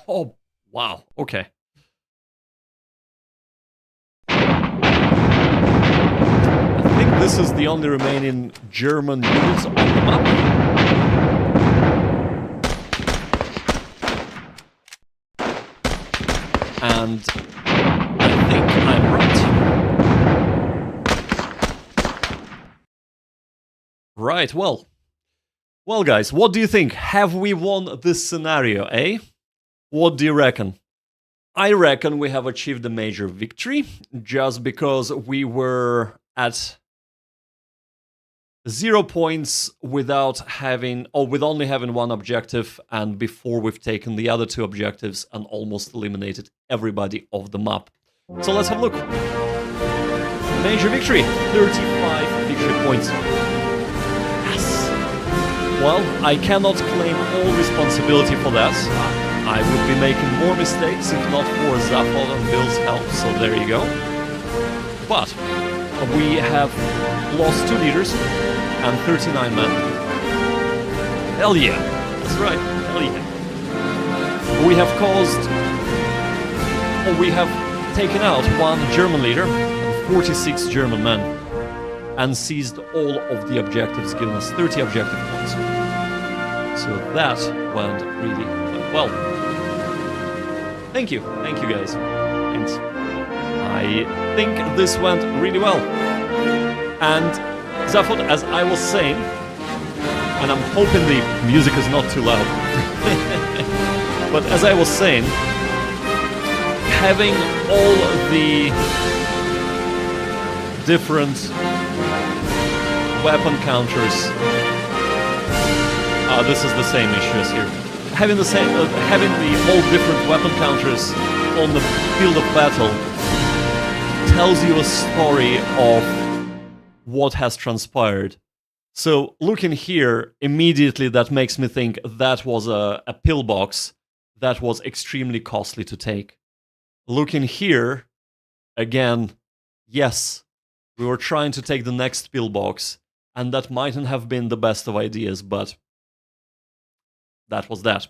Oh, wow. Okay. I think this is the only remaining German units on the map. And I think I'm right. Right, well. Well, guys, what do you think? Have we won this scenario, eh? What do you reckon? I reckon we have achieved a major victory, just because we were at 0 points without having, or with only having 1 objective, and before we've taken the other 2 objectives and almost eliminated everybody off the map. So let's have a look. Major victory, 35 victory points. Yes! Well, I cannot claim all responsibility for that. I would be making more mistakes if not for Zaphod and Bill's help, so there you go. But we have lost 2 leaders and 39 men. Hell yeah, that's right, hell yeah. We have caused, or we have taken out 1 German leader and 46 German men and seized all of the objectives, giving us 30 objective points. So that went really well. Thank you guys. Thanks. I think this went really well. And Zaphod, as I was saying, and I'm hoping the music is not too loud, but as I was saying, having all the different weapon counters. This is the same issue as here. Having the all different weapon counters on the field of battle tells you a story of what has transpired. So looking here, immediately that makes me think that was a pillbox that was extremely costly to take. Looking here, again, yes, we were trying to take the next pillbox, and that mightn't have been the best of ideas, but that was that.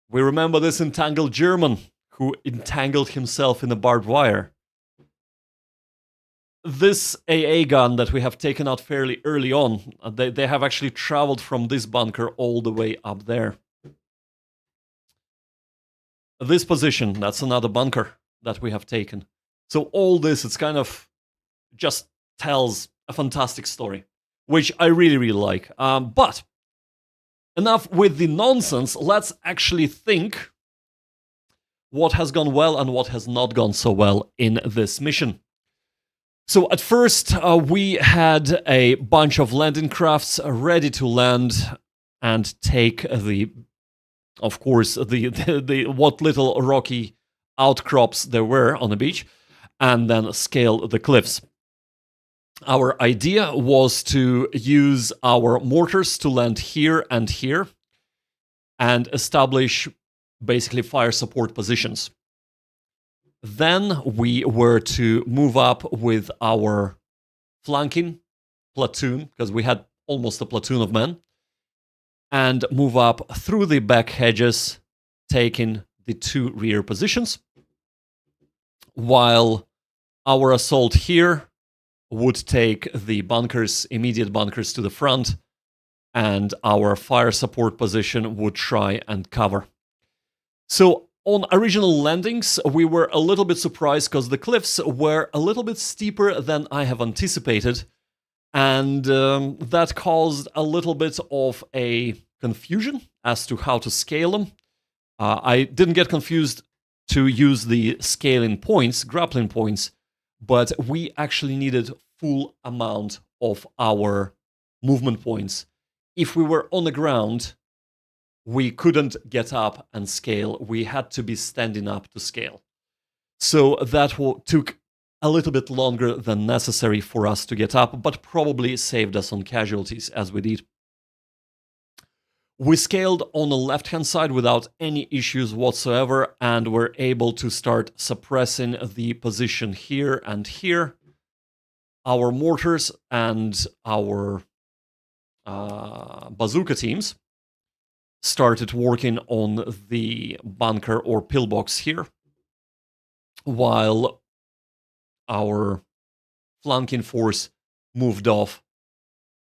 We remember this entangled German who entangled himself in the barbed wire. This AA gun that we have taken out fairly early on, they have actually traveled from this bunker all the way up there. This position, that's another bunker that we have taken. So all this, it's kind of just tells a fantastic story, which I really, really like. But enough with the nonsense. Let's actually think what has gone well and what has not gone so well in this mission. So at first, we had a bunch of landing crafts ready to land and take of course, the what little rocky outcrops there were on the beach, and then scale the cliffs. Our idea was to use our mortars to land here and establish basically fire support positions. Then we were to move up with our flanking platoon, because we had almost a platoon of men, and move up through the back hedges, taking the 2 rear positions, while our assault here would take the bunkers, immediate bunkers to the front, and our fire support position would try and cover. So on original landings, we were a little bit surprised because the cliffs were a little bit steeper than I have anticipated, and that caused a little bit of a confusion as to how to scale them. I didn't get confused to use the scaling points, grappling points, but we actually needed full amount of our movement points. If we were on the ground, we couldn't get up and scale. We had to be standing up to scale. So that took a little bit longer than necessary for us to get up, but probably saved us on casualties as we did. We scaled on the left-hand side without any issues whatsoever, and were able to start suppressing the position here and here. Our mortars and our bazooka teams started working on the bunker or pillbox here, while our flanking force moved off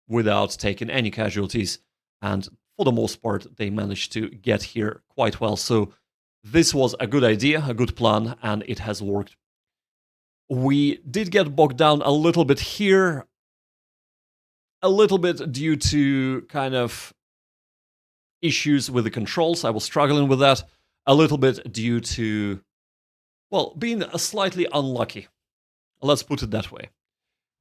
without taking any casualties, and for the most part, they managed to get here quite well. So this was a good idea, a good plan, and it has worked. We did get bogged down a little bit here, a little bit due to kind of issues with the controls. I was struggling with that. A little bit due to, well, being slightly unlucky. Let's put it that way.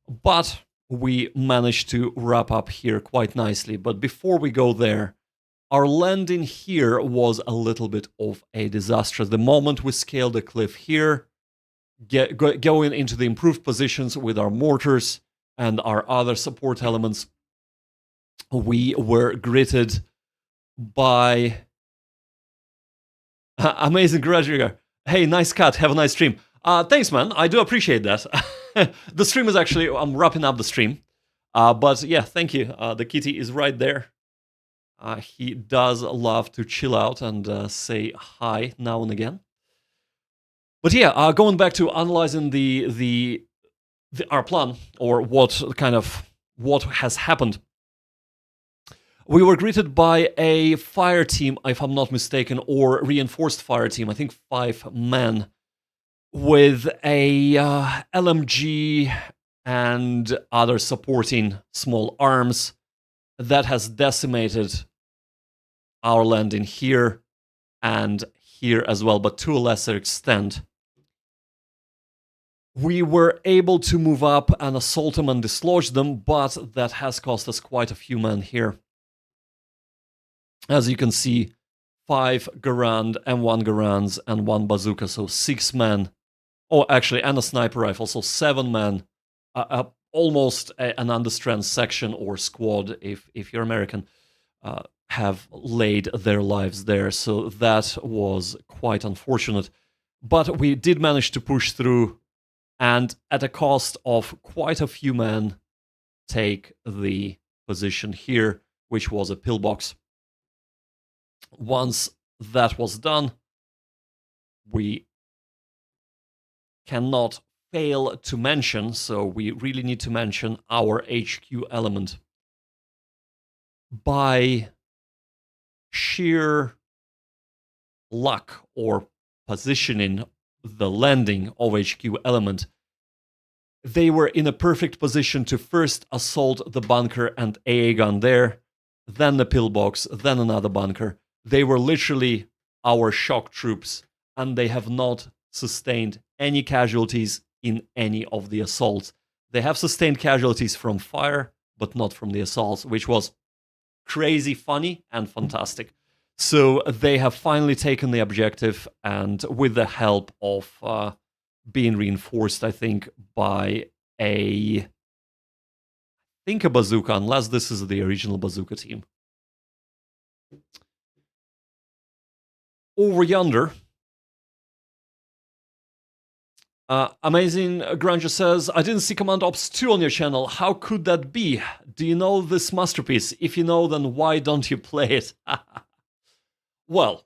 But we managed to wrap up here quite nicely. But before we go there, our landing here was a little bit of a disaster. The moment we scaled the cliff here, going into the improved positions with our mortars and our other support elements, we were greeted by amazing garage rigger. Hey, nice cut. Have a nice stream. Thanks, man. I do appreciate that. The stream is actually, I'm wrapping up the stream. But yeah, thank you. The kitty is right there. He does love to chill out and say hi now and again. But yeah, going back to analyzing our plan, or what has happened. We were greeted by a fire team, if I'm not mistaken, or reinforced fire team, I think 5 men, with a LMG and other supporting small arms that has decimated our landing here and here as well, but to a lesser extent. We were able to move up and assault them and dislodge them, but that has cost us quite a few men here. As you can see, 5 Garand and 1 Garands and 1 bazooka, so 6 men. Oh, actually, and a sniper rifle, so 7 men. Almost an understrength section or squad, if you're American, have laid their lives there. So that was quite unfortunate. But we did manage to push through, and at a cost of quite a few men, take the position here, which was a pillbox. Once that was done, we cannot fail to mention, so we really need to mention our HQ element. By sheer luck or positioning the landing of HQ element, they were in a perfect position to first assault the bunker and AA gun there, then the pillbox, then another bunker. They were literally our shock troops, and they have not sustained any casualties in any of the assaults. They have sustained casualties from fire, but not from the assaults, which was crazy funny and fantastic. So they have finally taken the objective, and with the help of being reinforced, I think, by a bazooka, unless this is the original bazooka team. Over yonder, Amazing Granger says, I didn't see Command Ops 2 on your channel. How could that be? Do you know this masterpiece? If you know, then why don't you play it? Well,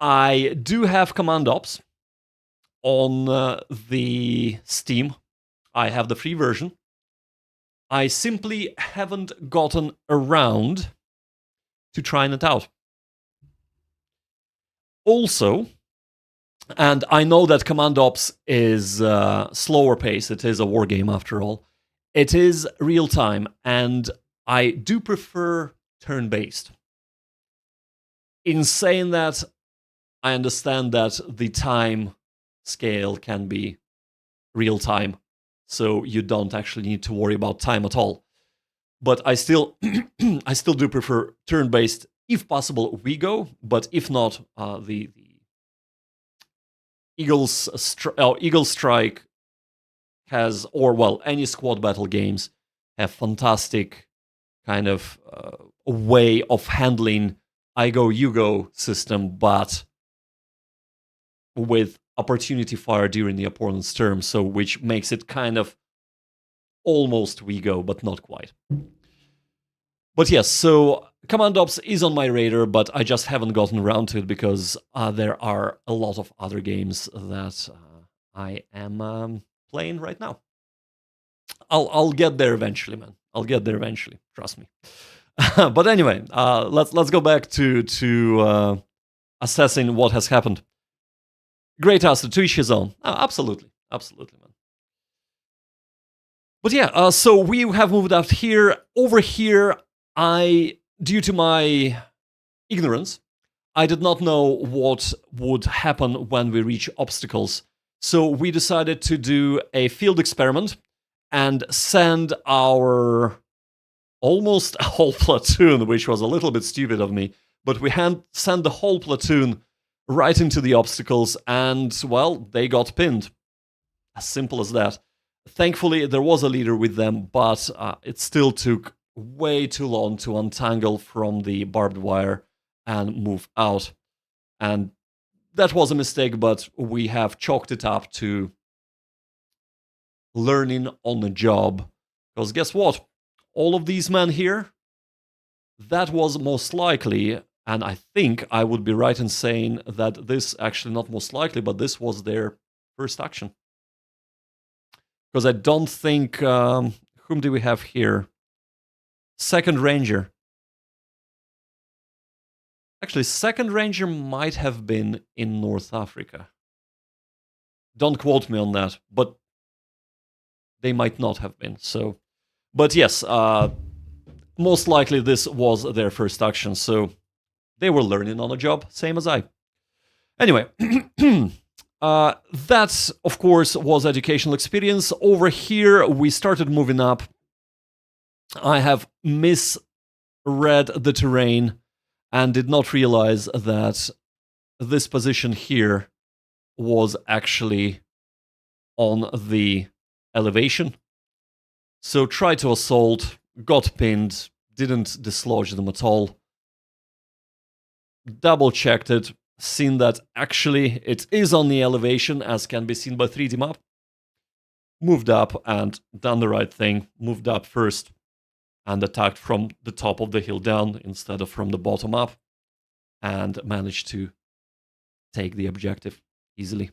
I do have Command Ops on the Steam. I have the free version. I simply haven't gotten around to trying it out. Also, and I know that Command Ops is slower pace. It is a war game after all. It is real time, and I do prefer turn-based. In saying that, I understand that the time scale can be real time, so you don't actually need to worry about time at all. But I still do prefer turn-based. If possible, we go. But if not, the Eagle Strike has, or well, any squad battle games have fantastic kind of way of handling I go, you go system, but with opportunity fire during the opponent's turn, so which makes it kind of almost we go, but not quite. But yes, so Command Ops is on my radar, but I just haven't gotten around to it because there are a lot of other games that I am playing right now. I'll get there eventually, man. I'll get there eventually. Trust me. But anyway, let's go back to assessing what has happened. Great Aster, to each his own. Absolutely, man. But yeah, so we have moved out here. Over here, due to my ignorance, I did not know what would happen when we reach obstacles. So we decided to do a field experiment and send our almost a whole platoon, which was a little bit stupid of me, but we sent the whole platoon right into the obstacles, and, well, they got pinned. As simple as that. Thankfully, there was a leader with them, but it still took way too long to untangle from the barbed wire and move out. And that was a mistake, but we have chalked it up to learning on the job. Because guess what? All of these men here, that was most likely, and I think I would be right in saying that this, actually not most likely, but this was their first action. Because I don't think, whom do we have here? Second Ranger. Actually, Second Ranger might have been in North Africa. Don't quote me on that, but they might not have been. So, but yes, most likely this was their first action, so they were learning on the job, same as I. Anyway, that, of course, was educational experience. Over here, we started moving up. I have misread the terrain and did not realize that this position here was actually on the elevation. So tried to assault, got pinned, didn't dislodge them at all. Double checked it, seen that actually it is on the elevation, as can be seen by 3D map. Moved up and done the right thing. Moved up first and attacked from the top of the hill down instead of from the bottom up, and managed to take the objective easily.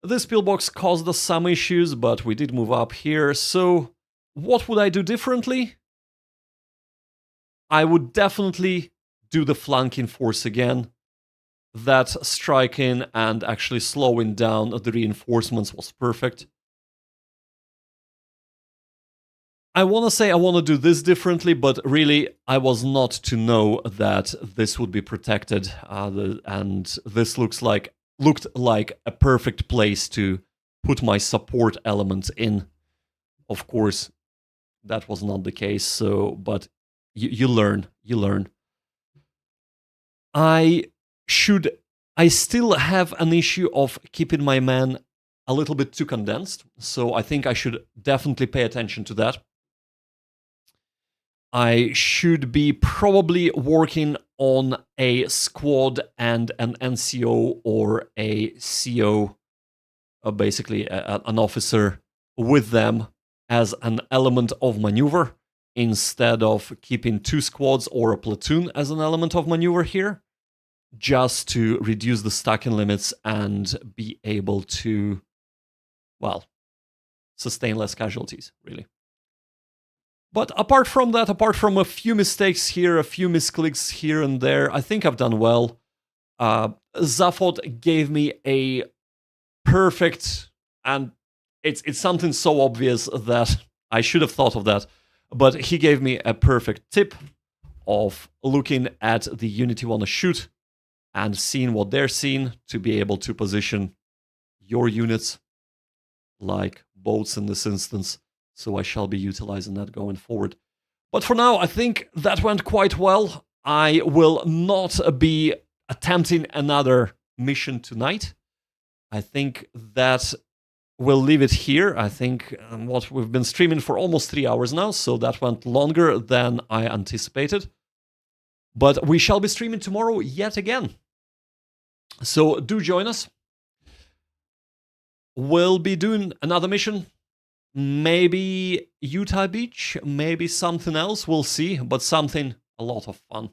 This pillbox caused us some issues, but we did move up here. So what would I do differently? I would definitely do the flanking force again. That striking and actually slowing down the reinforcements was perfect. I want to say I want to do this differently, but really I was not to know that this would be protected, and this looked like a perfect place to put my support element in. Of course, that was not the case. So, but you learn. I still have an issue of keeping my men a little bit too condensed, so I think I should definitely pay attention to that. I should be probably working on a squad and an NCO or a CO, basically an officer with them as an element of maneuver, instead of keeping 2 squads or a platoon as an element of maneuver here, just to reduce the stacking limits and be able to, well, sustain less casualties, really. But apart from that, apart from a few mistakes here, a few misclicks here and there, I think I've done well. Zaphod gave me a perfect, and it's something so obvious that I should have thought of that, but he gave me a perfect tip of looking at the unit you want to shoot and seeing what they're seeing to be able to position your units like boats in this instance. So I shall be utilizing that going forward. But for now, I think that went quite well. I will not be attempting another mission tonight. I think that we'll leave it here. I think what we've been streaming for almost 3 hours now, so that went longer than I anticipated. But we shall be streaming tomorrow yet again. So do join us. We'll be doing another mission. Maybe Utah Beach, maybe something else, we'll see, but something a lot of fun.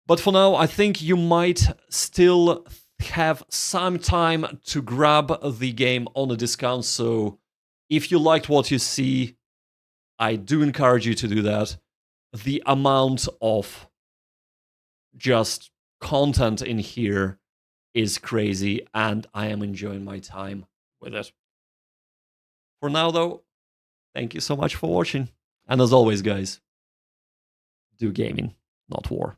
But for now, I think you might still have some time to grab the game on a discount, so if you liked what you see, I do encourage you to do that. The amount of just content in here is crazy, and I am enjoying my time with it. For now, though, thank you so much for watching. And as always, guys, do gaming, not war.